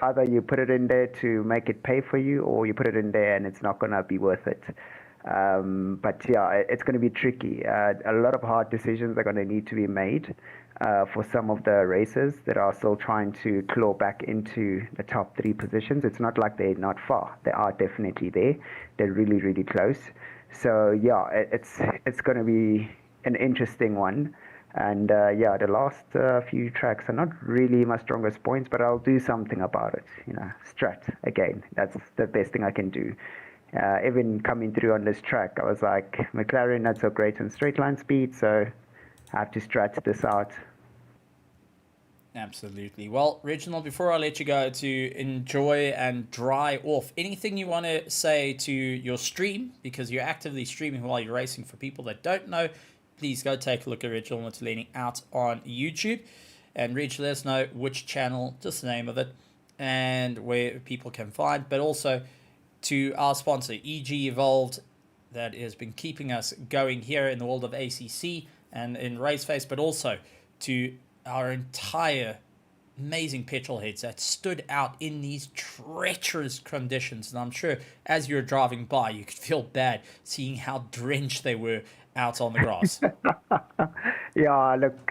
either you put it in there to make it pay for you, or you put it in there and it's not going to be worth it. But yeah, it's going to be tricky. A lot of hard decisions are going to need to be made for some of the racers that are still trying to claw back into the top 3 positions. It's not like they're not far. They are definitely there. They're really close. So yeah, it's going to be an interesting one. And yeah, the last few tracks are not really my strongest points, but I'll do something about it. Strat again. That's the best thing I can do. Even coming through on this track, I was like, McLaren not so great on straight line speed, so I have to strat this out. Absolutely. Well, Reginald, before I let you go to enjoy and dry off, anything you want to say to your stream, because you're actively streaming while you're racing. For people that don't know, please go take a look at Reginald Mutalini out on YouTube. And Reg, let us know which channel, just the name of it, and where people can find, but also to our sponsor, EG Evolved, that has been keeping us going here in the world of ACC and in RaceFace, but also to our entire amazing petrol heads that stood out in these treacherous conditions. And I'm sure as you were driving by, you could feel bad seeing how drenched they were out on the grass. Yeah, look,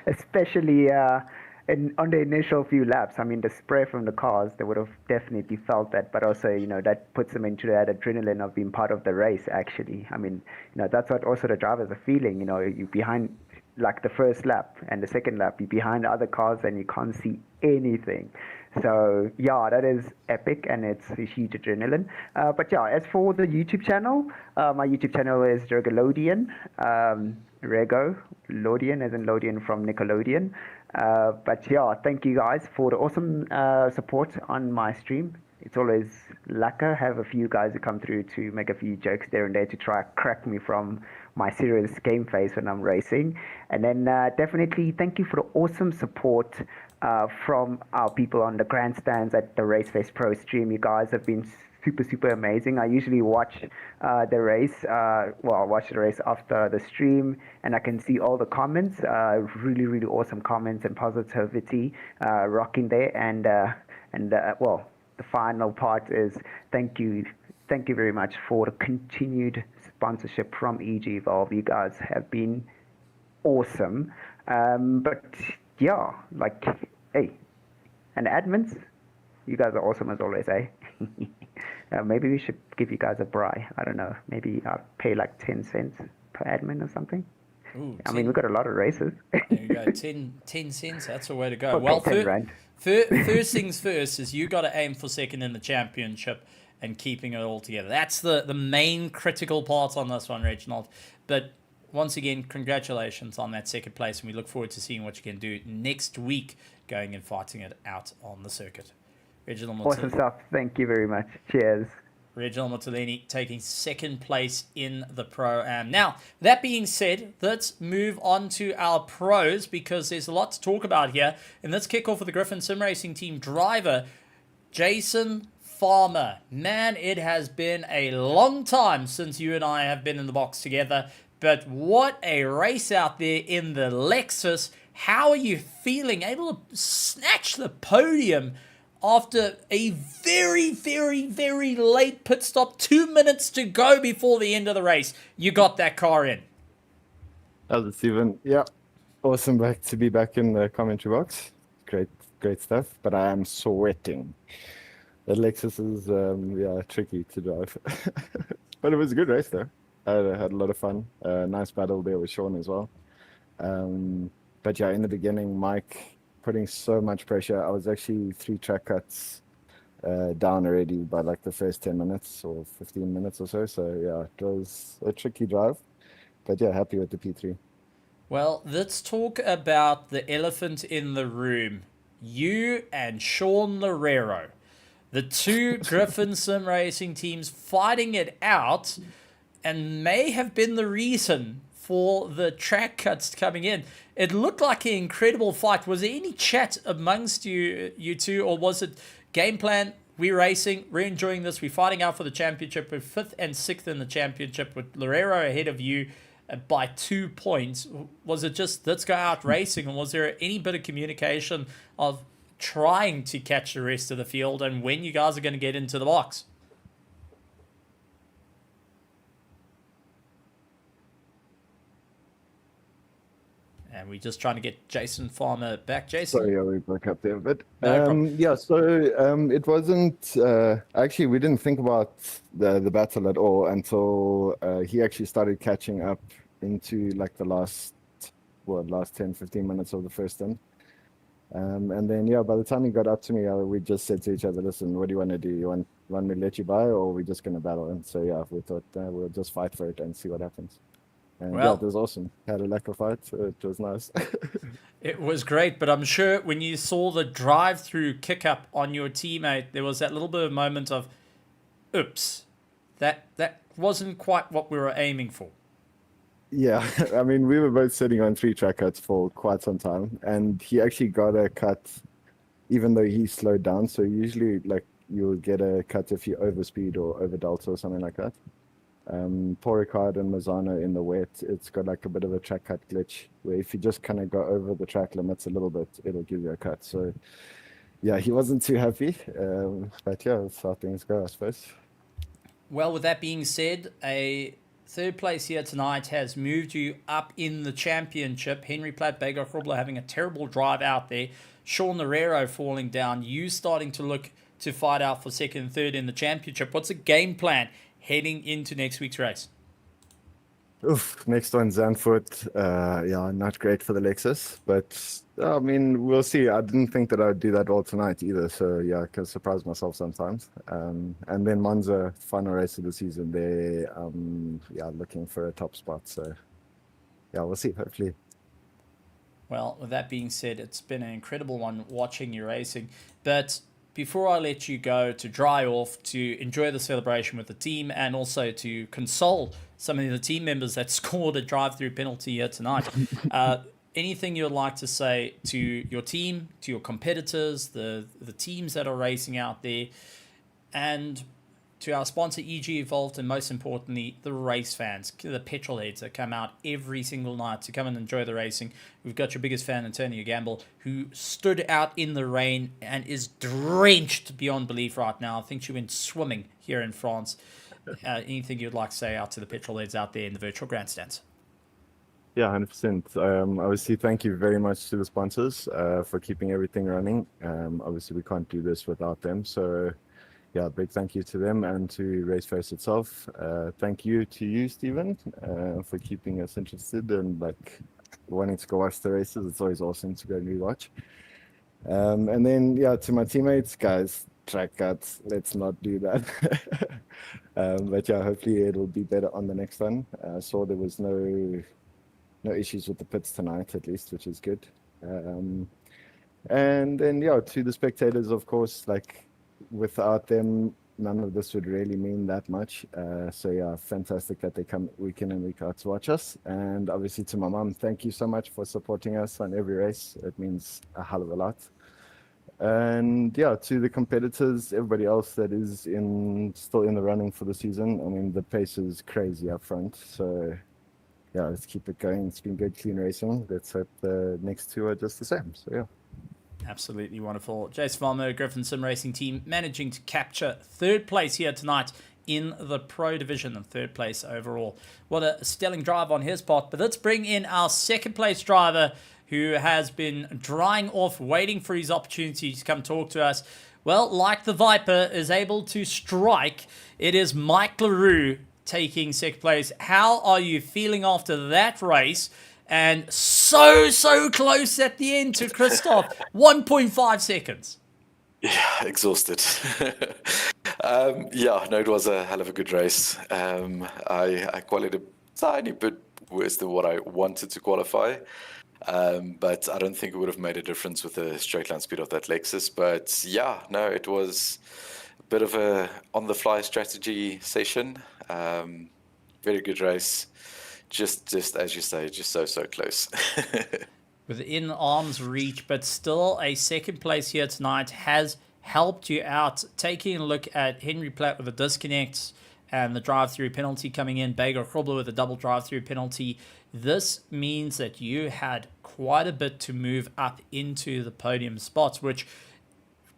especially on the initial few laps. I mean, the spray from the cars, they would have definitely felt that, but also, that puts them into that adrenaline of being part of the race, actually. I mean, that's what also the drivers are feeling. You're behind, like the first lap and the second lap, you're behind other cars and you can't see anything. So, yeah, that is epic and it's a huge adrenaline. But yeah, as for the YouTube channel, my YouTube channel is Regalodian, Lodian, as in Lodian from Nickelodeon. But yeah, thank you guys for the awesome support on my stream. It's always lacquer. Have a few guys who come through to make a few jokes there and there to try crack me from my serious game face when I'm racing. And then definitely thank you for the awesome support from our people on the grandstands at the RaceFace.Pro stream. You guys have been super amazing. I usually watch the race. I watch the race after the stream, and I can see all the comments. Really awesome comments and positivity rocking there. And the final part is thank you very much for the continued sponsorship from EG Evolve. You guys have been awesome. But yeah, hey, and admins, you guys are awesome as always, eh? Maybe we should give you guys a bri. I don't know. Maybe I'll pay like 10 cents per admin or something. Ooh, I mean, we've got a lot of races. There you go. 10 cents. That's the way to go. Okay, Well, 10 rand. first things first is you got to aim for second in the championship and keeping it all together. That's the main critical part on this one, Reginald. But once again, congratulations on that second place, and we look forward to seeing what you can do next week going and fighting it out on the circuit. Reginald Awesome stuff. Thank you very much. Cheers. Reginald Mortellini taking second place in the Pro-Am. Now, that being said, let's move on to our pros because there's a lot to talk about here. And let's kick off with the Griffin Sim Racing Team driver, Jason Farmer. Man, it has been a long time since you and I have been in the box together. But what a race out there in the Lexus. How are you feeling? Able to snatch the podium after a very late pit stop, 2 minutes to go before the end of the race. You got that car in. How's it, Steven? Yeah, awesome to be back in the commentary box. Great stuff, but I am sweating. The Lexus is tricky to drive. But it was a good race though. I had a lot of fun. Nice battle there with Sean as well. But yeah, in the beginning, Mike putting so much pressure. I was actually 3 track cuts down already by like the first 10 minutes or 15 minutes or so. So yeah, it was a tricky drive, but yeah, happy with the P3. Well, let's talk about the elephant in the room. You and Sean Loureiro, the two Griffin Sim Racing teams fighting it out, and may have been the reason for the track cuts coming in. It looked like an incredible fight. Was there any chat amongst you two, or was it game plan? We're racing, we're enjoying this, we're fighting out for the championship. We're 5th and 6th in the championship with Loureiro ahead of you by 2 points. Was it just let's go out racing, or was there any bit of communication of trying to catch the rest of the field and when you guys are going to get into the box? And we're just trying to get Jason Farmer back. Jason? Sorry, we broke up there. But No problem. yeah, so it wasn't... actually, we didn't think about the battle at all until he actually started catching up into like the last 10, 15 minutes of the first end. And then, yeah, by the time he got up to me, we just said to each other, listen, what do you want to do? You want me to let you by, or are we just going to battle? And so, yeah, we thought we'll just fight for it and see what happens. And yeah, it was awesome. Had a lack of fight, so it was nice. It was great, but I'm sure when you saw the drive-through kick-up on your teammate, there was that little bit of moment of, oops, that wasn't quite what we were aiming for. Yeah, I mean, we were both sitting on 3 track cuts for quite some time, and he actually got a cut even though he slowed down. So usually, like, you'll get a cut if you overspeed or over delta or something like that. Poor Ricard and Mazzano in the wet, it's got like a bit of a track cut glitch where if you just kind of go over the track limits a little bit, it'll give you a cut. So yeah, he wasn't too happy, but yeah, that's how things go, I suppose. Well, with that being said, a third place here tonight has moved you up in the championship. Henry Platt, Bago Krobler having a terrible drive out there. Sean Herrero falling down. You starting to look to fight out for second and third in the championship. What's the game plan heading into next week's race? Oof, next one, Zandvoort. Yeah, not great for the Lexus, but I mean, we'll see. I didn't think that I'd do that all tonight either, so yeah, I can surprise myself sometimes. And then Monza, final race of the season. They're yeah, looking for a top spot, so yeah, we'll see. Hopefully. Well, with that being said, it's been an incredible one watching you racing. But before I let you go to dry off, to enjoy the celebration with the team, and also to console some of the team members that scored a drive-through penalty here tonight, anything you'd like to say to your team, to your competitors, the teams that are racing out there, and to our sponsor EG Evolved, and most importantly the race fans, the petrol heads that come out every single night to come and enjoy the racing. We've got your biggest fan, Antonio Gamble, who stood out in the rain and is drenched beyond belief right now. I think she went swimming here in France. Anything you'd like to say out to the petrol heads out there in the virtual grandstands? Yeah, 100%. Obviously, thank you very much to the sponsors for keeping everything running. Obviously, we can't do this without them, so yeah, big thank you to them and to RaceFace itself. Thank you to you, Stephen, for keeping us interested and like wanting to go watch the races. It's always awesome to go and rewatch. And then, yeah, to my teammates, guys, track cuts, let's not do that. But yeah, hopefully it'll be better on the next one. I saw there was no issues with the pits tonight, at least, which is good. And then, yeah, to the spectators, of course, like, without them, none of this would really mean that much. So yeah, fantastic that they come week in and week out to watch us. And obviously to my mom, thank you so much for supporting us on every race. It means a hell of a lot. And yeah, to the competitors, everybody else that is still in the running for the season. I mean, the pace is crazy up front. So yeah, let's keep it going. It's been good, clean racing. Let's hope the next two are just the same. So yeah. Absolutely wonderful. Jason Valmer, Griffin Sim Racing Team, managing to capture third place here tonight in the Pro Division and third place overall. What a stellar drive on his part. But let's bring in our second place driver who has been drying off, waiting for his opportunity to come talk to us. Well, like the Viper is able to strike, it is Mike LaRue taking second place. How are you feeling after that race? And so close at the end to Christoph. 1.5 seconds. Yeah, exhausted. Yeah, no, it was a hell of a good race. I qualified a tiny bit worse than what I wanted to qualify. But I don't think it would have made a difference with the straight line speed of that Lexus. But yeah, no, it was a bit of a on-the-fly strategy session. Very good race. Just as you say, just so close. Within arm's reach, but still a second place here tonight has helped you out. Taking a look at Henry Platt with a disconnect and the drive-through penalty coming in, Bago Krobler with a double drive-through penalty. This means that you had quite a bit to move up into the podium spots, which,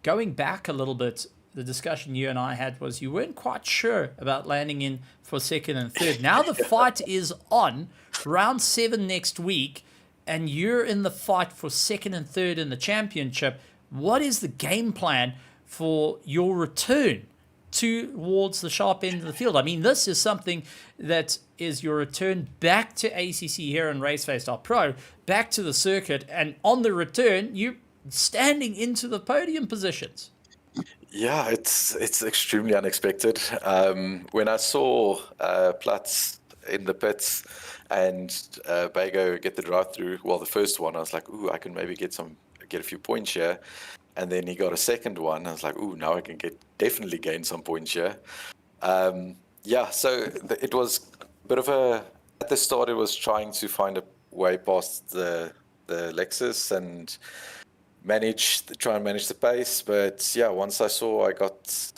going back a little bit, the discussion you and I had was you weren't quite sure about landing in for second and third. Now the fight is on, round 7 next week, and you're in the fight for second and third in the championship. What is the game plan for your return towards the sharp end of the field? I mean, this is something that is your return back to ACC here in RaceFace.Pro, back to the circuit, and on the return, you're standing into the podium positions. Yeah, it's extremely unexpected. When I saw Platz in the pits and Bago get the drive-through, well, the first one, I was like, ooh, I can maybe get a few points here. And then he got a second one. I was like, ooh, now I can definitely gain some points here. Yeah, so it was a bit of at the start, it was trying to find a way past the Lexus and try and manage the pace. But yeah, once I saw I got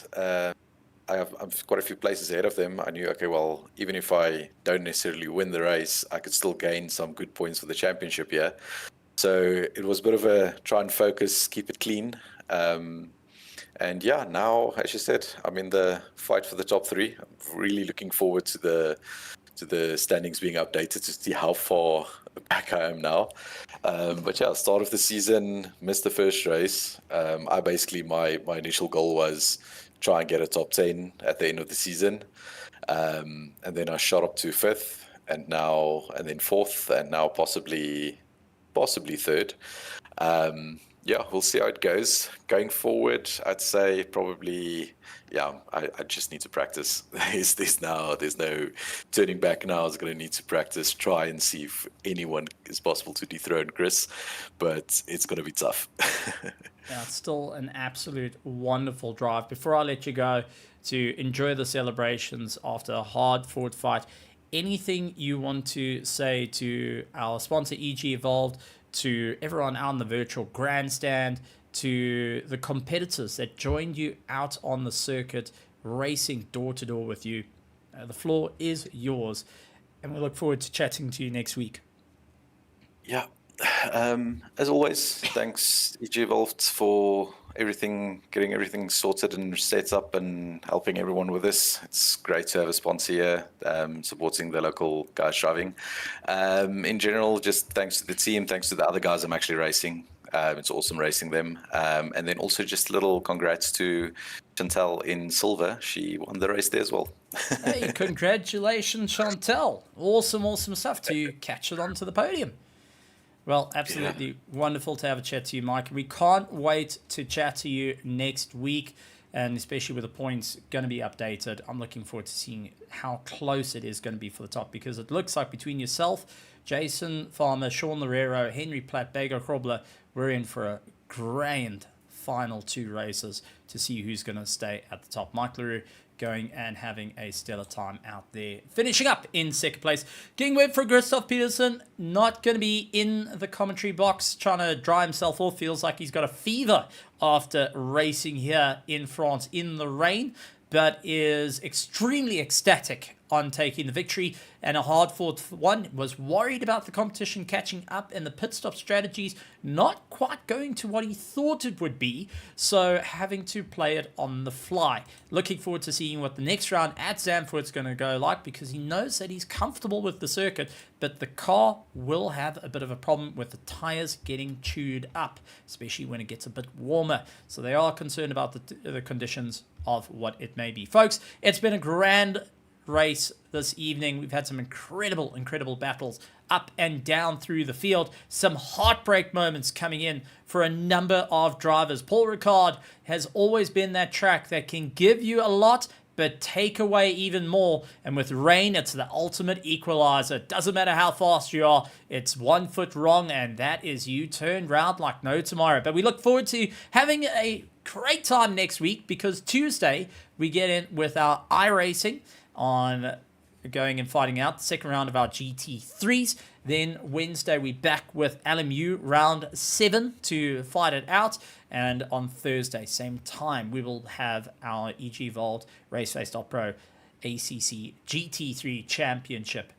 I'm quite a few places ahead of them. I knew, okay, well, even if I don't necessarily win the race, I could still gain some good points for the championship here. So it was a bit of a try and focus, keep it clean. And yeah, now, as you said, I'm in the fight for the top 3. I'm really looking forward to the standings being updated to see how far back I am now. But yeah, start of the season, missed the first race. I basically, my initial goal was try and get a top 10 at the end of the season. And then I shot up to 5th and then 4th and now possibly 3rd. Yeah, we'll see how it goes. Going forward, I'd say probably, yeah, I just need to practice. There's no turning back now. I was going to need to practice, try and see if anyone is possible to dethrone Chris, but it's going to be tough. Yeah, it's still an absolute wonderful drive. Before I let you go to enjoy the celebrations after a hard-fought fight, anything you want to say to our sponsor, EG Evolved, to everyone out in the virtual grandstand, to the competitors that joined you out on the circuit, racing door to door with you. The floor is yours, and we look forward to chatting to you next week. Yeah, as always, thanks EG Evolved for everything, getting everything sorted and set up and helping everyone with this. It's great to have a sponsor here, supporting the local guys driving. In general, just thanks to the team, thanks to the other guys I'm actually racing. It's awesome racing them. And then also just little congrats to Chantal in silver. She won the race there as well. Hey, congratulations, Chantal. Awesome stuff to catch it onto the podium. Well, absolutely wonderful to have a chat to you, Mike. We can't wait to chat to you next week, and especially with the points going to be updated. I'm looking forward to seeing how close it is going to be for the top, because it looks like between yourself, Jason Farmer, Sean Lorero, Henry Platt, Bago Krobler, we're in for a grand final 2 races to see who's going to stay at the top. Mike LaRue going and having a stellar time out there. Finishing up in 2nd place. Getting word for Christoph Peterson. Not going to be in the commentary box, trying to dry himself off. Feels like he's got a fever after racing here in France in the rain, but is extremely ecstatic on taking the victory, and a hard-fought one. Was worried about the competition catching up and the pit stop strategies not quite going to what he thought it would be, so having to play it on the fly. Looking forward to seeing what the next round at Zandvoort's going to go like, because he knows that he's comfortable with the circuit, but the car will have a bit of a problem with the tires getting chewed up, especially when it gets a bit warmer. So they are concerned about the conditions of what it may be. Folks, it's been a grand race this evening. We've had some incredible battles up and down through the field. Some heartbreak moments coming in for a number of drivers. Paul Ricard has always been that track that can give you a lot but take away even more, and with rain, it's the ultimate equalizer. It doesn't matter how fast you are, it's 1 foot wrong, and that is you turned round like no tomorrow. But we look forward to having a great time next week, because Tuesday we get in with our iRacing on going and fighting out the 2nd round of our GT3s. Then Wednesday we back with LMU round 7 to fight it out, and on Thursday same time we will have our EG Evolved RaceFace.Pro ACC GT3 Championship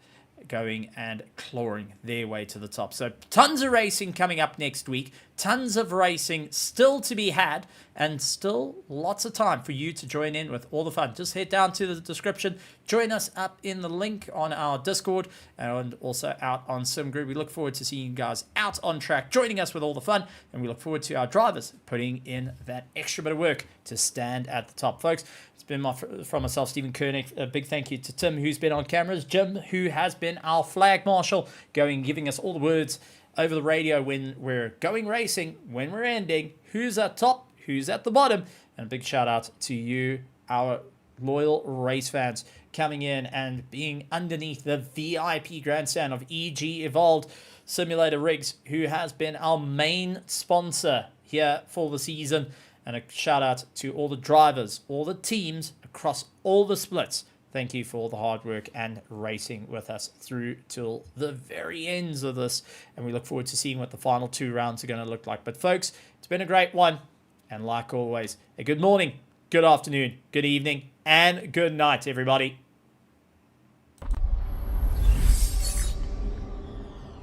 going and clawing their way to the top. So tons of racing coming up next week, tons of racing still to be had, and still lots of time for you to join in with all the fun. Just head down to the description, join us up in the link on our Discord, and also out on SimGrid. We look forward to seeing you guys out on track, joining us with all the fun, and we look forward to our drivers putting in that extra bit of work to stand at the top. Folks, it's been from myself, Stephen Koenig. A big thank you to Tim, who's been on cameras, Jim, who has been our flag marshal, giving us all the words over the radio when we're going racing, when we're ending, who's at top, who's at the bottom. And a big shout out to you, our loyal race fans, coming in and being underneath the VIP grandstand of EG Evolved Simulator Rigs, who has been our main sponsor here for the season. And a shout out to all the drivers, all the teams across all the splits. Thank you for all the hard work and racing with us through till the very ends of this. And we look forward to seeing what the final 2 rounds are going to look like. But folks, it's been a great one. And like always, a good morning, good afternoon, good evening, and good night, everybody.